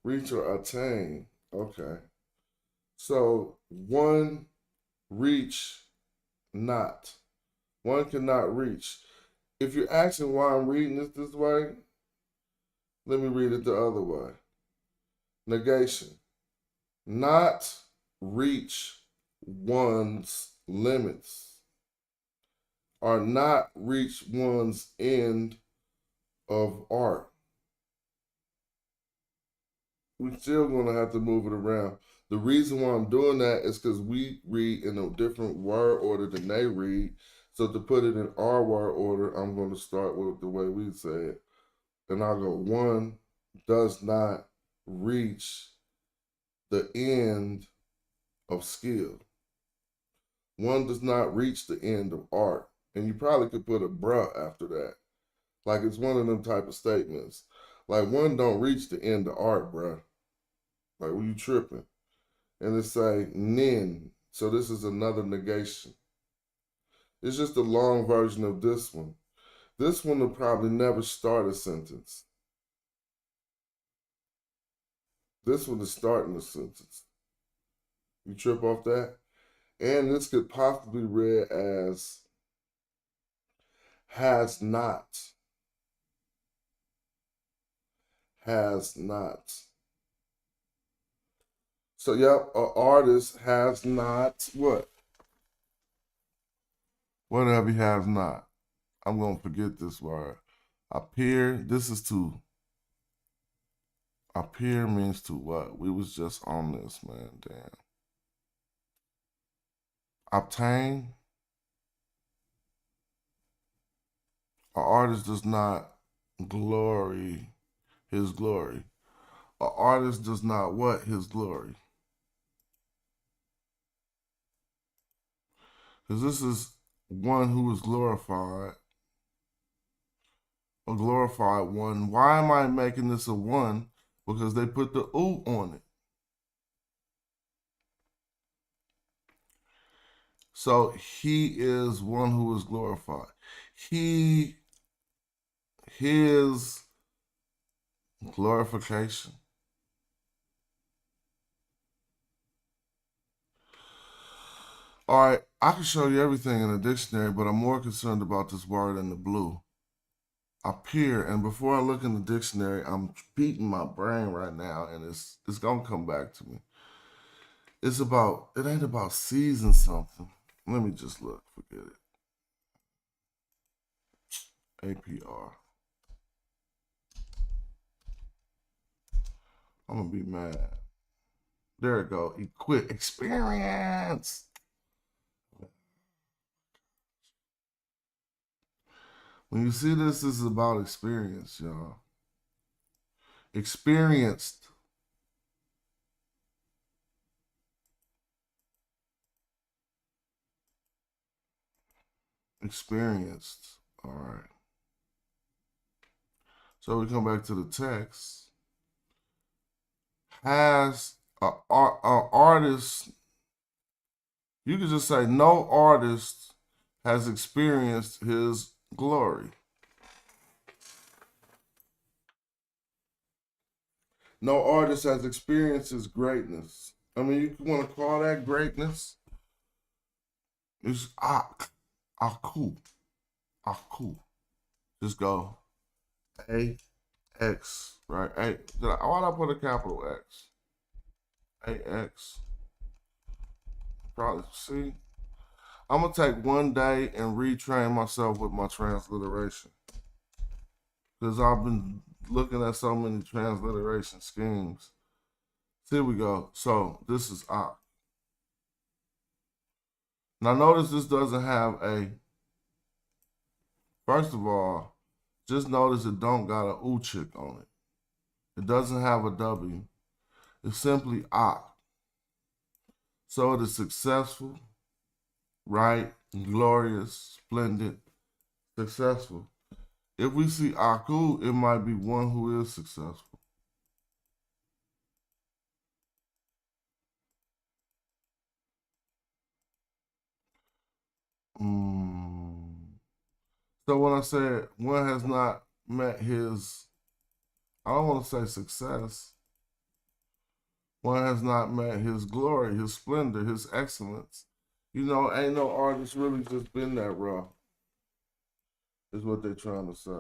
Reach or attain. Okay. So one reach not. One cannot reach. if you're asking why I'm reading this way, let me read it the other way. Negation. Not reach one's limits, or not reach one's end of art. We're still going to have to move it around. The reason why I'm doing that is because we read in a different word order than they read. So to put it in our word order, I'm going to start with the way we say it. And I'll go, one does not reach the end of skill. One does not reach the end of art. And you probably could put a bruh after that. Like it's one of them type of statements. Like one don't reach the end of art, bruh. Like, were you tripping? And it say nin. So this is another negation. It's just a long version of this one. This one will probably never start a sentence. This one is starting a sentence. You trip off that? And this could possibly read as has not. Has not. So, yep, an artist has not what? Whatever he has not. I'm going to forget this word. Appear, this is to. Appear means to what? We was just on this, man. Damn. Obtain. An artist does not glory his glory. An artist does not what? His glory. Because this is one who is glorified. A glorified one. Why am I making this a one? Because they put the "u" on it. So he is one who is glorified. His glorification. All right, I can show you everything in the dictionary, but I'm more concerned about this word in the blue. Appear, and before I look in the dictionary, I'm beating my brain right now, and it's gonna come back to me. It ain't about season something. Let me just look, forget it. APR. I'm gonna be mad. There it go. Equip experience. When you see this is about experience, y'all. Experienced. Experienced. All right. So we come back to the text. Has an artist, you could just say no artist has experienced his glory. No artist has experienced his greatness. I mean, you want to call that greatness? It's aku. Just go AX, right? Why did I put a capital X? AX. Probably, see? I'm going to take one day and retrain myself with my transliteration. Because I've been looking at so many transliteration schemes. Here we go. So this is ak. Now notice this doesn't have a, first of all, just notice it don't got a u chick on it. It doesn't have a W. It's simply ak. So it is successful, right, glorious, splendid, successful. If we see aku, it might be one who is successful. So when I said one has not met his, I don't want to say success. One has not met his glory, his splendor, his excellence. You know, ain't no artist really just been that raw. is what they're trying to say.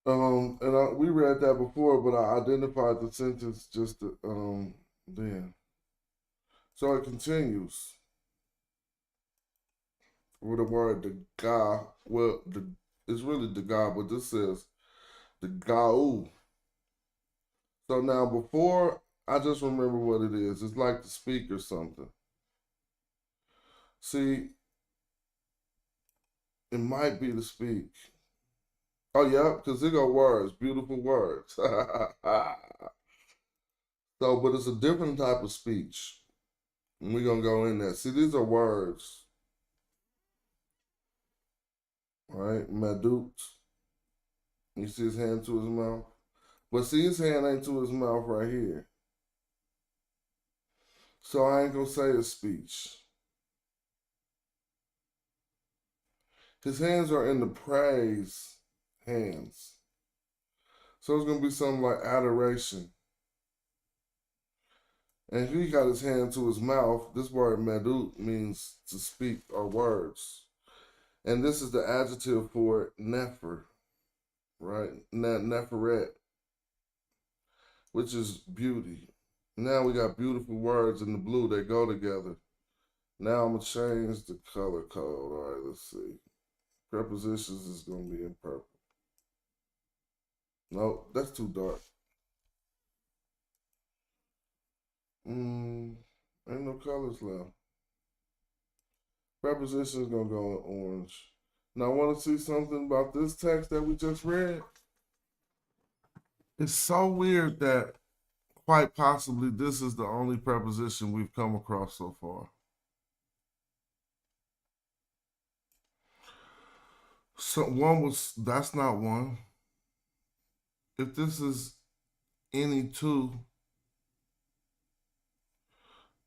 We read that before, but I identified the sentence just then. So it continues with the word the ga. Well, it's really the ga, but this says the ga'u. So now before, I just remember what it is. It's like to speak or something. See, it might be to speak. Oh yeah, because they go words, beautiful words. So, but it's a different type of speech. And we're gonna go in there. See, these are words. Right? Madut. You see his hand to his mouth? But see, his hand ain't to his mouth right here. So I ain't gonna say his speech. His hands are in the praise hands. So it's gonna be something like adoration. And if he got his hand to his mouth, this word medut means to speak or words. And this is the adjective for it, nefer, right? Neferet, which is beauty. Now we got beautiful words in the blue that go together. Now I'm going to change the color code. All right, let's see. Prepositions is going to be in purple. Nope, that's too dark. Ain't no colors left. Preposition is going to go in orange. Now, I want to see something about this text that we just read. It's so weird that quite possibly this is the only preposition we've come across so far. So that's not one. If this is any two,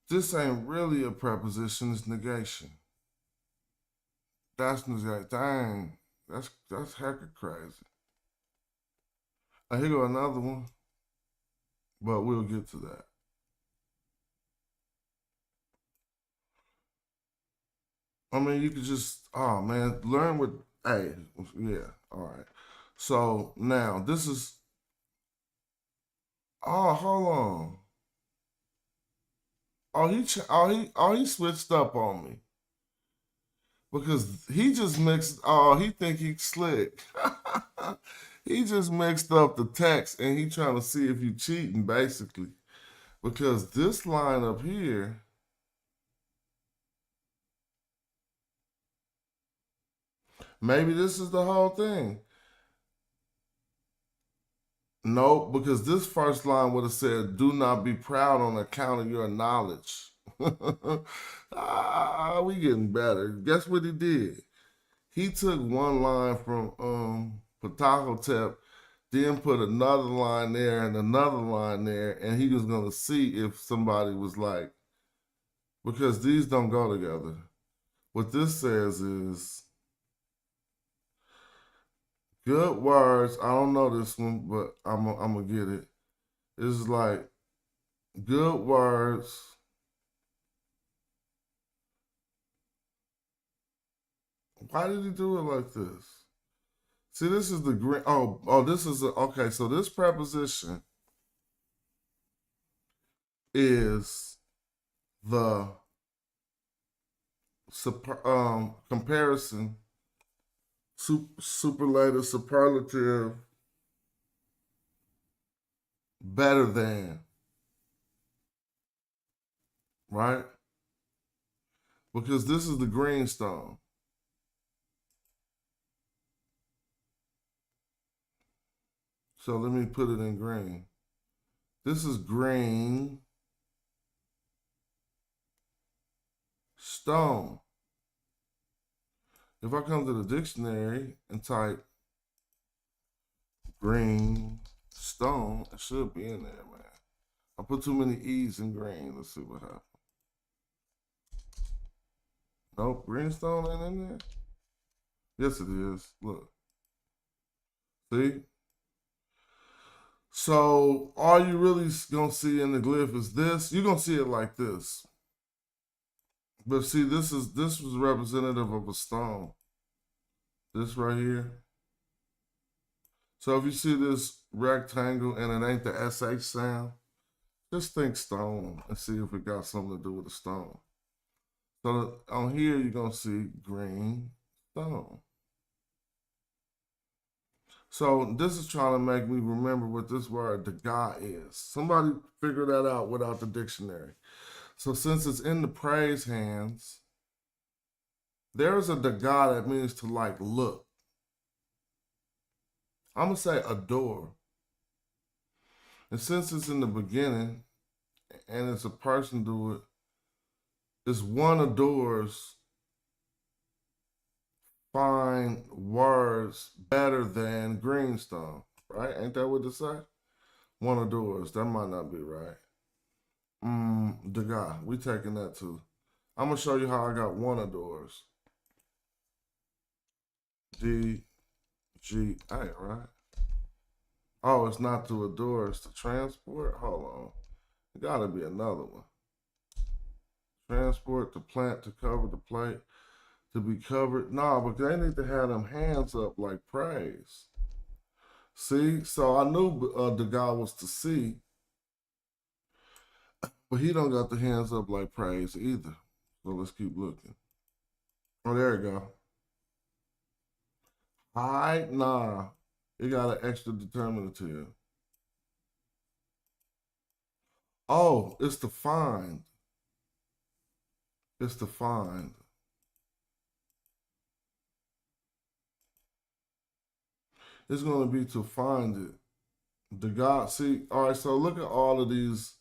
this ain't really a preposition, it's negation. That's negation. Dang, that's hecka crazy. Here go another one, but we'll get to that. I mean, you could just, oh man, learn with, hey, yeah, all right. So now this is, oh, hold on. He switched up on me. Because he just mixed, he think he's slick. He just mixed up the text and he trying to see if you cheating, basically. Because this line up here, maybe this is the whole thing. No, because this first line would have said, do not be proud on account of your knowledge. We getting better. Guess what he did? He took one line from Pepinakht, then put another line there and another line there, and he was going to see if somebody was like, because these don't go together. What this says is, good words. I don't know this one, but I'm going to get it. It's like, good words. Why did he do it like this? See, this is the green. This is okay. So this preposition is the comparison, superlative, superlative, better than, right? Because this is the greenstone. So let me put it in green. This is green stone. If I come to the dictionary and type green stone, it should be in there, man. I put too many E's in green. Let's see what happens. Nope, greenstone ain't in there. Yes, it is. Look. See? So all you really gonna see in the glyph is this. You're gonna see it like this. But see, this was representative of a stone. This right here. So if you see this rectangle and it ain't the SH sound, just think stone and see if it got something to do with the stone. So on here, you're going to see green stone. So this is trying to make me remember what this word Daga is. Somebody figure that out without the dictionary. So since it's in the praise hands, there is a Daga that means to like look. I'm going to say adore. And since it's in the beginning and it's a person do it, it's one adores fine words better than greenstone, right? Ain't that what it say? One adores. That might not be right. The guy. We taking that too. I'm gonna show you how I got one adores. D G A, right? Oh, it's not to adore, it's to transport. Hold on. It gotta be another one. Transport, to plant, to cover, the plate, to be covered. No, but they need to have them hands up like praise. See? So I knew the guy was to see, but he don't got the hands up like praise either. So let's keep looking. Oh, there you go. Nah. It got an extra determinative. Oh, it's to find. It's to find. It's going to be to find it. The God, see, all right, so look at all of these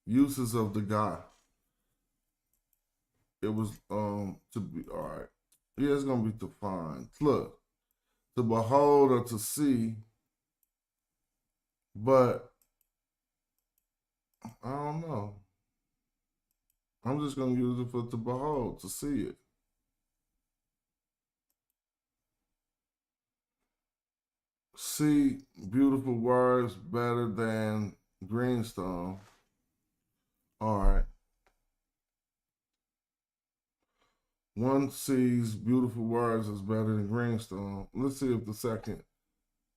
uses of the God. It was to be, all right. Yeah, it's going to be to find. Look, to behold or to see, but I don't know. I'm just going to use it for to behold, to see it. See beautiful words better than greenstone. All right. One sees beautiful words as better than greenstone. Let's see if the second.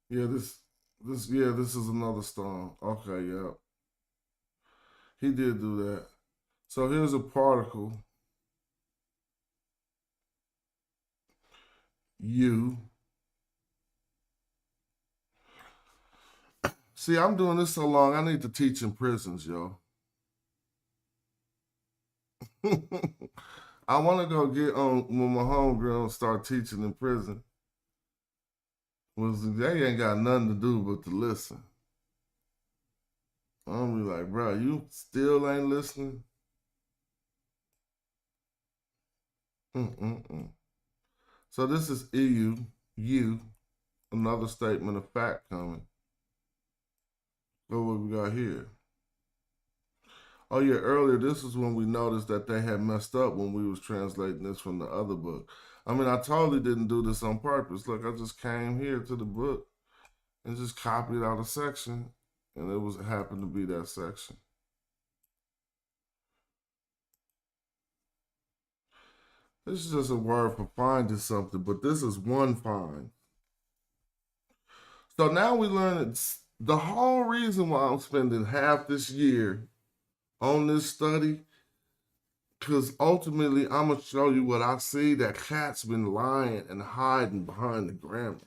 Yeah, this is another stone. Okay, yeah. He did do that. So here's a particle. U. See, I'm doing this so long, I need to teach in prisons, yo. I want to go get on when my homegirl start teaching in prison. They ain't got nothing to do but to listen. I'm be like, bro, you still ain't listening? So this is EU, another statement of fact coming. Look what we got here. Oh yeah, earlier this is when we noticed that they had messed up when we was translating this from the other book. I mean, I totally didn't do this on purpose. Look, I just came here to the book and just copied out a section, and it happened to be that section. This is just a word for finding something, but this is one find. So now we learn it's the whole reason why I'm spending half this year on this study, because ultimately I'm going to show you what I see that Cat's been lying and hiding behind the grammar.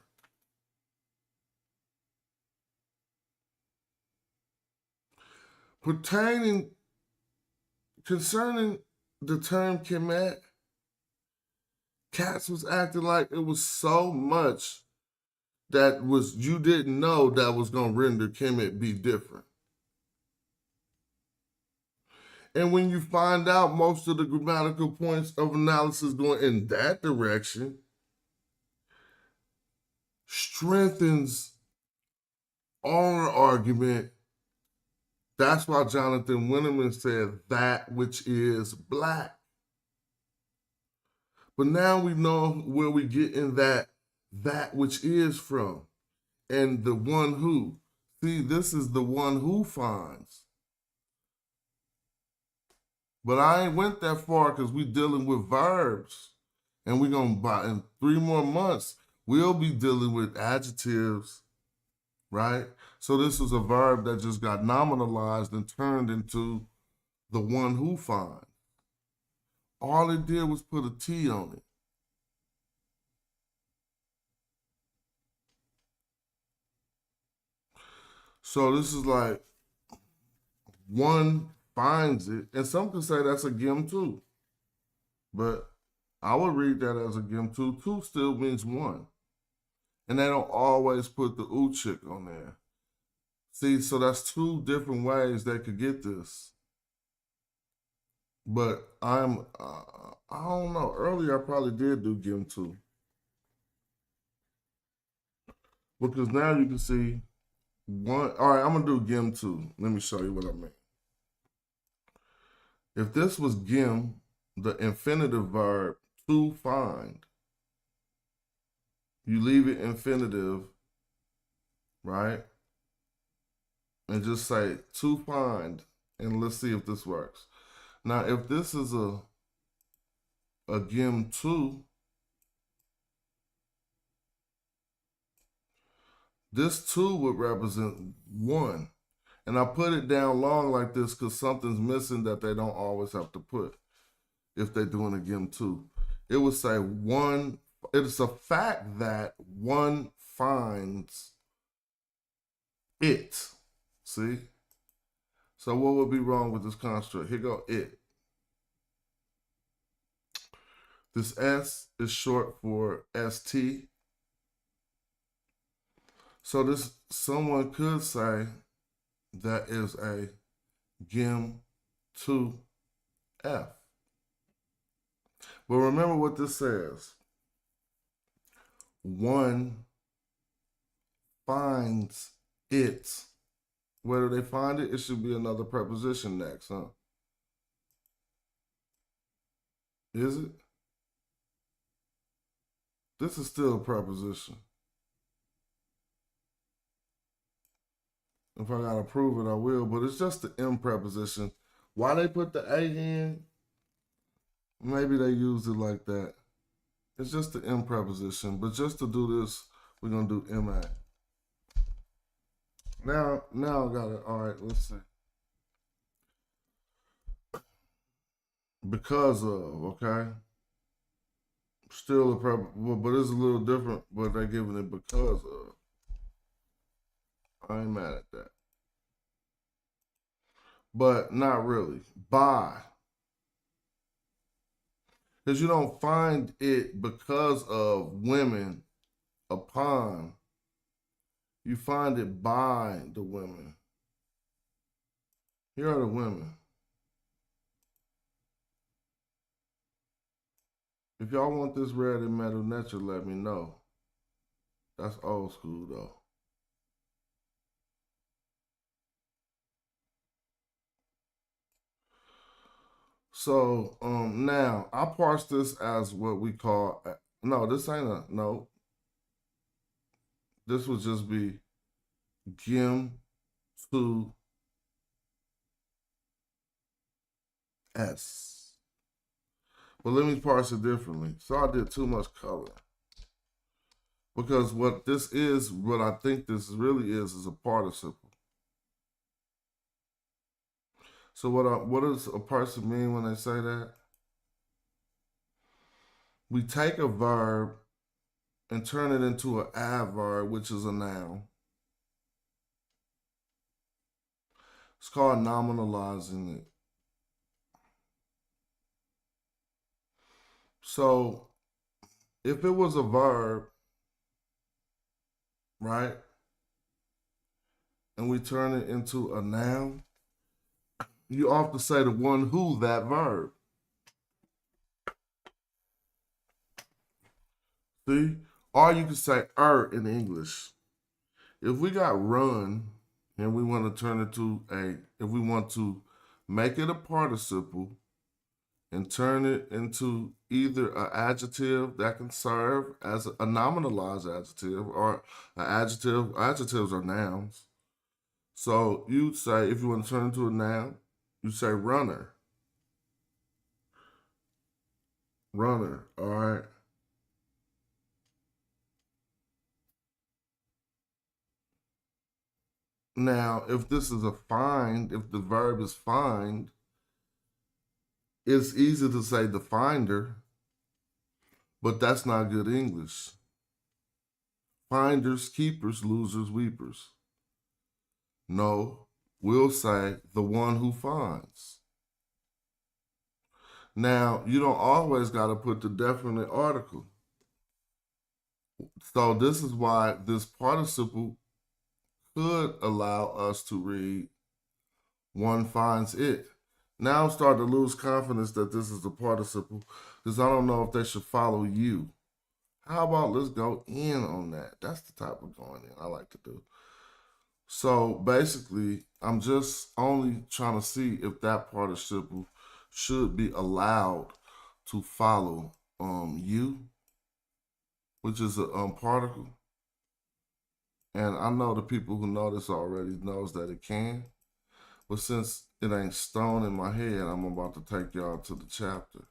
Concerning the term Kemet, Cats was acting like it was so much that was you didn't know that was going to render Kemet be different. And when you find out most of the grammatical points of analysis going in that direction, strengthens our argument. That's why Jonathan Winterman said that which is black. But now we know where we get in that which is from. And the one who. See, this is the one who finds. But I ain't went that far because we dealing with verbs. And we're going to, in 3 more months, we'll be dealing with adjectives, right? So this is a verb that just got nominalized and turned into the one who finds. All it did was put a T on it. So this is like one finds it, and some could say that's a gim too. But I would read that as a gim too. Two still means one. And they don't always put the uchik on there. See, so that's 2 different ways they could get this. But I don't know. Earlier I probably did do gim too. Because now you can see one. All right, I'm going to do gim too. Let me show you what I mean. If this was gim, the infinitive verb to find, you leave it infinitive, right? And just say to find, and let's see if this works. Now, if this is a gim 2, this 2 would represent 1. And I put it down long like this because something's missing that they don't always have to put if they're doing a gim 2. It would say 1, it's a fact that 1 finds it. See? So what would be wrong with this construct? Here go it. This S is short for ST. So this, someone could say that is a gim 2F. But remember what this says. 1 finds it. Where do they find it? It should be another preposition next, huh? Is it? This is still a preposition. If I gotta prove it, I will, but it's just the M preposition. Why they put the A in? Maybe they used it like that. It's just the M preposition, but just to do this, we're gonna do MA. Now I got it. All right, let's see. Because of, okay? Still a preposition, but it's a little different, but they're giving it because of. I ain't mad at that. But not really. By. Because you don't find it because of women upon. You find it by the women. Here are the women. If y'all want this red and metal nature, let me know. That's old school though. So now I parse this as what we call, no, this ain't a, no. This would just be gim 2S. But let me parse it differently. So I did too much color. Because what this is, what I think this really is a participle. So what does a person mean when they say that? We take a verb and turn it into an adverb, which is a noun. It's called nominalizing it. So if it was a verb, right, and we turn it into a noun, you often say the one who that verb. See? Or you can say in English. If we got run and we want to turn it to if we want to make it a participle and turn it into either an adjective that can serve as a nominalized adjective or an adjective. Adjectives are nouns. So you'd say, if you want to turn it into a noun, you say runner. runner, all right? Now, if this is a find, if the verb is find, it's easy to say the finder, but that's not good English. Finders, keepers, losers, weepers. No, we'll say the one who finds. Now, you don't always got to put the definite article. So this is why this participle could allow us to read one finds it. Now I'm starting to lose confidence that this is a participle because I don't know if they should follow you. How about let's go in on that? That's the type of going in I like to do. So basically, I'm just only trying to see if that participle should be allowed to follow you, which is a particle. And I know the people who know this already knows that it can. But since it ain't stone in my head, I'm about to take y'all to the chapter.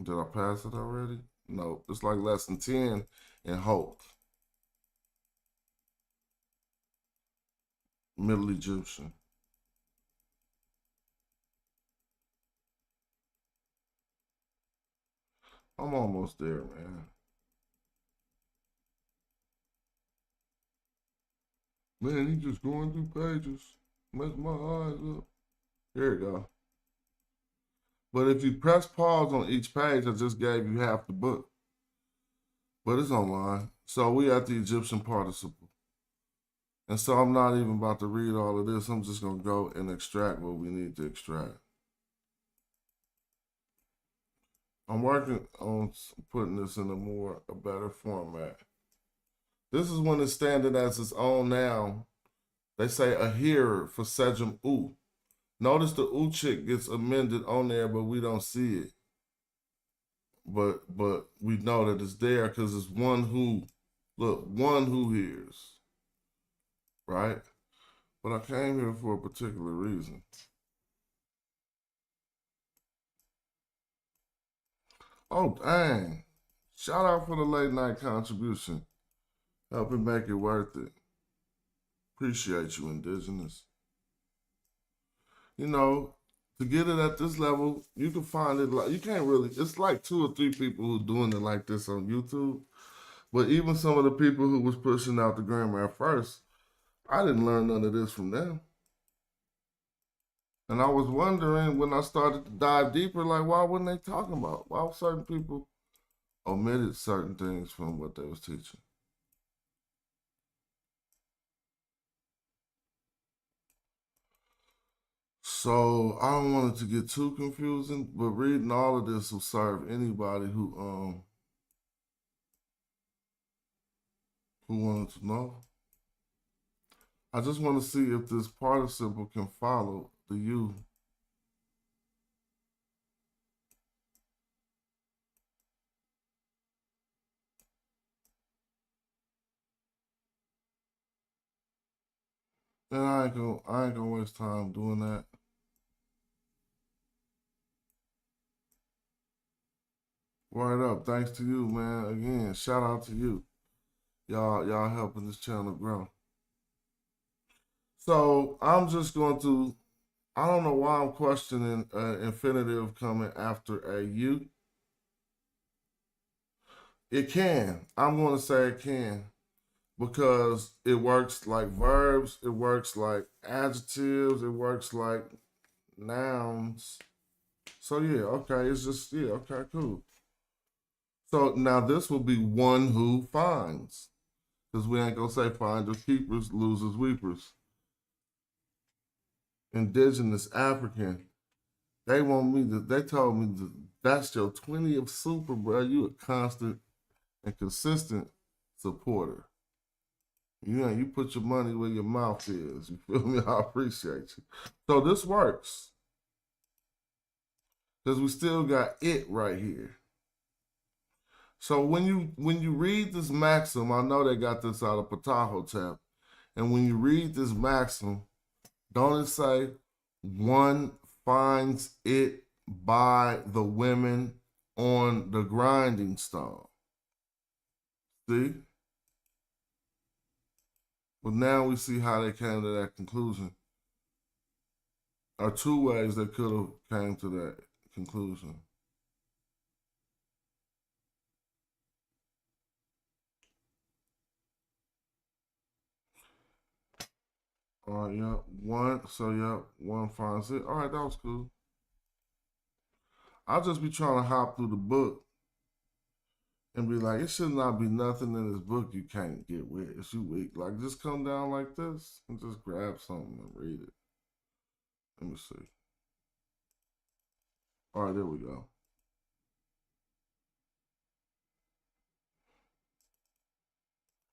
Did I pass it already? No, it's like lesson 10 in Hope. Middle Egyptian. I'm almost there, man. Man, you just going through pages. Mess my eyes up. Here we go. But if you press pause on each page, I just gave you half the book. But it's online. So we at the Egyptian participle. And so I'm not even about to read all of this. I'm just going to go and extract what we need to extract. I'm working on putting this in a better format. This is when it's standing as its own noun. They say a hearer for Sejum U. Notice the U chick gets amended on there, but we don't see it. But we know that it's there because it's one who, look, one who hears. Right? But I came here for a particular reason. Oh, dang. Shout out for the late night contribution. Helping make it worth it. Appreciate you, Indigenous. You know, to get it at this level, you can find it like, you can't really, it's like 2 or 3 people who doing it like this on YouTube. But even some of the people who was pushing out the grammar at first, I didn't learn none of this from them. And I was wondering when I started to dive deeper, like, why wasn't they talking about? Why certain people omitted certain things from what they was teaching? So I don't want it to get too confusing, but reading all of this will serve anybody who wanted to know. I just want to see if this participle can follow the you. And I ain't gonna waste time doing that. Word up, thanks to you, man. Again, shout out to you. Y'all helping this channel grow. So I'm just going to, I don't know why I'm questioning infinitive coming after a you. It can. I'm going to say it can because it works like verbs, it works like adjectives, it works like nouns. So yeah, okay, it's just, yeah, okay, cool. So now this will be one who finds. Because we ain't gonna say finders, keepers, losers, weepers. Indigenous, African. They told me that's your 20th super, bro. You a constant and consistent supporter. You put your money where your mouth is. You feel me? I appreciate you. So this works. Because we still got it right here. So when you read this maxim, I know they got this out of Pepinakht, and when you read this maxim, don't it say one finds it by the women on the grinding stone. See? But now we see how they came to that conclusion. Or two ways they could have came to that conclusion. All right, yep. One finds it. All right, that was cool. I'll just be trying to hop through the book and be like, it should not be nothing in this book you can't get with. It's you weak. Like, just come down like this and just grab something and read it. Let me see. All right, there we go.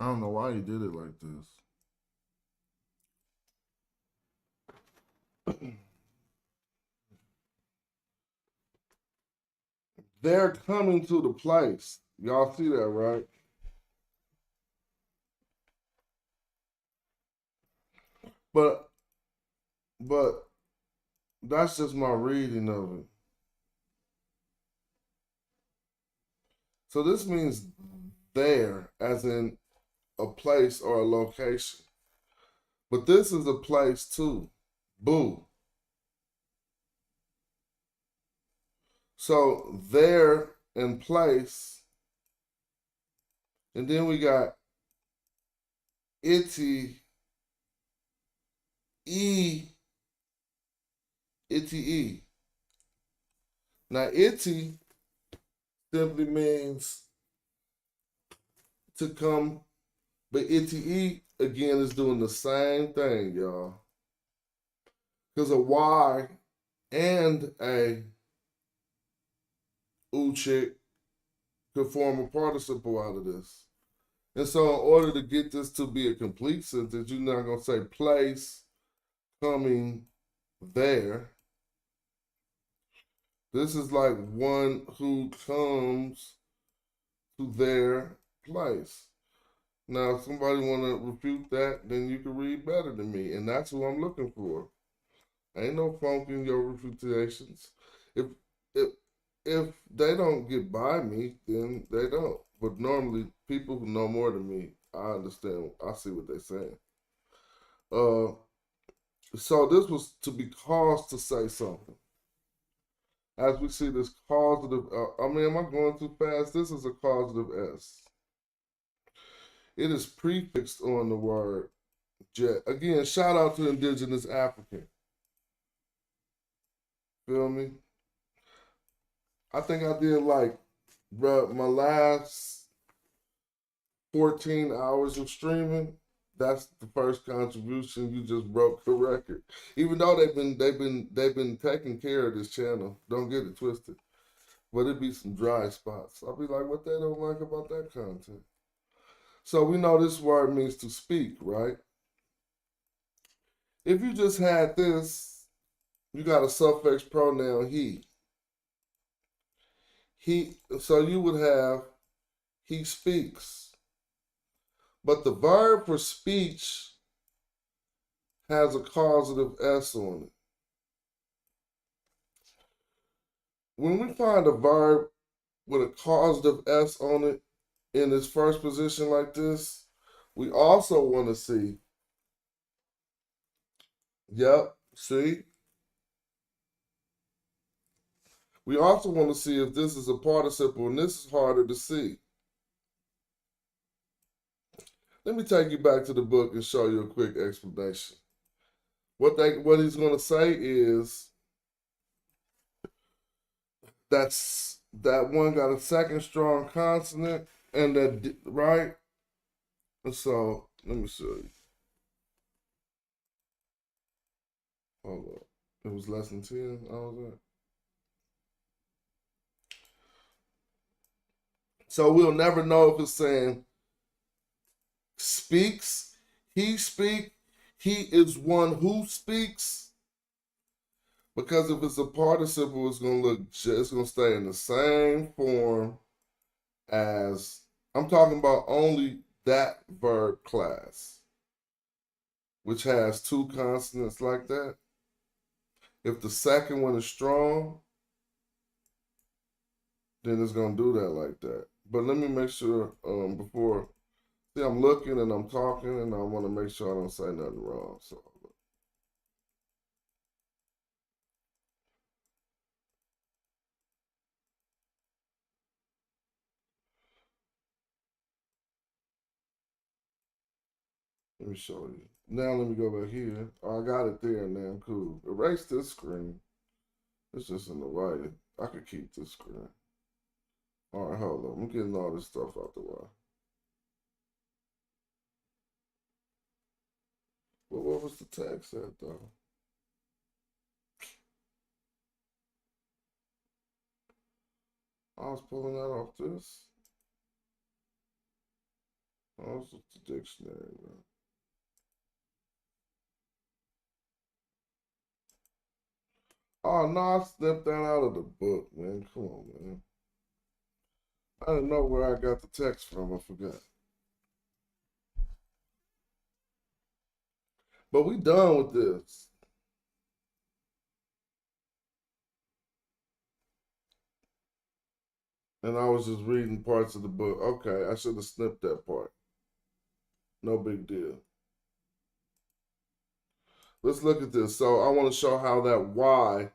I don't know why he did it like this. They're coming to the place. Y'all see that, right? But that's just my reading of it. So this means there, as in a place or a location. But this is a place too. Boo. So there in place. And then we got itty e. Now itty simply means to come, but itty again is doing the same thing, y'all. Because a y and a chick could form a participle out of this. And so in order to get this to be a complete sentence, you're not going to say place coming there. This is like one who comes to their place. Now, if somebody want to refute that, then you can read better than me. And that's who I'm looking for. Ain't no funk in your refutations. If they don't get by me, then they don't. But normally, people who know more than me, I understand. I see what they're saying. So this was to be caused to say something. As we see this causative, am I going too fast? This is a causative S. It is prefixed on the word jet. Again, shout out to indigenous African. Feel me? I think I did like, bro, my last 14 hours of streaming. That's the first contribution. You just broke the record. Even though they've been taking care of this channel. Don't get it twisted. But it'd be some dry spots. I'll be like, what they don't like about that content? So we know this word means to speak, right? If you just had this, you got a suffix pronoun he. So you would have he speaks. But the verb for speech has a causative S on it. When we find a verb with a causative S on it in its first position like this, we also want to see, see? We also want to see if this is a participle, and this is harder to see. Let me take you back to the book and show you a quick explanation. What he's going to say is that one got a second strong consonant, and that, right? And so, let me show you. Hold up. It was less than 10. I was at. So we'll never know if it's saying speaks, he speak, he is one who speaks. Because if it's a participle, it's going to stay in the same form as, I'm talking about only that verb class, which has two consonants like that. If the second one is strong, then it's gonna do that like that. But let me make sure before. See, I'm looking and I'm talking, and I want to make sure I don't say nothing wrong. So let me show you. Now let me go back here. Oh, I got it there now. Cool. Erase this screen. It's just in the way. I could keep this screen. All right, hold on. I'm getting all this stuff out the way. But what was the text at though? I was pulling that off this. Oh, it's the dictionary, man. Oh no, I snipped that out of the book, man. Come on, man. I didn't know where I got the text from. I forgot. But we done with this. And I was just reading parts of the book. Okay, I should have snipped that part. No big deal. Let's look at this. So I want to show how that Y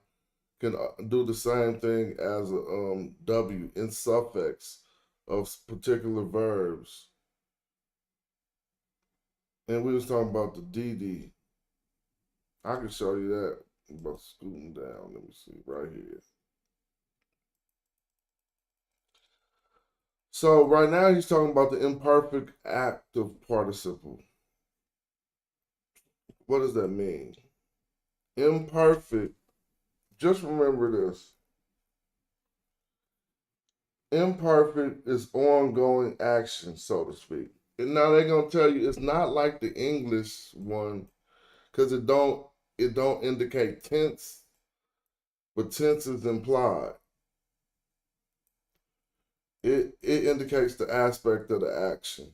can do the same thing as a W in suffix of particular verbs. And we was talking about the DD. I can show you that by scooting down. Let me see right here. So right now he's talking about the imperfect active participle. What does that mean? Imperfect, just remember this. Imperfect is ongoing action, so to speak. And now they're gonna tell you it's not like the English one, because it don't indicate tense, but tense is implied. It indicates the aspect of the action.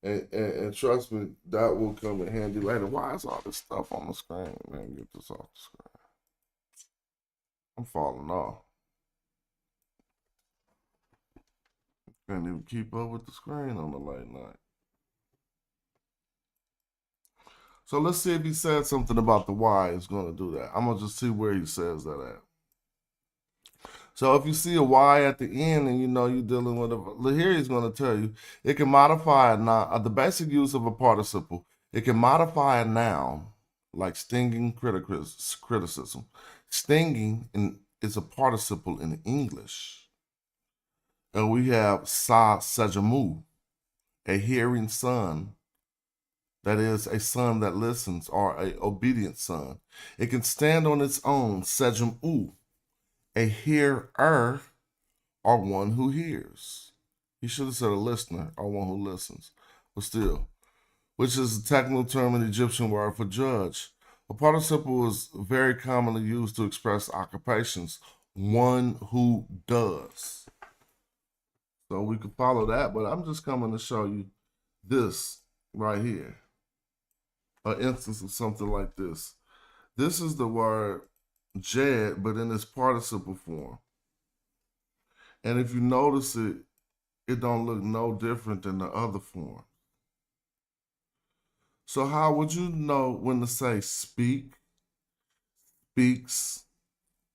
And trust me, that will come in handy later. Why is all this stuff on the screen? Man, get this off the screen. I'm falling off. Can't even keep up with the screen on the late night. So let's see if he said something about the Y is going to do that. I'm going to just see where he says that at. So if you see a Y at the end and you know you're dealing with a, here he's going to tell you, it can modify a noun, the basic use of a participle. It can modify a noun, like stinging criticism. Stinging is a participle in English. And we have sa sejamu, a hearing son. That is, a son that listens, or a obedient son. It can stand on its own, sejamu, a hearer, or one who hears. He should have said a listener, or one who listens. But still, which is a technical term in the Egyptian word for judge. A participle is very commonly used to express occupations, one who does. So we could follow that, but I'm just coming to show you this right here. An instance of something like this. This is the word jed, but in its participle form. And if you notice it, it don't look no different than the other form. So how would you know when to say speak, speaks,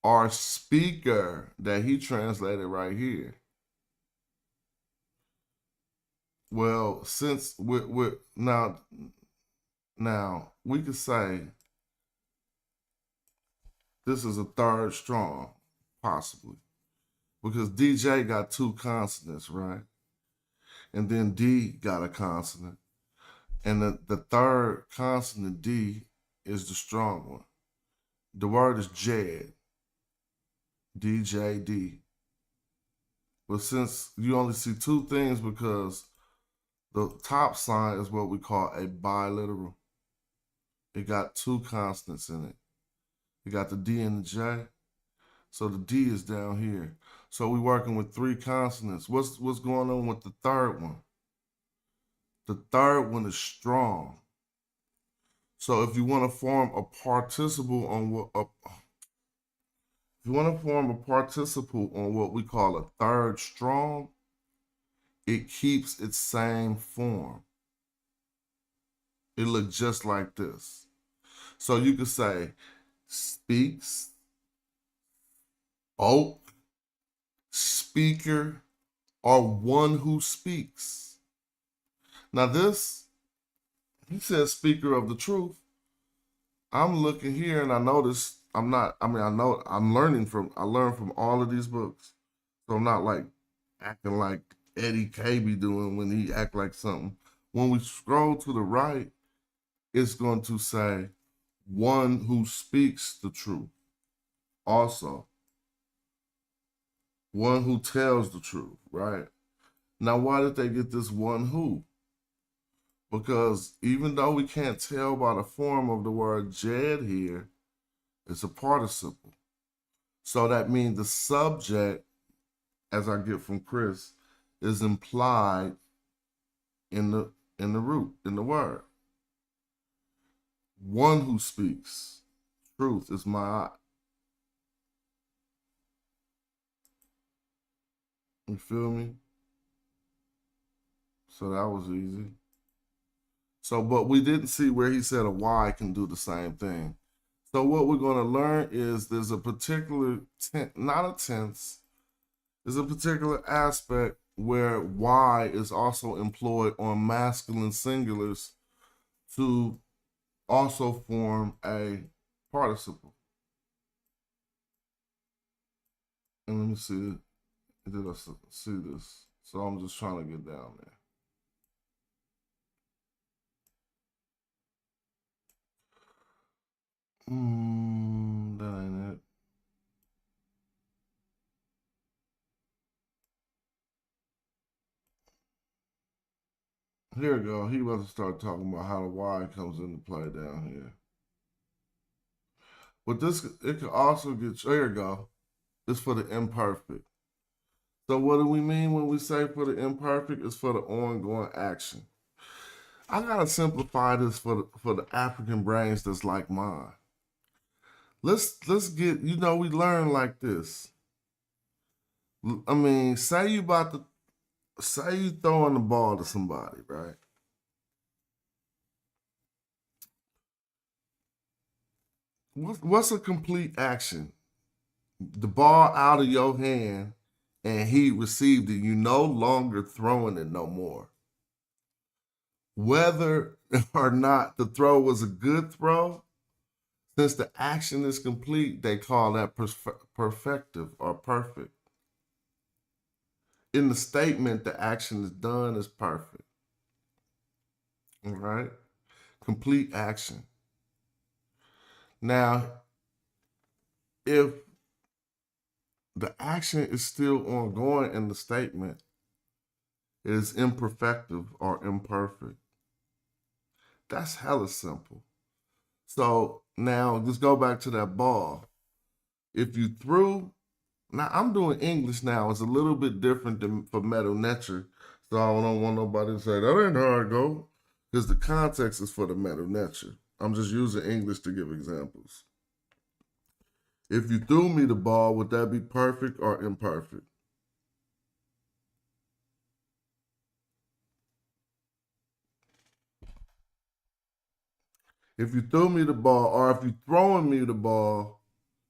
or speaker that he translated right here? Well, since we're now we could say this is a third strong, possibly. Because DJ got two consonants, right? And then D got a consonant. And the third consonant, D, is the strong one. The word is Jed, DJD. But since you only see two things because the top sign is what we call a biliteral. It got two consonants in it. It got the D and the J. So the D is down here. So we're working with three consonants. What's going on with the third one? The third one is strong. So if you want to form a participle on what If you want to form a participle on what we call a third strong, it keeps its same form. It looks just like this. So you could say speaks, spoke, speaker, or one who speaks. Now this, he says speaker of the truth. I'm looking here and I notice I know I learned from all of these books. So I'm not like acting like Eddie K be doing when he act like something. When we scroll to the right, it's going to say one who speaks the truth. Also, one who tells the truth, right? Now, why did they get this one who? Because even though we can't tell by the form of the word Jed here, it's a participle. So that means the subject, as I get from Chris, is implied in the root, in the word. One who speaks truth is my. You feel me? So that was easy. So, but we didn't see where he said a Y can do the same thing. So what we're going to learn is there's a particular, not a tense, there's a particular aspect where Y is also employed on masculine singulars to also form a participle. And let me see, did I see this? So I'm just trying to get down there. That ain't it. Here we go. He about to start talking about how the Y comes into play down here. But this, it could also get, there you go. It's for the imperfect. So what do we mean when we say for the imperfect? It's for the ongoing action. I gotta simplify this for the African brains that's like mine. Let's get, we learn like this. I mean, say you throwing the ball to somebody, right? What's a complete action? The ball out of your hand and he received it. You no longer throwing it no more. Whether or not the throw was a good throw, since the action is complete, they call that perfective or perfect. In the statement, the action is done is perfect. All right? Complete action. Now, if the action is still ongoing in the statement, it is imperfective or imperfect. That's hella simple. So now just go back to that ball. If you threw, now I'm doing English now. It's a little bit different than for metal nature. So I don't want nobody to say that ain't how it go. Because the context is for the metal nature. I'm just using English to give examples. If you threw me the ball, would that be perfect or imperfect? If you threw me the ball, or if you throwing me the ball,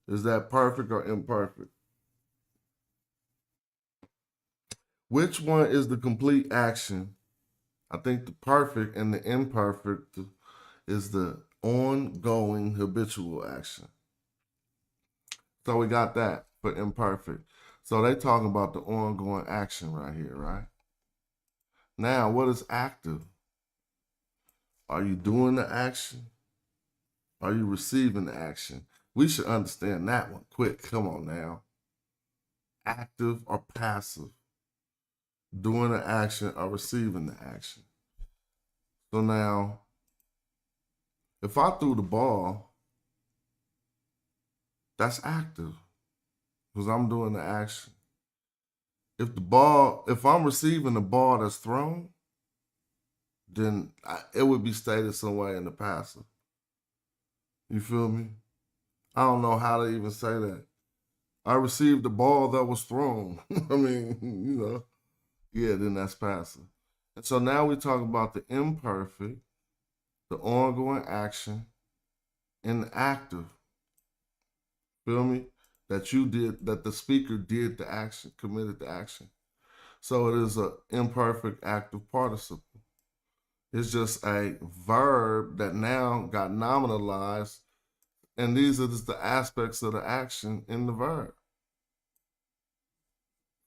is that perfect or imperfect? Which one is the complete action? I think the perfect and the imperfect is the ongoing habitual action. So we got that for imperfect. So they talking about the ongoing action right here, right? Now, what is active? Are you doing the action? Are you receiving the action? We should understand that one quick. Come on now. Active or passive? Doing the action or receiving the action? So now, if I threw the ball, that's active because I'm doing the action. If I'm receiving the ball that's thrown, then it would be stated somewhere in the passive. You feel me? I don't know how to even say that. I received the ball that was thrown. I mean, yeah, then that's passive. And so now we talk about the imperfect, the ongoing action, and the active. Feel me? That the speaker did the action, committed the action. So it is an imperfect active participle. It's just a verb that now got nominalized, and these are just the aspects of the action in the verb.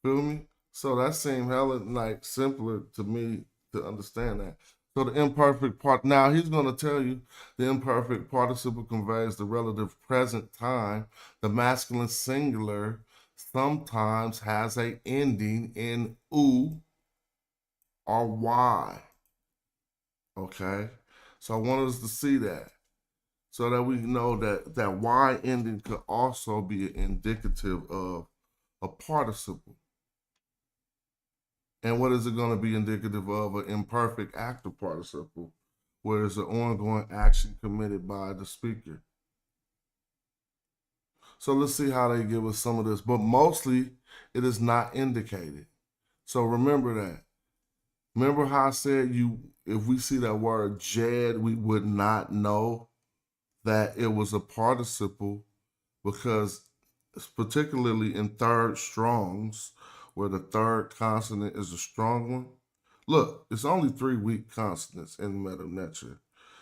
Feel me? So that seemed hella like simpler to me to understand that. So the imperfect part, now he's going to tell you the imperfect participle conveys the relative present time. The masculine singular sometimes has a ending in "u" or "y." Okay? So I want us to see that so that we know that "y" ending could also be indicative of a participle. And what is it going to be indicative of? An imperfect active participle, where it's an ongoing action committed by the speaker. So let's see how they give us some of this, but mostly it is not indicated. So remember that. Remember how I said if we see that word "jed," we would not know that it was a participle, because particularly in third strongs, where the third consonant is a strong one. Look, it's only 3 weak consonants in Meta Nature.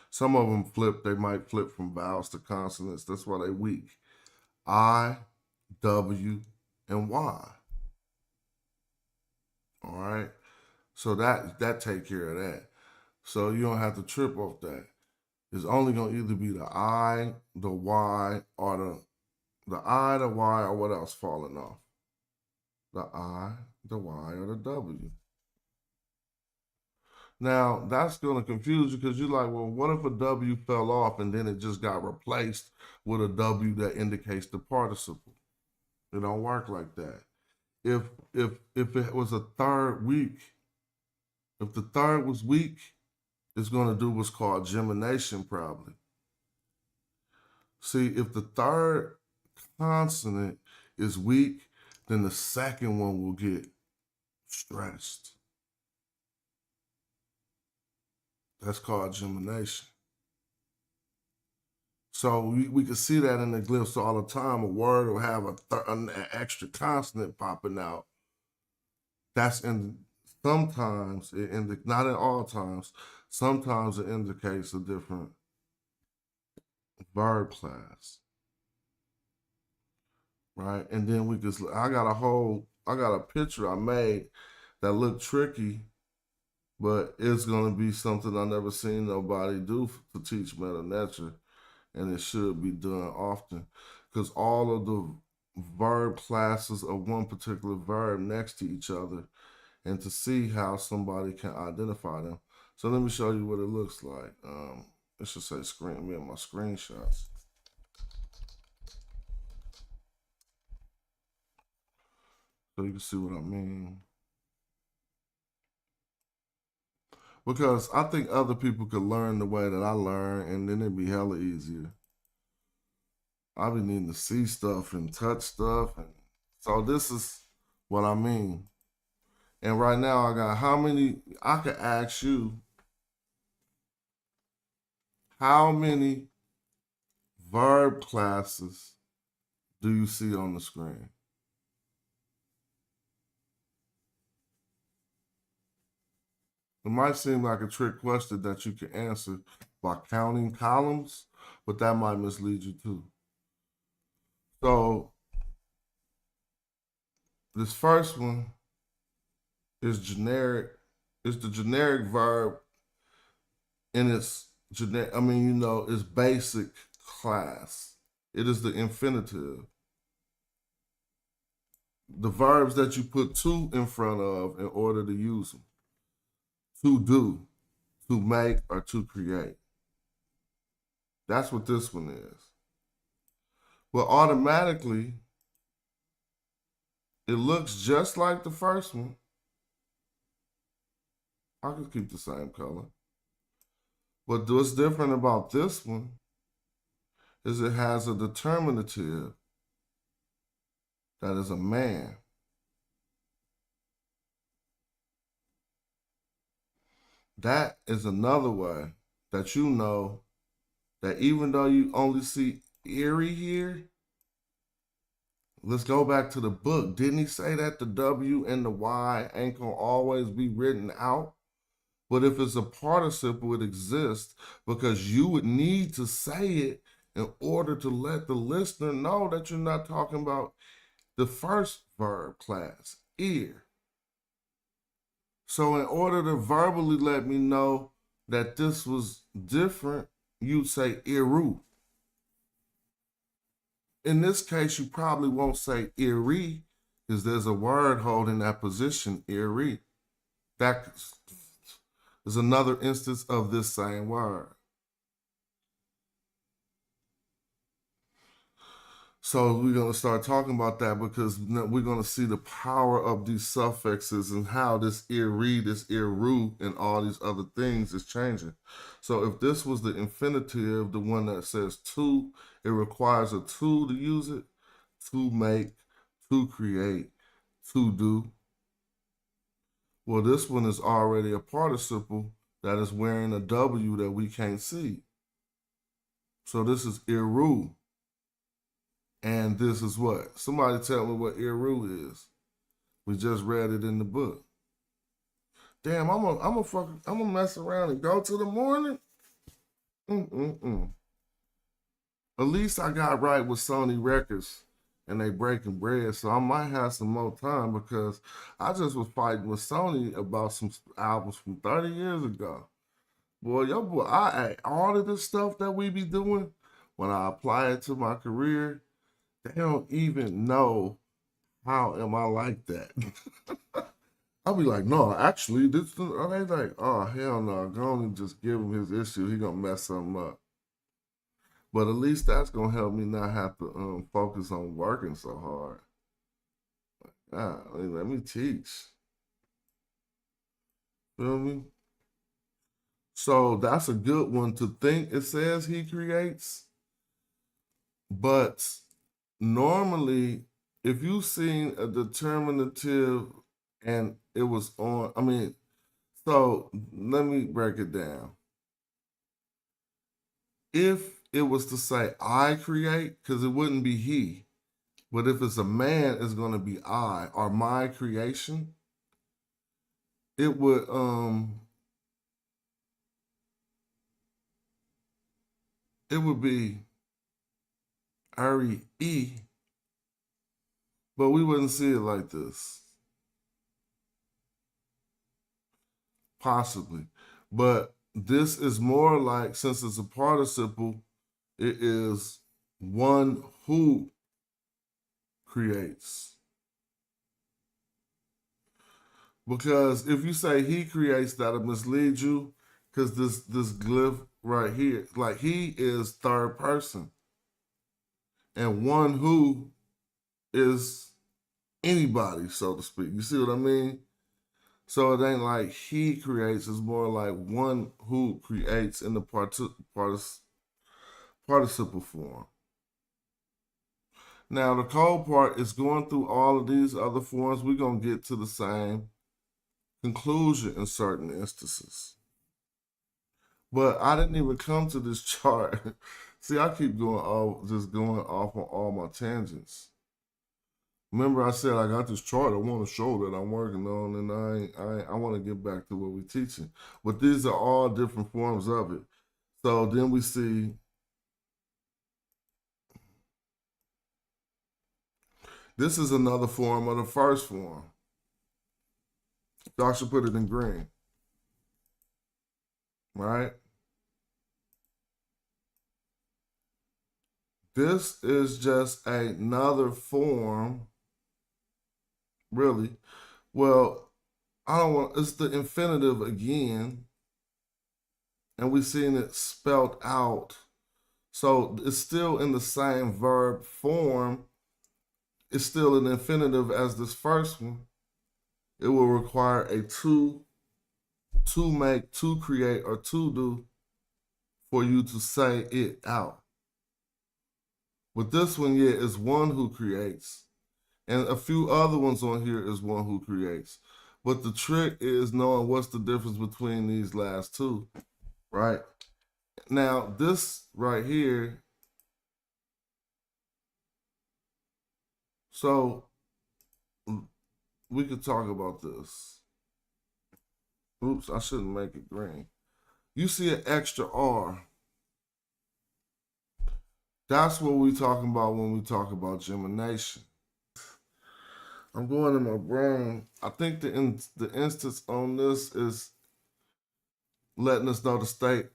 Some of them they might flip from vowels to consonants. That's why they're weak. I, W, and Y. All right. So that take care of that. So you don't have to trip off that. It's only gonna either be the I, the Y, or the I, the Y, or what else falling off? The I, the Y, or the W. Now, that's going to confuse you because you're like, well, what if a W fell off and then it just got replaced with a W that indicates the participle? It don't work like that. If it was a third weak, if the third was weak, it's going to do what's called gemination probably. See, if the third consonant is weak, then the second one will get stressed. That's called gemination. So we can see that in the glyphs all the time. A word will have an extra consonant popping out. That's sometimes, not in all times, sometimes it indicates a different verb class. Right? And then I got a picture I made that looked tricky, but it's going to be something I never seen nobody do to teach Meta Nature. And it should be done often, because all of the verb classes of one particular verb next to each other, and to see how somebody can identify them. So let me show you what it looks like. It should say me and my screenshots. So you can see what I mean. Because I think other people could learn the way that I learn, and then it'd be hella easier. I be needing to see stuff and touch stuff. And so this is what I mean. And right now I could ask you, how many verb classes do you see on the screen? It might seem like a trick question that you can answer by counting columns, but that might mislead you too. So this first one is generic. It's the generic verb in its its basic class. It is the infinitive. The verbs that you put to in front of in order to use them. To do, to make, or to create. That's what this one is. But automatically, it looks just like the first one. I could keep the same color. But what's different about this one is it has a determinative that is a man. That is another way that you know that even though you only see Erie here, let's go back to the book. Didn't he say that the W and the Y ain't gonna always be written out? But if it's a participle, it exists because you would need to say it in order to let the listener know that you're not talking about the first verb class, ear. So in order to verbally let me know that this was different, you'd say iru. In this case, you probably won't say iri because there's a word holding that position, iri. That is another instance of this same word. So we're going to start talking about that because we're going to see the power of these suffixes and how this iri, this iru, and all these other things is changing. So if this was the infinitive, the one that says to, it requires a to use it, to make, to create, to do. Well, this one is already a participle that is wearing a W that we can't see. So this is iru. And this is what? Somebody tell me what iru is. We just read it in the book. Damn, I'm gonna mess around and go to the morning. At least I got right with Sony Records and they breaking bread, so I might have some more time because I just was fighting with Sony about some albums from 30 years ago. Boy, all of this stuff that we be doing, when I apply it to my career, they don't even know how am I like that. I'll be like, no, actually, this. They like, oh hell no, go on and just give him his issue. He gonna mess something up. But at least that's gonna help me not have to focus on working so hard. God, let me teach. Feel me? So that's a good one to think. It says he creates, but normally, if you've seen a determinative and it was on, so let me break it down. If it was to say I create, because it wouldn't be he, but if it's a man, it's going to be I or my creation. It would be Ari E, but we wouldn't see it like this. Possibly. But this is more like, since it's a participle, it is one who creates. Because if you say he creates, that'll mislead you, because this glyph right here, like he is third person. And one who is anybody, so to speak. You see what I mean? So it ain't like he creates, it's more like one who creates in the participle form. Now, the cold part is going through all of these other forms, we're going to get to the same conclusion in certain instances. But I didn't even come to this chart. See, I keep going off on all my tangents. Remember I said I got this chart I want to show that I'm working on, and I want to get back to what we're teaching. But these are all different forms of it. So then we see this is another form of the first form. Y'all should put it in green. Right? This is just another form, really. Well, it's the infinitive again, and we're seeing it spelled out. So it's still in the same verb form. It's still an infinitive as this first one. It will require a to make, to create, or to do for you to say it out. But this one, is one who creates. And a few other ones on here is one who creates. But the trick is knowing what's the difference between these last two, right? Now, this right here, so we could talk about this. Oops, I shouldn't make it green. You see an extra R. That's what we're talking about when we talk about gemination. I'm going in my brain. I think the instance on this is letting us know the state.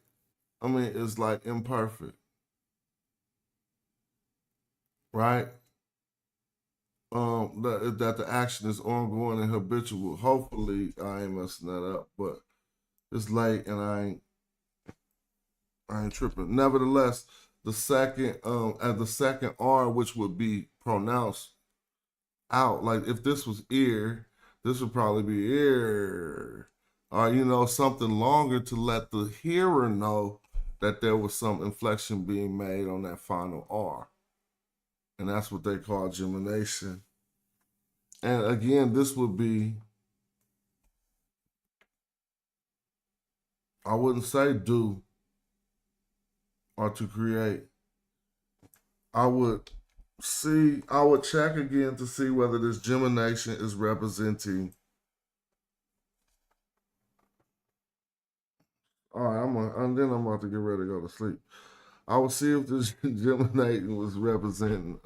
I mean, it's like imperfect, right? That the action is ongoing and habitual. Hopefully, I ain't messing that up, but it's late and I ain't tripping. Nevertheless, the second R, which would be pronounced out, like if this was ear, this would probably be ear, or something longer to let the hearer know that there was some inflection being made on that final R. And that's what they call gemination. And again, this would be, I wouldn't say do or to create. I would check again to see whether this gemination is representing. All right, and then I'm about to get ready to go to sleep. I would see if this geminating was representing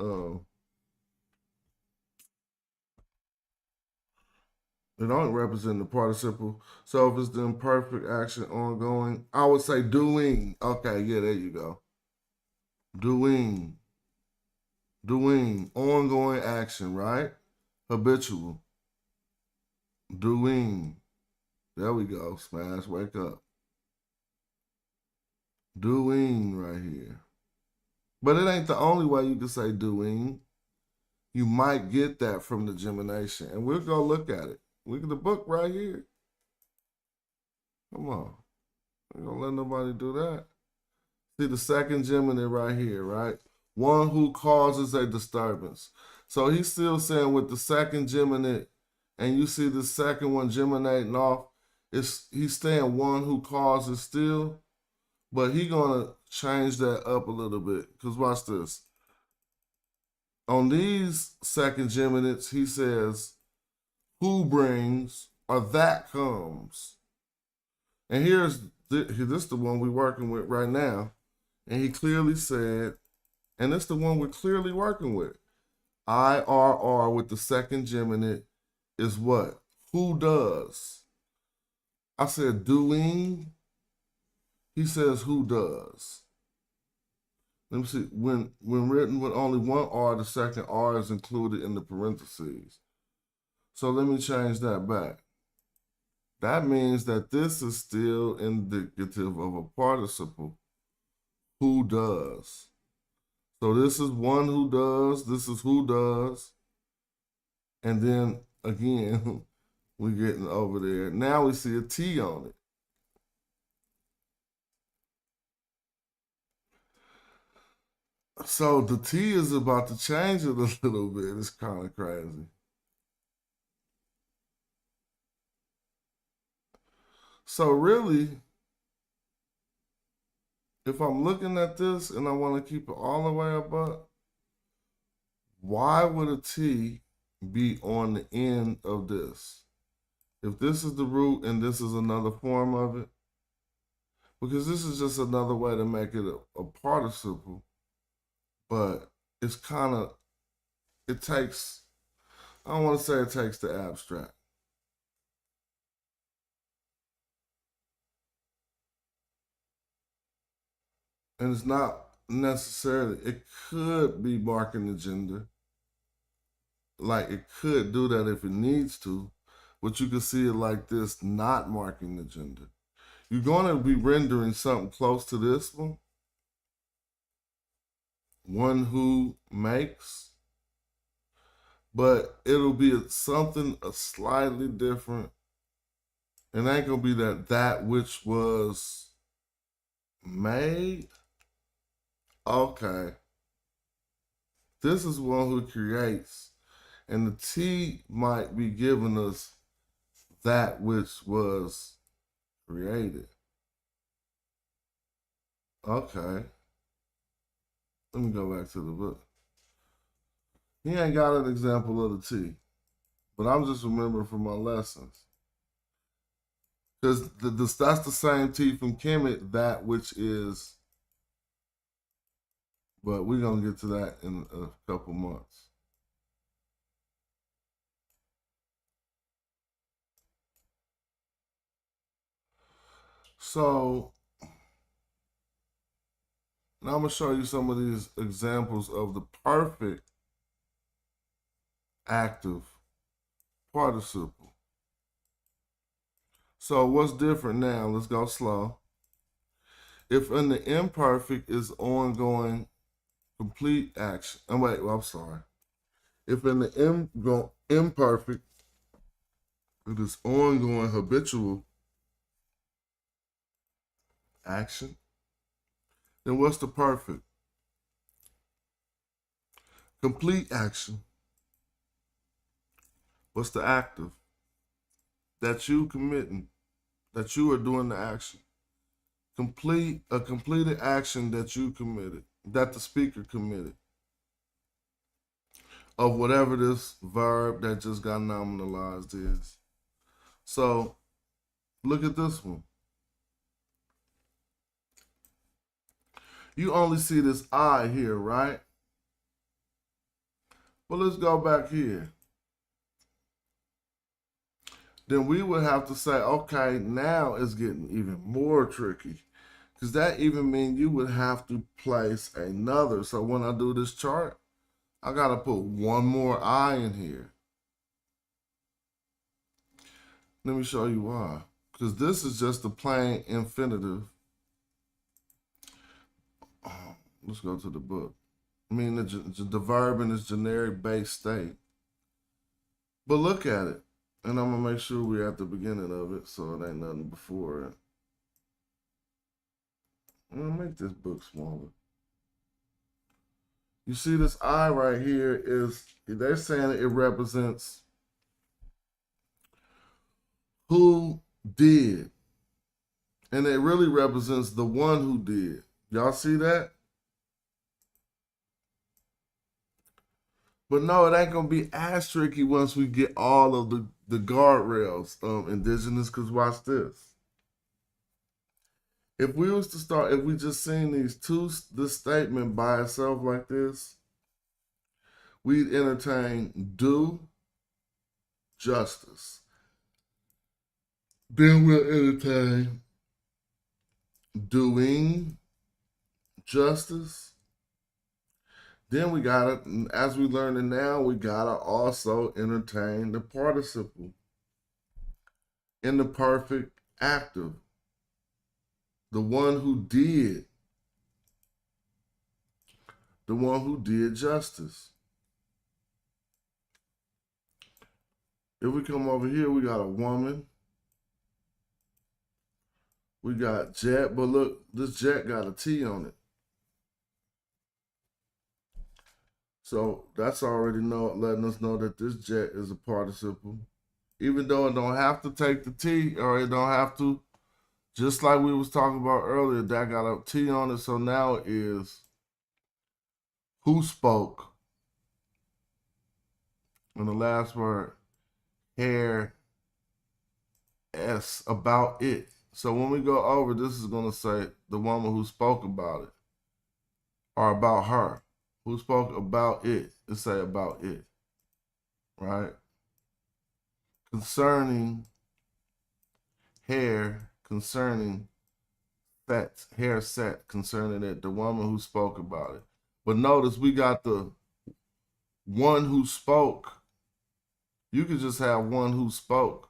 it don't represent the participle. So if it's the imperfect action ongoing, I would say doing. Okay, yeah, there you go. Doing. Ongoing action, right? Habitual. Doing. There we go. Smash, wake up. Doing right here. But it ain't the only way you can say doing. You might get that from the gemination. And we'll go look at it. Look at the book right here. Come on. I ain't gonna let nobody do that. See the second geminate right here, right? One who causes a disturbance. So he's still saying with the second geminate, and you see the second one geminating off, he's saying one who causes still, but he's gonna change that up a little bit. Because watch this. On these second geminates, he says, who brings or that comes. And this is the one we're working with right now. And he clearly said, and it's the one we're clearly working with. IRR with the second geminate is what? Who does? I said doing. He says who does. Let me see. When written with only one R, the second R is included in the parentheses. So let me change that back. That means that this is still indicative of a participle. Who does? So this is one who does. This is who does. And then again, we're getting over there. Now we see a T on it. So the T is about to change it a little bit. It's kind of crazy. So really, if I'm looking at this and I want to keep it all the way above, why would a T be on the end of this? If this is the root and this is another form of it, because this is just another way to make it a participle, but it's kind of, it takes, I don't want to say it takes the abstract. And it's not necessarily, it could be marking the gender. Like it could do that if it needs to, but you can see it like this, not marking the gender. You're going to be rendering something close to this one who makes, but it'll be something slightly different. And ain't going to be that which was made. Okay. This is one who creates. And the T might be giving us that which was created. Okay. Let me go back to the book. He ain't got an example of the T, but I'm just remembering from my lessons. Because that's the same T from Kemet, that which is, but we're going to get to that in a couple months. So, now I'm going to show you some of these examples of the perfect active participle. So what's different now? Let's go slow. If in the imperfect is ongoing complete action. Oh, wait, well, I'm sorry. If in the imperfect it is ongoing habitual action, then what's the perfect? Complete action. What's the active? That you committing, that you are doing the action. A completed action that you committed, that the speaker committed, of whatever this verb that just got nominalized is. So look at this one. You only see this I here, right? Well, let's go back here. Then we would have to say, okay, now it's getting even more tricky. Because that even means you would have to place another. So when I do this chart, I got to put one more I in here. Let me show you why. Because this is just a plain infinitive. Let's go to the book. I mean, the verb in its generic base state. But look at it. And I'm going to make sure we're at the beginning of it so it ain't nothing before it. I'm going to make this book smaller. You see this I right here is, they're saying it represents who did. And it really represents the one who did. Y'all see that? But no, it ain't going to be as tricky once we get all of the guardrails, indigenous, because watch this. If we was to start, if we just seen this statement by itself like this, we'd entertain do justice. Then we'll entertain doing justice. Then we gotta, as we learn it now, we gotta also entertain the participle in the perfect active. The one who did. The one who did justice. If we come over here, we got a woman. We got jet, but look, this jet got a T on it. So that's already letting us know that this jet is a participle. Even though it don't have to take the T, or it don't have to, just like we was talking about earlier, that got a T on it. So now it is who spoke. And the last word, hair, S, about it. So when we go over, this is going to say the woman who spoke about it, or about her. Who spoke about it? It say about it, right? Concerning hair, concerning set, hair set, concerning it, the woman who spoke about it. But notice we got the one who spoke. You could just have one who spoke.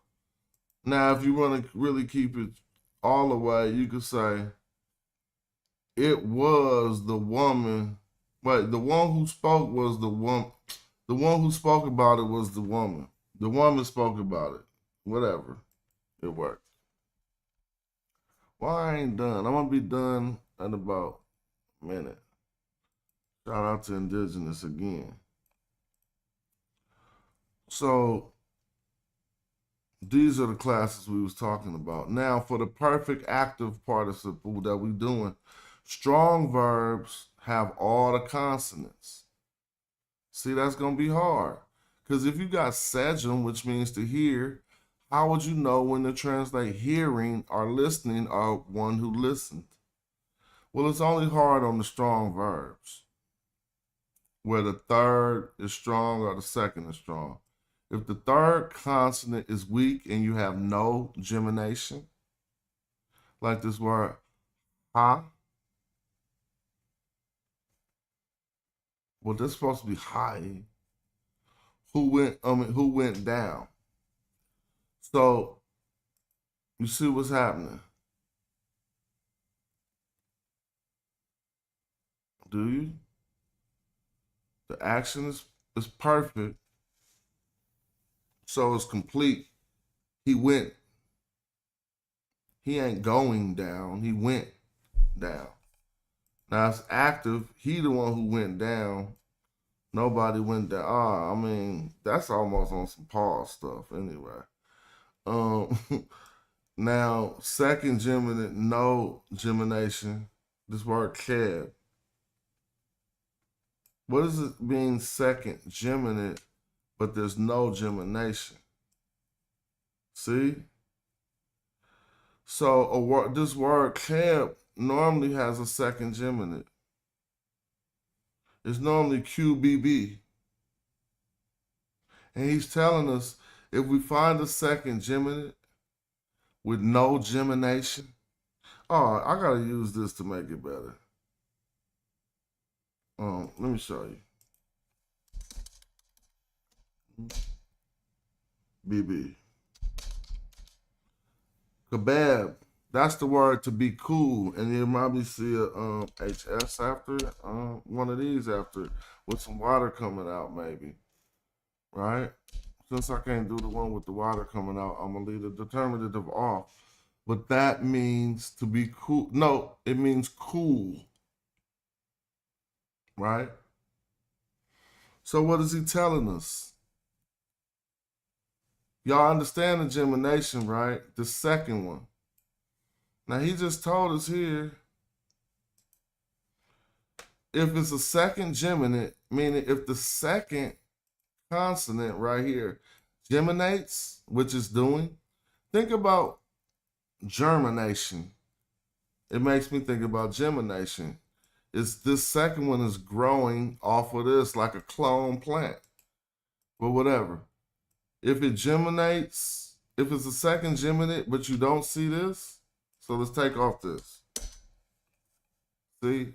Now, if you want to really keep it all the way, you could say it was the woman. Wait, the one who spoke was the woman. The one who spoke about it was the woman. The woman spoke about it. Whatever. It worked. Well, I ain't done. I'm going to be done in about a minute. Shout out to Indigenous again. So these are the classes we was talking about. Now, for the perfect active participle that we're doing, strong verbs have all the consonants. See, that's going to be hard. Because if you got sejum, which means to hear, how would you know when to translate hearing or listening or one who listened? Well, it's only hard on the strong verbs, where the third is strong or the second is strong. If the third consonant is weak and you have no gemination, like this word ha, well, this is supposed to be high. Who went down? So you see what's happening. Do you? The action is perfect. So it's complete. He went. He ain't going down. He went down. Now it's active. He the one who went down. Nobody went down. I mean, that's almost on some pause stuff anyway. Now, second geminate, no gemination. This word cab. What does it mean second geminate, but there's no gemination? See? So this word cab normally has a second geminate. It's normally QBB. And he's telling us if we find a second geminate with no gemination, oh, I gotta use this to make it better. Let me show you. BB. Kebab. That's the word to be cool. And you probably see a HS after it, one of these after it, with some water coming out maybe. Right? Since I can't do the one with the water coming out, I'm going to leave the determinative off. But that means to be cool. No, it means cool. Right? So what is he telling us? Y'all understand the gemination, right? The second one. Now, he just told us here, if it's a second geminate, meaning if the second consonant right here geminates, which is doing, think about germination. It makes me think about gemination. It's this second one is growing off of this like a clone plant. But whatever. If it germinates, if it's a second geminate, but you don't see this, so let's take off this. See?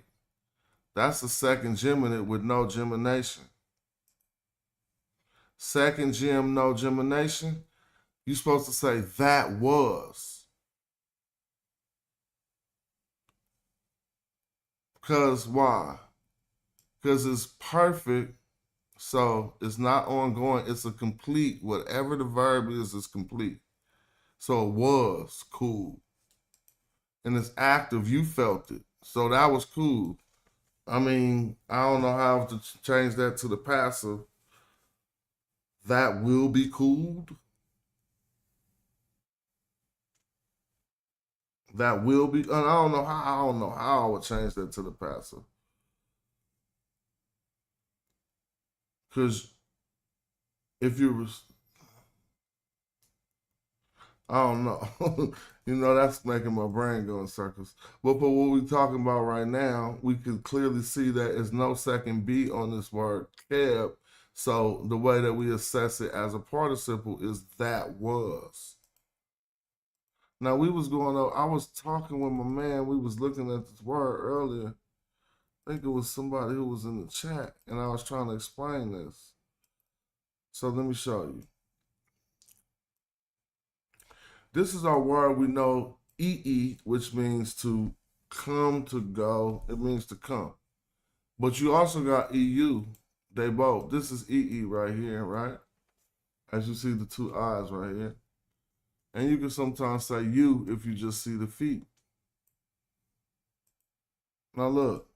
That's the second geminate with no gemination. Second gem, no gemination. You're supposed to say that was. Because why? Because it's perfect, so it's not ongoing. It's a complete, whatever the verb is complete. So it was cool. And it's active, you felt it. So that was cool. I mean, I don't know how to change that to the passive. That will be cooled. That will be, I don't know how I would change that to the passive. Because if you was, I don't know. You know, that's making my brain go in circles. But for what we're talking about right now, we can clearly see that there's no second B on this word cab. So the way that we assess it as a participle is that was. Now we was going up, I was talking with my man, we was looking at this word earlier. I think it was somebody who was in the chat, and I was trying to explain this. So let me show you. This is our word we know, EE, which means to come, to go. It means to come. But you also got EU. They both. This is EE right here, right? As you see the two eyes right here. And you can sometimes say you if you just see the feet. Now look.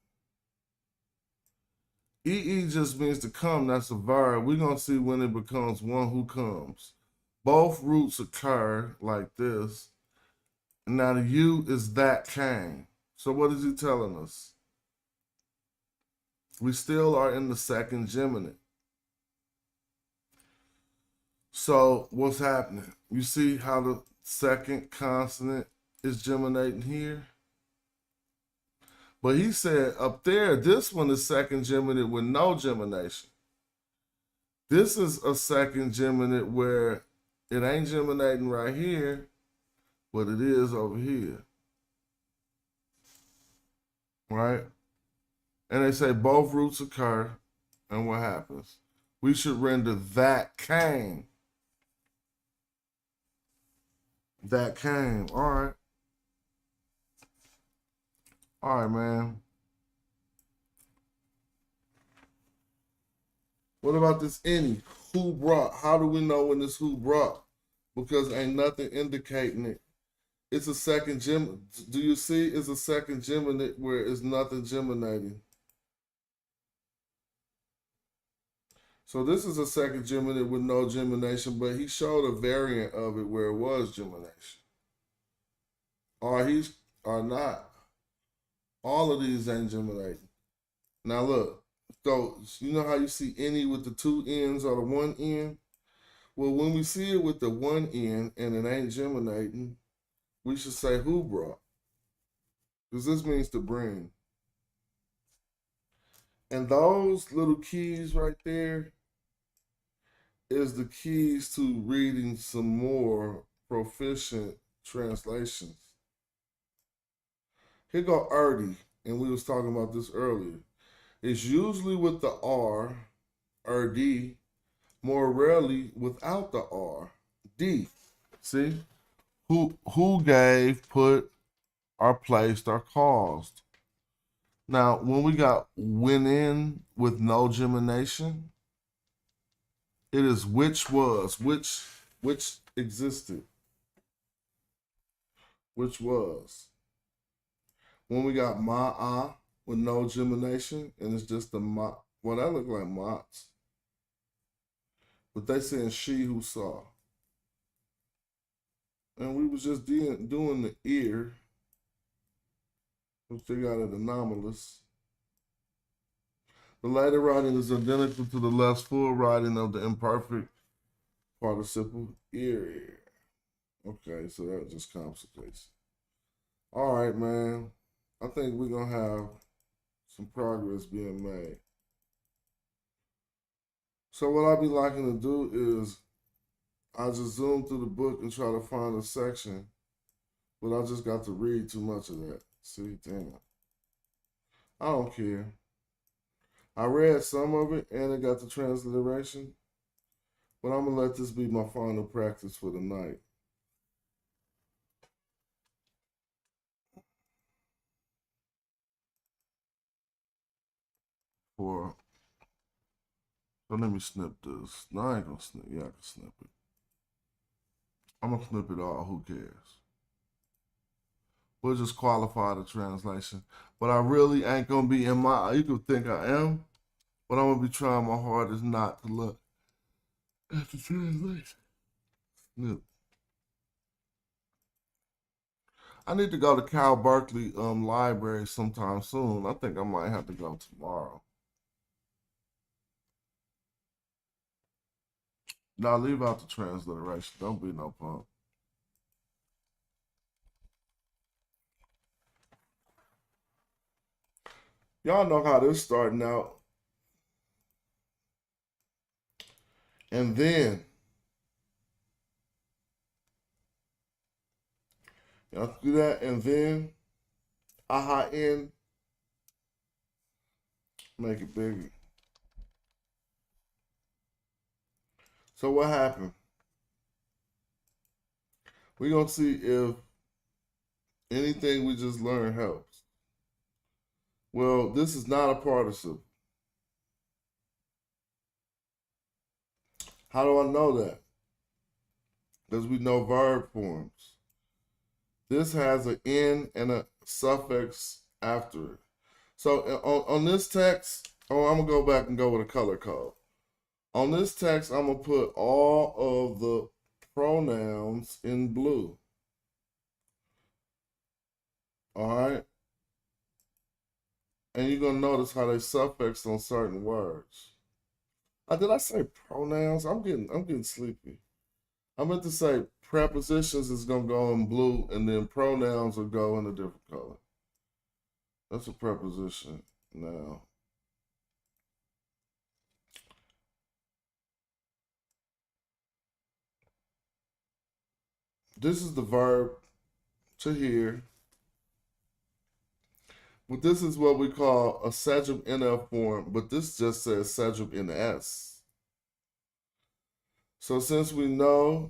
EE just means to come. That's a verb. We're going to see when it becomes one who comes. Both roots occur like this. Now the U is that came. So what is he telling us? We still are in the second geminate. So what's happening? You see how the second consonant is geminating here? But he said up there, this one is second geminate with no gemination. This is a second geminate where it ain't geminating right here, but it is over here. Right? And they say both roots occur, and what happens? We should render that came. That came. All right. All right, man. What about this any? Who brought? How do we know when this who brought? Because ain't nothing indicating it. It's a second gem. Do you see? It's a second geminate where it's nothing geminating. So this is a second geminate with no gemination, but he showed a variant of it where it was gemination. Or not. All of these ain't geminating. Now look, so you know how you see any with the two ends or the one end? Well, when we see it with the one end and it ain't geminating, we should say who brought. Because this means to bring. And those little keys right there is the keys to reading some more proficient translations. Here go Erdi, and we was talking about this earlier. It's usually with the R, Erdi, more rarely without the R, D. See? Who gave, put, or placed, or caused. Now, when we got went in with no gemination, it is which was, which existed, which was. When we got ma'a with no gemination, and it's just the ma, well, that look like mots. But they saying she who saw. And we was just doing the ear, which they got it anomalous. The later writing is identical to the less full writing of the imperfect participle ear. Okay, so that just complicates. All right, man. I think we're going to have some progress being made. So what I'll be liking to do is I just zoom through the book and try to find a section, but I just got to read too much of that. See, damn. I don't care. I read some of it and it got the transliteration, but I'm going to let this be my final practice for the night. So let me snip this. No, I ain't gonna snip. Yeah, I can snip it. I'm gonna snip it all. Who cares? We'll just qualify the translation. But I really ain't gonna be in my. You could think I am, but I'm gonna be trying my hardest not to look at the translation. Snip. I need to go to Cal Berkeley library sometime soon. I think I might have to go tomorrow. Now leave out the transliteration. Don't be no punk. Y'all know how this starting out. And then y'all do that, and then aha in, make it bigger. So what happened? We're gonna see if anything we just learned helps. Well, this is not a participle. How do I know that? Because we know verb forms. This has an N and a suffix after it. So on this text, Oh, I'm going to go back and go with a color code. On this text, I'm going to put all of the pronouns in blue. All right? And you're going to notice how they suffix on certain words. Did I say pronouns? I'm getting sleepy. I meant to say prepositions is going to go in blue, and then pronouns will go in a different color. That's a preposition now. This is the verb to hear. But this is what we call a subject NF form, but this just says subject NS. So since we know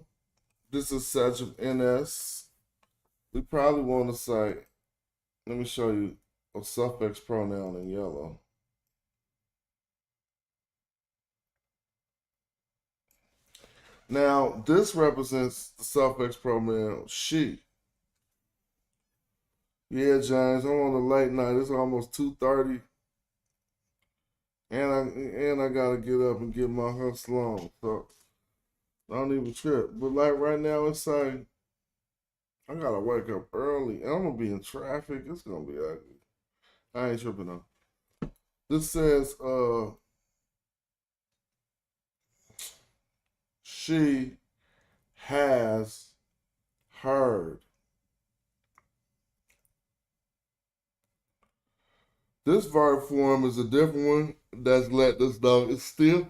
this is subject NS, we probably want to say, let me show you a suffix pronoun in yellow. Now, this represents the suffix pronoun she. Yeah, James, I'm on a late night. It's almost 2:30. And I gotta get up and get my hustle on. So I don't even trip. But like right now it's saying I gotta wake up early and I'm gonna be in traffic. It's gonna be ugly. I ain't tripping though. This says she has heard. This verb form is a different one that's letting us know it's still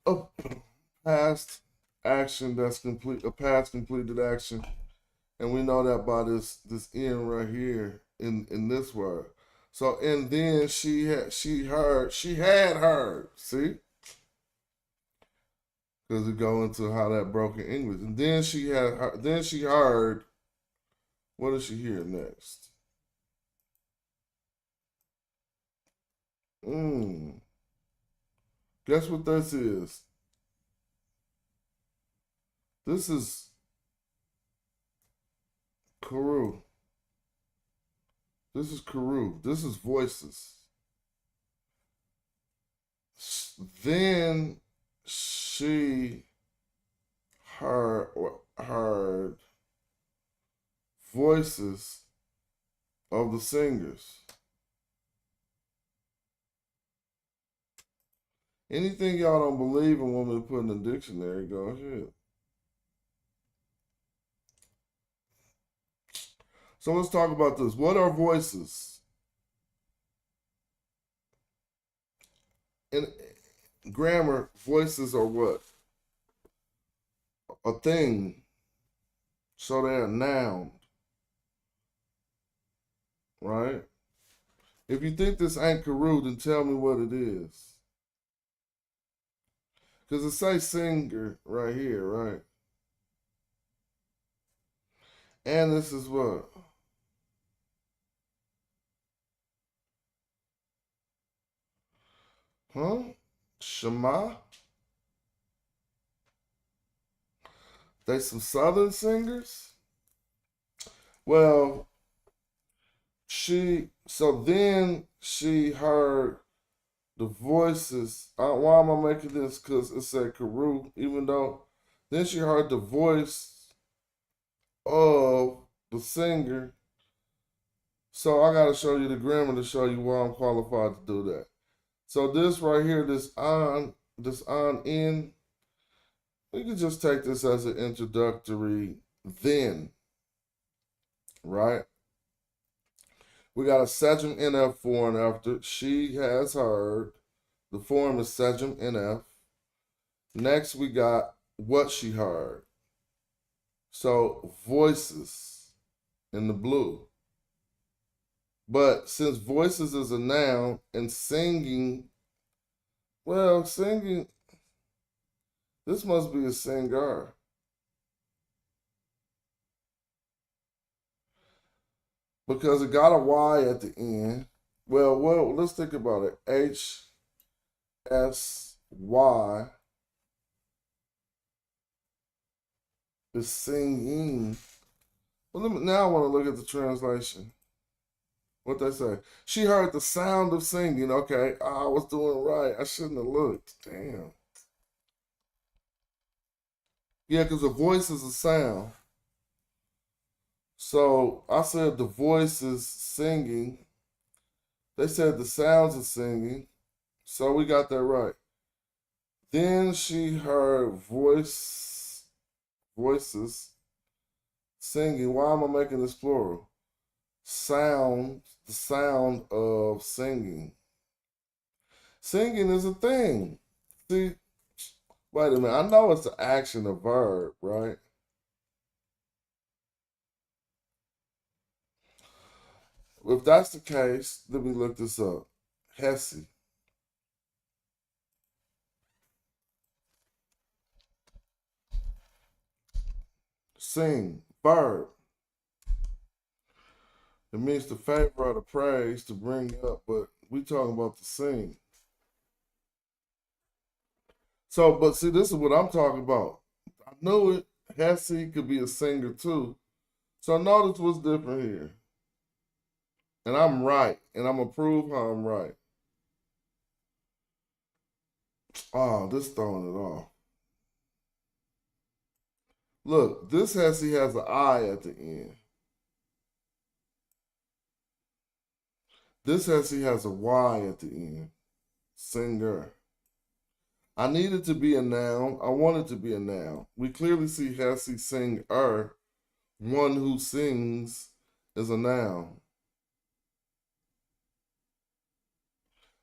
a past action that's complete, a past completed action, and we know that by this end right here in this word. So and then she had heard. See, because it go into how that broken English, and then she heard. What does she hear next? Guess what this is? This is Karu. This is Karu. This is voices. Then she heard voices of the singers. Anything y'all don't believe and want me to put in the dictionary, go ahead. So let's talk about this. What are voices? In grammar, voices are what? A thing. So they're a noun. Right? If you think this ain't Karu, then tell me what it is. Because it says singer right here, right? And this is what? Huh? Shema? They some southern singers? Well, then she heard the voices. Why am I making this? Because it said Karu, even though then she heard the voice of the singer. So I got to show you the grammar to show you why I'm qualified to do that. So this right here, this on in, we can just take this as an introductory then, right? We got a subject NF form after she has heard. The form is subject NF. Next, we got what she heard. So voices in the blue. But since voices is a noun and singing, well, singing, this must be a singer. Because it got a Y at the end. Well, let's think about it. HSY is singing. Well, now I want to look at the translation. What they say? She heard the sound of singing. Okay, I was doing right. I shouldn't have looked. Damn. Yeah, because a voice is a sound. So I said the voice is singing. They said the sounds of singing. So we got that right. Then she heard voices singing. Why am I making this plural? Sound, the sound of singing. Singing is a thing. See, wait a minute. I know it's an action, a verb, right? If that's the case, let me look this up. Hesse. Sing, verb. It means to favor or to praise, to bring up, but we talking about the sing. So, but see, this is what I'm talking about. I knew it. Hesse could be a singer too. So notice what's different here. And I'm right. And I'm going to prove how I'm right. Oh, this throwing it off. Look, this Hesse has an I at the end. This Hesse has a Y at the end. Singer. I need it to be a noun. I want it to be a noun. We clearly see Hesse singer. One who sings is a noun.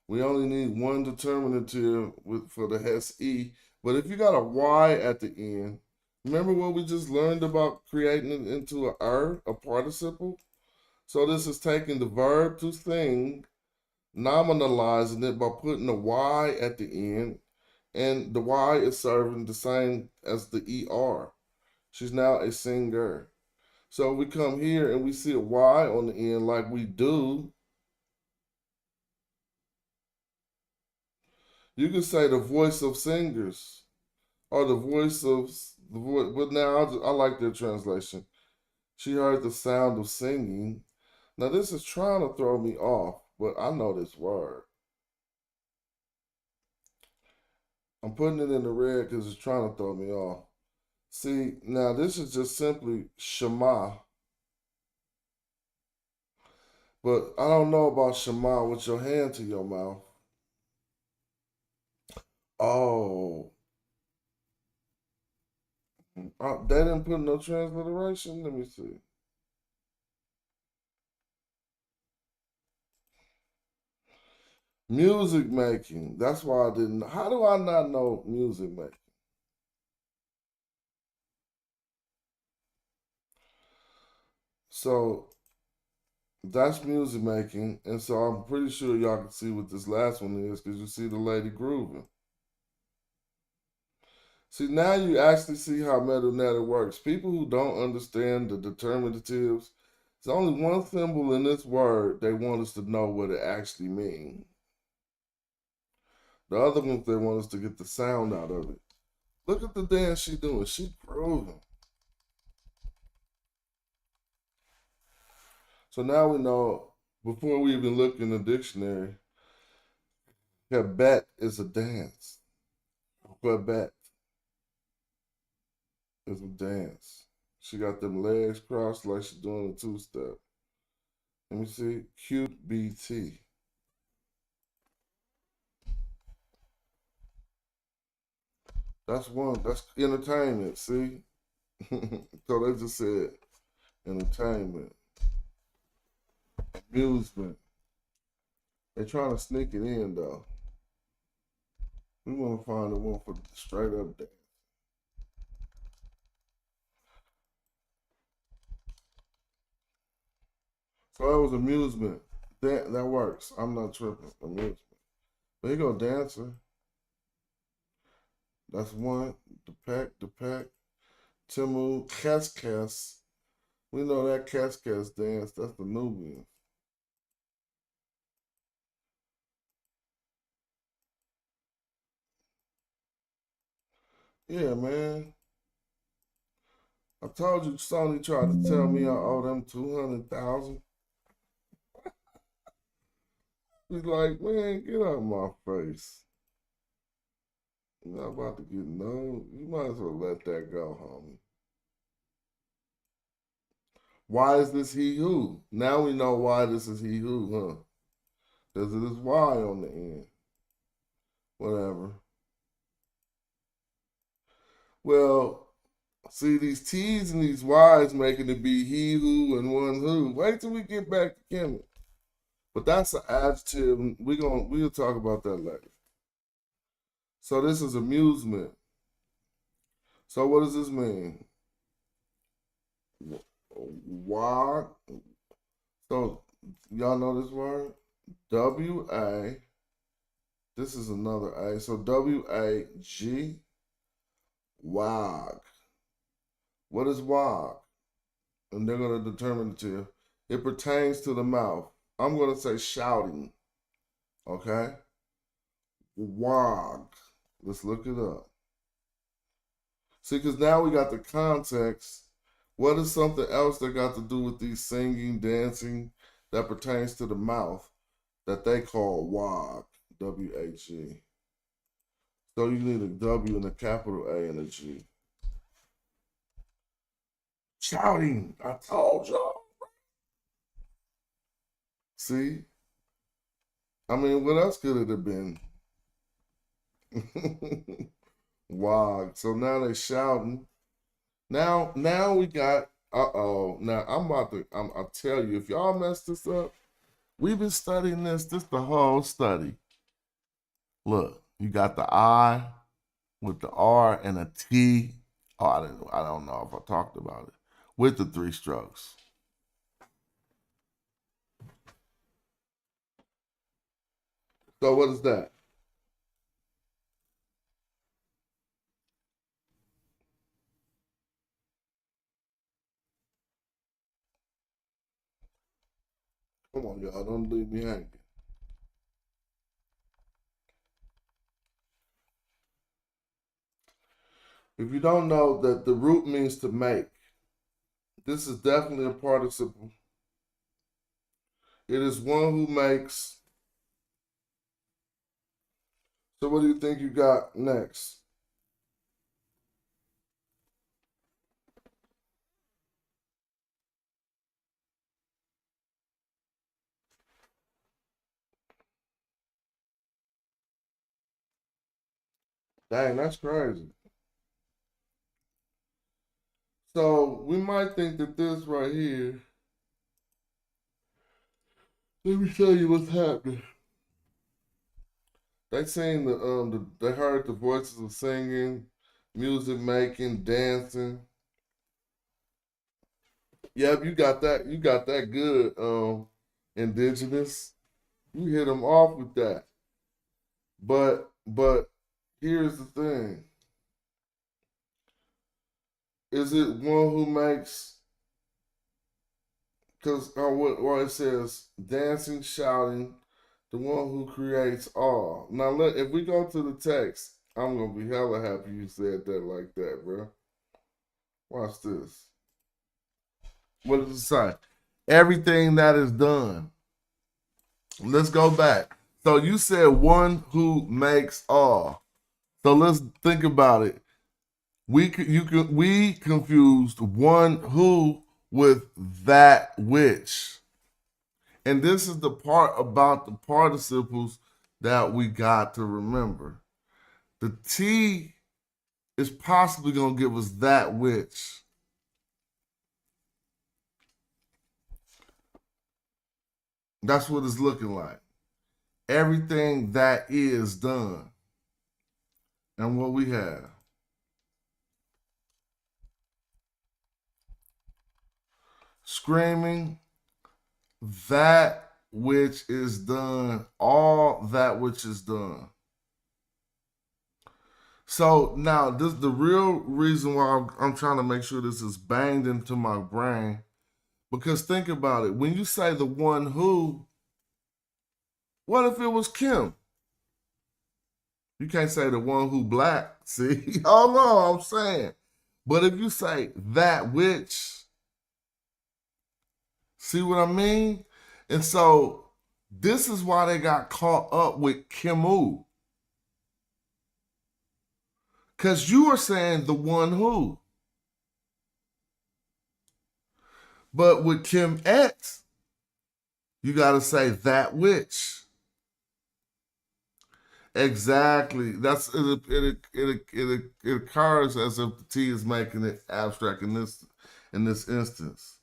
We only need one determinative for the Hesse. But if you got a Y at the end, remember what we just learned about creating it into a participle? So this is taking the verb to sing, nominalizing it by putting a Y at the end, and the Y is serving the same as the ER. She's now a singer. So we come here and we see a Y on the end like we do. You can say the voice of singers or the voice of the voice, but now I like their translation. She heard the sound of singing. Now this is trying to throw me off, but I know this word. I'm putting it in the red because it's trying to throw me off. See, now this is just simply Shema. But I don't know about Shema with your hand to your mouth. Oh, they didn't put no transliteration. Let me see. Music making. That's why I didn't. How do I not know music making? So that's music making, and so I'm pretty sure y'all can see what this last one is because you see the lady grooving. See, now you actually see how meta works. People who don't understand the determinatives, there's only one symbol in this word they want us to know what it actually means. The other ones, they want us to get the sound out of it. Look at the dance she's doing. She's grooving. So now we know, before we even look in the dictionary, Quebec is a dance. Quebec is a dance. She got them legs crossed like she's doing a two-step. Let me see. QBT. That's one. That's entertainment. See? So they just said entertainment, amusement. They're trying to sneak it in though. We want to find the one for the straight up dance. So that was amusement. That works. I'm not tripping. Amusement. There you go, dancer. That's one. The pack. Timu, Cascas. We know that Cascas dance. That's the Nubian. Yeah, man. I told you Sony tried to tell me I owe them 200,000. He's like, man, get out of my face. You're not about to get no. You might as well let that go, homie. Why is this he who? Now we know why this is he who, huh? Because it is Y on the end. Whatever. Well, see, these T's and these Y's making it be he who and one who. Wait till we get back to Kemet. But that's an adjective. We'll talk about that later. So this is amusement. So what does this mean? Why? So y'all know this word? W-A. This is another A. So W-A-G. Wag. What is wag? And they're going to determine it to you. It pertains to the mouth. I'm going to say shouting. Okay? Wag. Let's look it up. See, because now we got the context. What is something else that got to do with these singing, dancing that pertains to the mouth that they call wag? W-A-G. So you need a W and a capital A and a G. Shouting. I told y'all. See? I mean, what else could it have been? Wow. So now they shouting. Now we got, Now I'll tell you, if y'all mess this up, we've been studying this the whole study. Look, you got the I with the R and a T. Oh, I don't know if I talked about it. With the three strokes. So what is that? Come on, y'all, don't leave me hanging. If you don't know that the root means to make, this is definitely a participle. It is one who makes. So what do you think you got next? Dang, that's crazy. So we might think that this right here, let me show you what's happening. They seen they heard the voices of singing, music making, dancing. Yep, you got that good, indigenous. You hit them off with that. But here's the thing. Is it one who makes, because what it says, dancing, shouting, the one who creates all. Now, if we go to the text, I'm going to be hella happy you said that like that, bro. Watch this. What does it say? Everything that is done. Let's go back. So you said one who makes all. So let's think about it. We confused one who with that which. And this is the part about the participles that we got to remember. The T is possibly going to give us that which. That's what it's looking like. Everything that is done. And what we have. Screaming, that which is done, all that which is done. So now this the real reason why I'm trying to make sure this is banged into my brain, because think about it. When you say the one who, what if it was Kim? You can't say the one who black. See? Hold on, I'm saying. But if you say that which, see what I mean? And so This is why they got caught up with Kimu. Because you are saying the one who. But with Kim X, you got to say that which. Exactly. That's it occurs as if the T is making it abstract in this instance.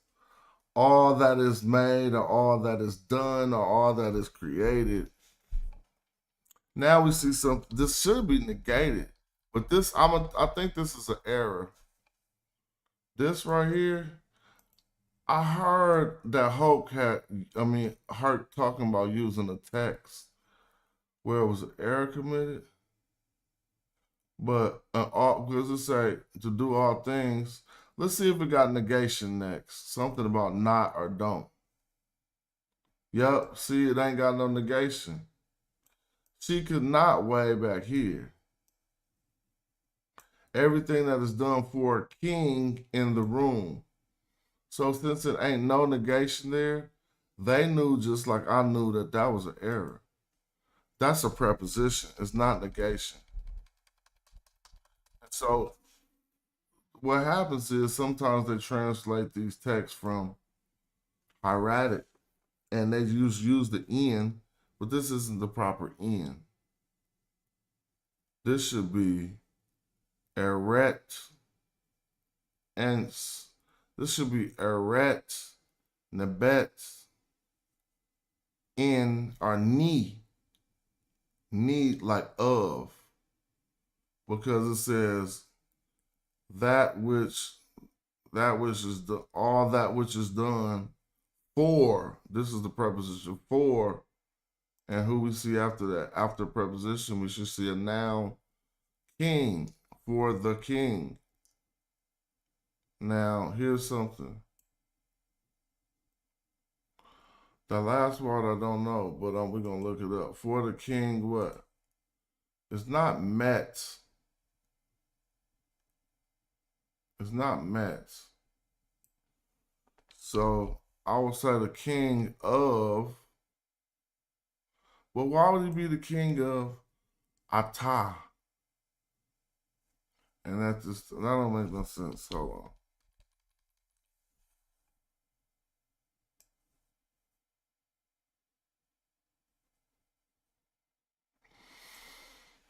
All that is made or all that is done or all that is created. Now we see something. This should be negated. But this I think this is an error. This right here, I heard that Hurt talking about using a text where it was an error committed. But because it say to do all things, let's see if we got negation next. Something about not or don't. Yep, see, it ain't got no negation. She could not way back here. Everything that is done for a king in the room. So since it ain't no negation there, they knew just like I knew that that was an error. That's a preposition. It's not negation. So what happens is sometimes they translate these texts from hieratic and they use the N, but this isn't the proper N. This should be eret, ens. This should be eret, nebet, in, or ni like of, because it says that which is all that which is done for. This is the preposition for, and who we see after that. After preposition, we should see a noun, king, for the king. Now, here's something. The last word I don't know, but we're going to look it up. For the king, what? It's not met. It's not met. So, I would say the king of. Well, why would he be the king of Ata? And that don't make no sense. Hold on.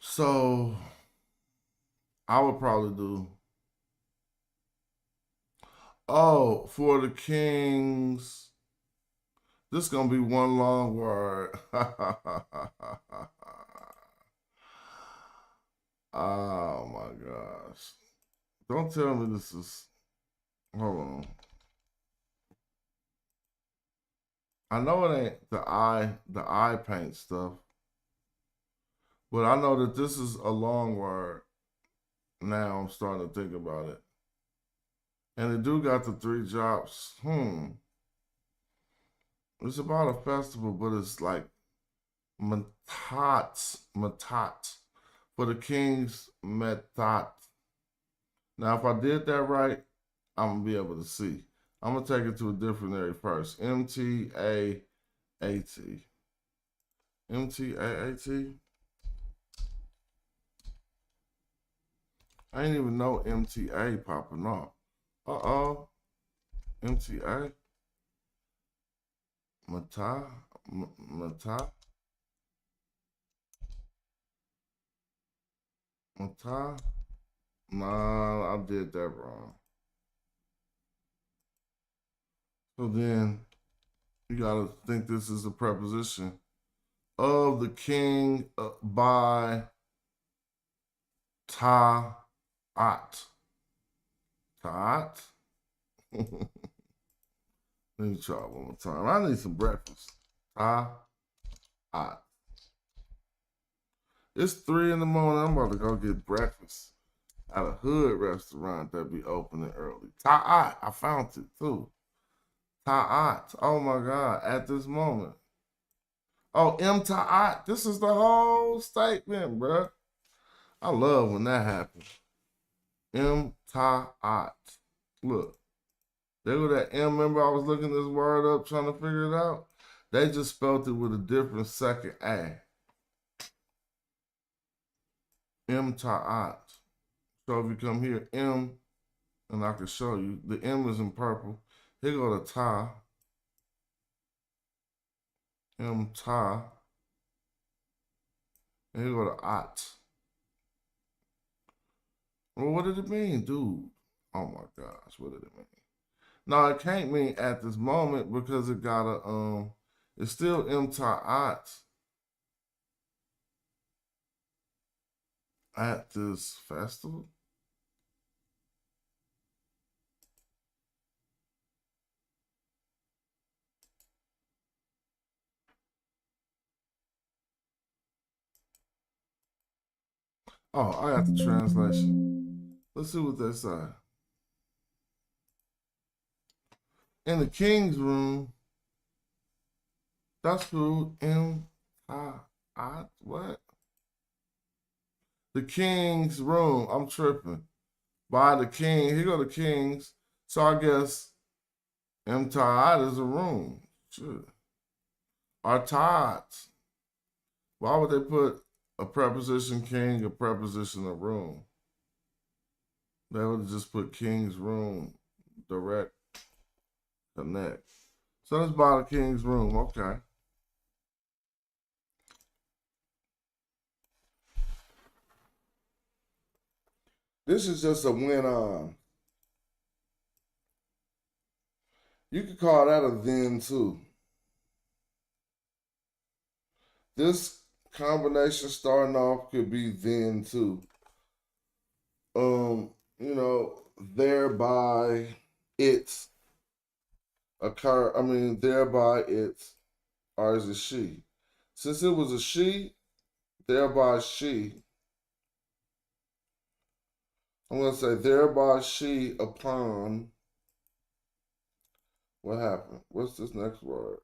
So I would probably do, for the kings. This is gonna be one long word. Oh my gosh. Don't tell me this is, hold on. I know it ain't the eye paint stuff, but I know that this is a long word. Now I'm starting to think about it. And it do got the 3 drops. It's about a festival, but it's like matat. For the king's metat. Now, if I did that right, I'm going to be able to see. I'm going to take it to a dictionary first. M-T-A-A-T. M-T-A-A-T? I ain't even know MTA popping up. MTA? Mata? Mata? Mata? Nah, I did that wrong. So then, you gotta think this is a preposition. Of the king by ta'at. Ta'at? Let me try one more time. I need some breakfast. Ta'at. It's 3 in the morning. I'm about to go get breakfast at a hood restaurant that be opening early. Ta'at. I found it too. Ta'at. Oh my God. At this moment. Oh, Ta'at. This is the whole statement, bruh. I love when that happens. Ta'at. Look. There go that M. Remember I was looking this word up trying to figure it out? They just spelled it with a different second A. M ta'at. So if you come here, M, and I can show you, the M is in purple. Here go the ta. M ta. And here go the at. Well, what did it mean, dude? Oh my gosh, what did it mean? No, it can't mean at this moment because it got a it's still M ta'at at this festival. Oh, I got the translation. Let's see what they say. In the king's room, that's cool. What? The king's room. I'm tripping. By the king. Here go the kings. So I guess Ta'at is a room. Sure. Artat. Why would they put a preposition king, a preposition of room? They would just put king's room, direct, connect. So that's by the king's room. Okay. This is just a went on. You could call that a then too. This combination starting off could be then too. You know, thereby it's occur. I mean, thereby it's, or is it she? Since it was a she, thereby she. I'm gonna say thereby she upon. What happened? What's this next word?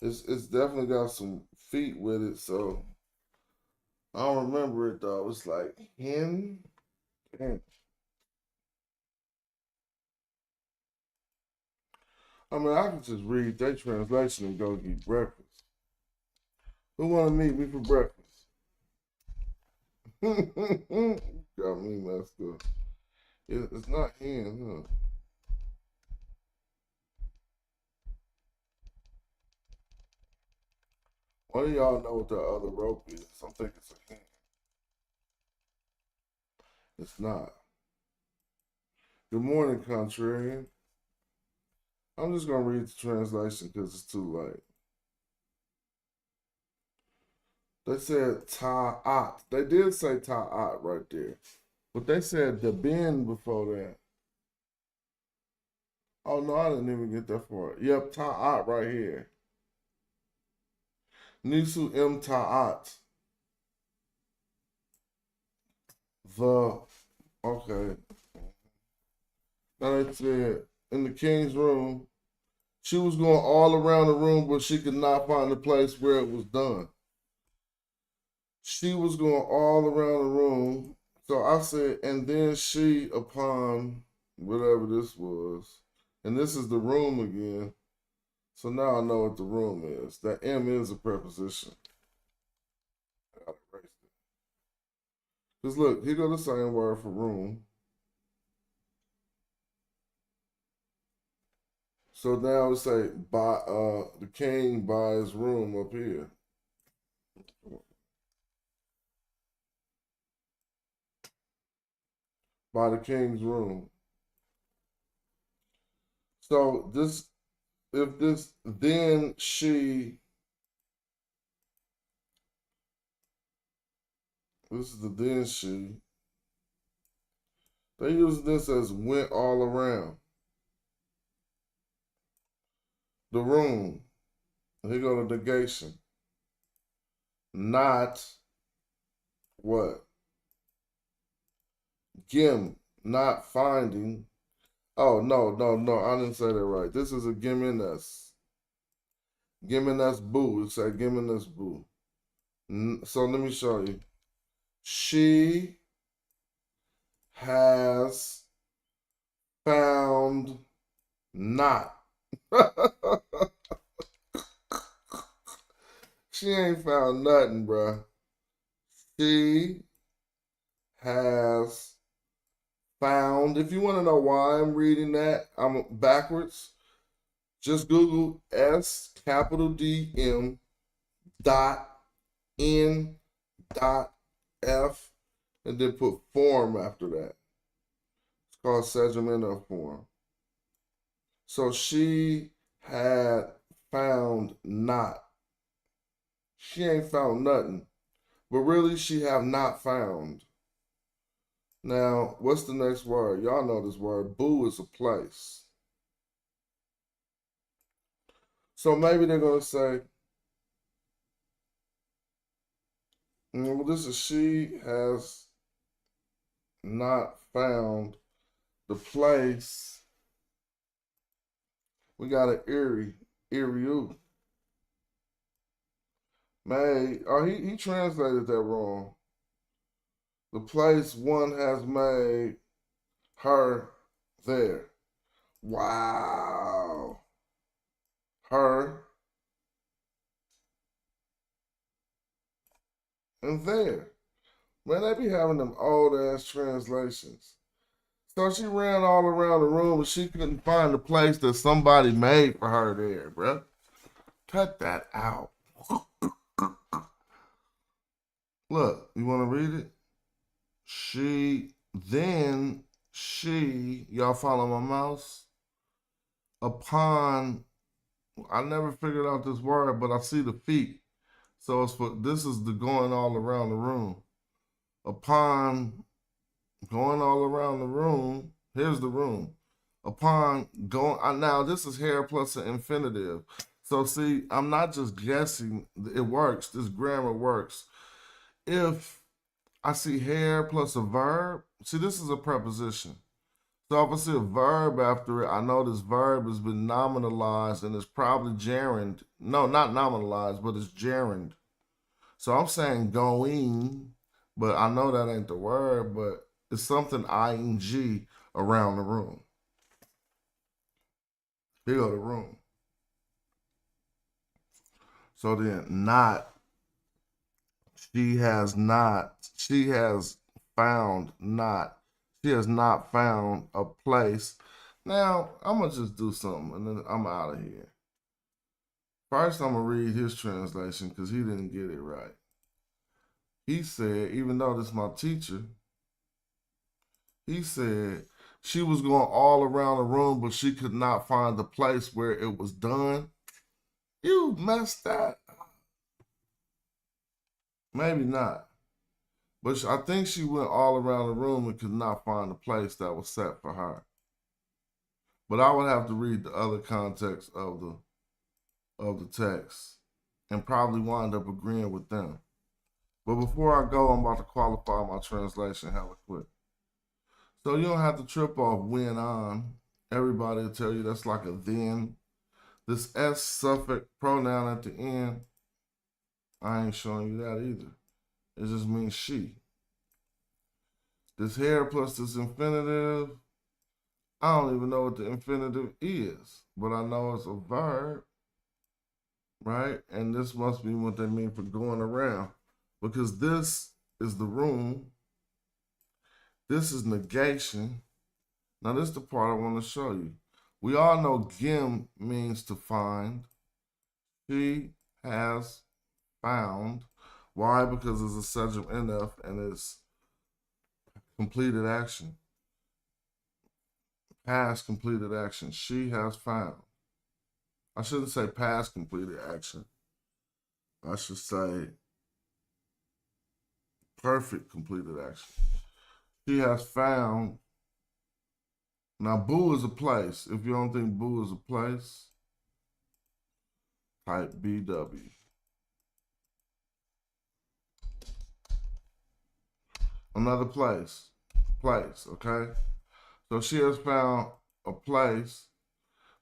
It's definitely got some feet with it, so I don't remember it though. It's like hen. I mean, I can just read their translation and go get breakfast. Who want to meet me for breakfast? Got me messed up. It's not hen, huh? One of y'all know what the other rope is. I'm thinking it's a hen. It's not. Good morning, contrarian. I'm just going to read the translation because it's too late. They said ta'at. They did say ta'at right there. But they said the bin before that. Oh, no, I didn't even get that far. Yep, ta'at right here. Nisu im ta'at. Okay. Now they said, in the king's room, she was going all around the room, but she could not find the place where it was done. She was going all around the room. So I said, and then she upon whatever this was. And this is the room again. So now I know what the room is. That M is a preposition. I gotta erase it. Because look, here go the same word for room. So now we say by the king by his room up here. By the king's room. So this, if this, then she, this is the then she. They use this as went all around the room. Here go the negation. Not what? Gim, not finding. Oh, no, I didn't say that right. This is a giminus. Giminus boo. It said giminus boo. So let me show you. She has found not. She ain't found nothing, bruh. She has found, if you want to know why I'm reading that, I'm backwards. Just Google S capital D M dot N dot F and then put form after that. It's called Sedimenta form. So she had found not. She ain't found nothing. But really, she have not found. Now, what's the next word? Y'all know this word. Boo is a place. So maybe they're going to say, well, this is she has not found the place. We got an Erie. Made, oh, he translated that wrong. The place one has made her there. Wow. Her and there. Man, they be having them old ass translations. So she ran all around the room and she couldn't find the place that somebody made for her there, bruh. Cut that out. Look, you want to read it? Y'all follow my mouse? Upon, I never figured out this word, but I see the feet. So this is the going all around the room. Upon going all around the room, here's the room. Upon going, now this is hair plus an infinitive. So see, I'm not just guessing, it works, this grammar works. If I see hair plus a verb, see this is a preposition. So if I see a verb after it, I know this verb has been nominalized and it's probably gerund. No, not nominalized, but it's gerund. So I'm saying going, but I know that ain't the word, but it's something ing around the room. Here go the room. So then not, she has found not. She has not found a place. Now, I'm going to just do something and then I'm out of here. First, I'm going to read his translation because he didn't get it right. He said, even though this is my teacher, he said she was going all around the room, but she could not find the place where it was done. You messed that up. Maybe not. But I think she went all around the room and could not find the place that was set for her. But I would have to read the other context of the text and probably wind up agreeing with them. But before I go, I'm about to qualify my translation hella quick. So you don't have to trip off when on. Everybody will tell you that's like a then. This S suffix pronoun at the end, I ain't showing you that either. It just means she. This hair plus this infinitive, I don't even know what the infinitive is, but I know it's a verb, right? And this must be what they mean for going around, because this is the room. This is negation. Now this is the part I want to show you. We all know gim means to find. She has found. Why? Because it's a subject enough and it's completed action. Past completed action. She has found. I shouldn't say past completed action. I should say perfect completed action. She has found. Now, boo is a place. If you don't think boo is a place, type BW. Another place. Place, okay? So she has found a place,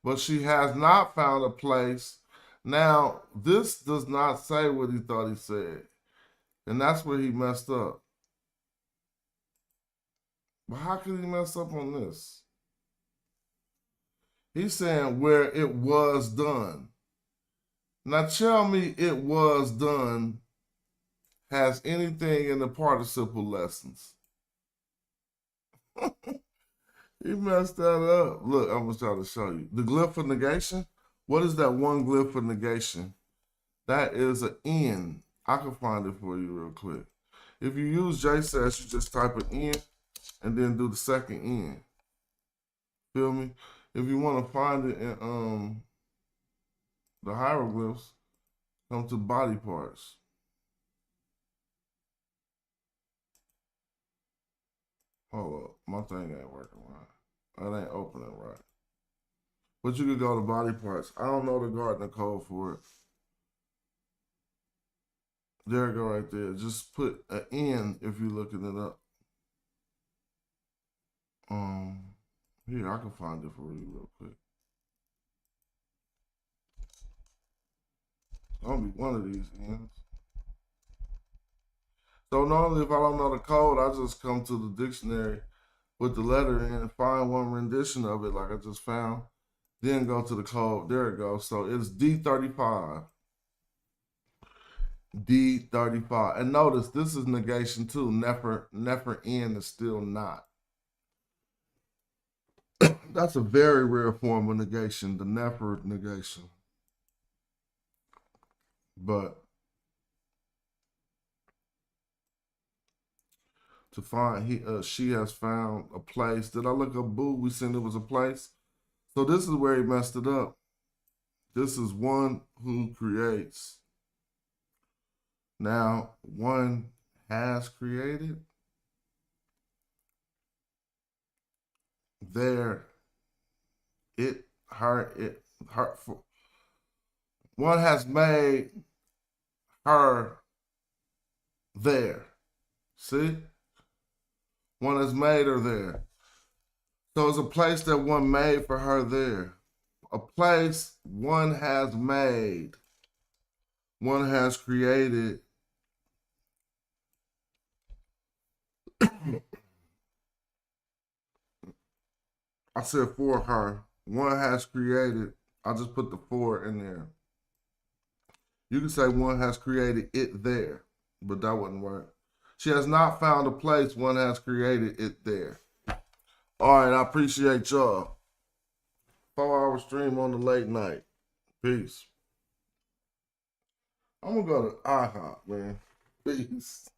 but she has not found a place. Now, this does not say what he thought he said. And that's where he messed up. But how could he mess up on this? He's saying where it was done. Now tell me it was done has anything in the participle lessons. He messed that up. Look, I'm gonna try to show you. The glyph for negation. What is that one glyph for negation? That is an N. I can find it for you real quick. If you use JSS, you just type an N and then do the second N. Feel me? If you want to find it in the hieroglyphs, come to body parts. Hold up, my thing ain't working right. It ain't opening right. But you could go to body parts. I don't know the Gartner code for it. There you go right there. Just put an N if you're looking it up. Here, I can find it for you real quick. I'll be one of these N's. So normally if I don't know the code, I just come to the dictionary with the letter in and find one rendition of it like I just found. Then go to the code. There it goes. So it's D35. D35. And notice this is negation too. Nefer N is still not. That's a very rare form of negation, the Nefer negation. But to find she has found a place. Did I look up Boo? We said it was a place. So this is where he messed it up. This is one who creates. Now, one has created. There, one has made her there. See? One has made her there. So it's a place that one made for her there. A place one has made. One has created. I said for her. One has created. I just put the for in there. You can say one has created it there, but that wouldn't work. She has not found a place. One has created it there. All right, I appreciate y'all. 4-hour stream on the late night. Peace. I'm gonna go to IHOP, man. Peace.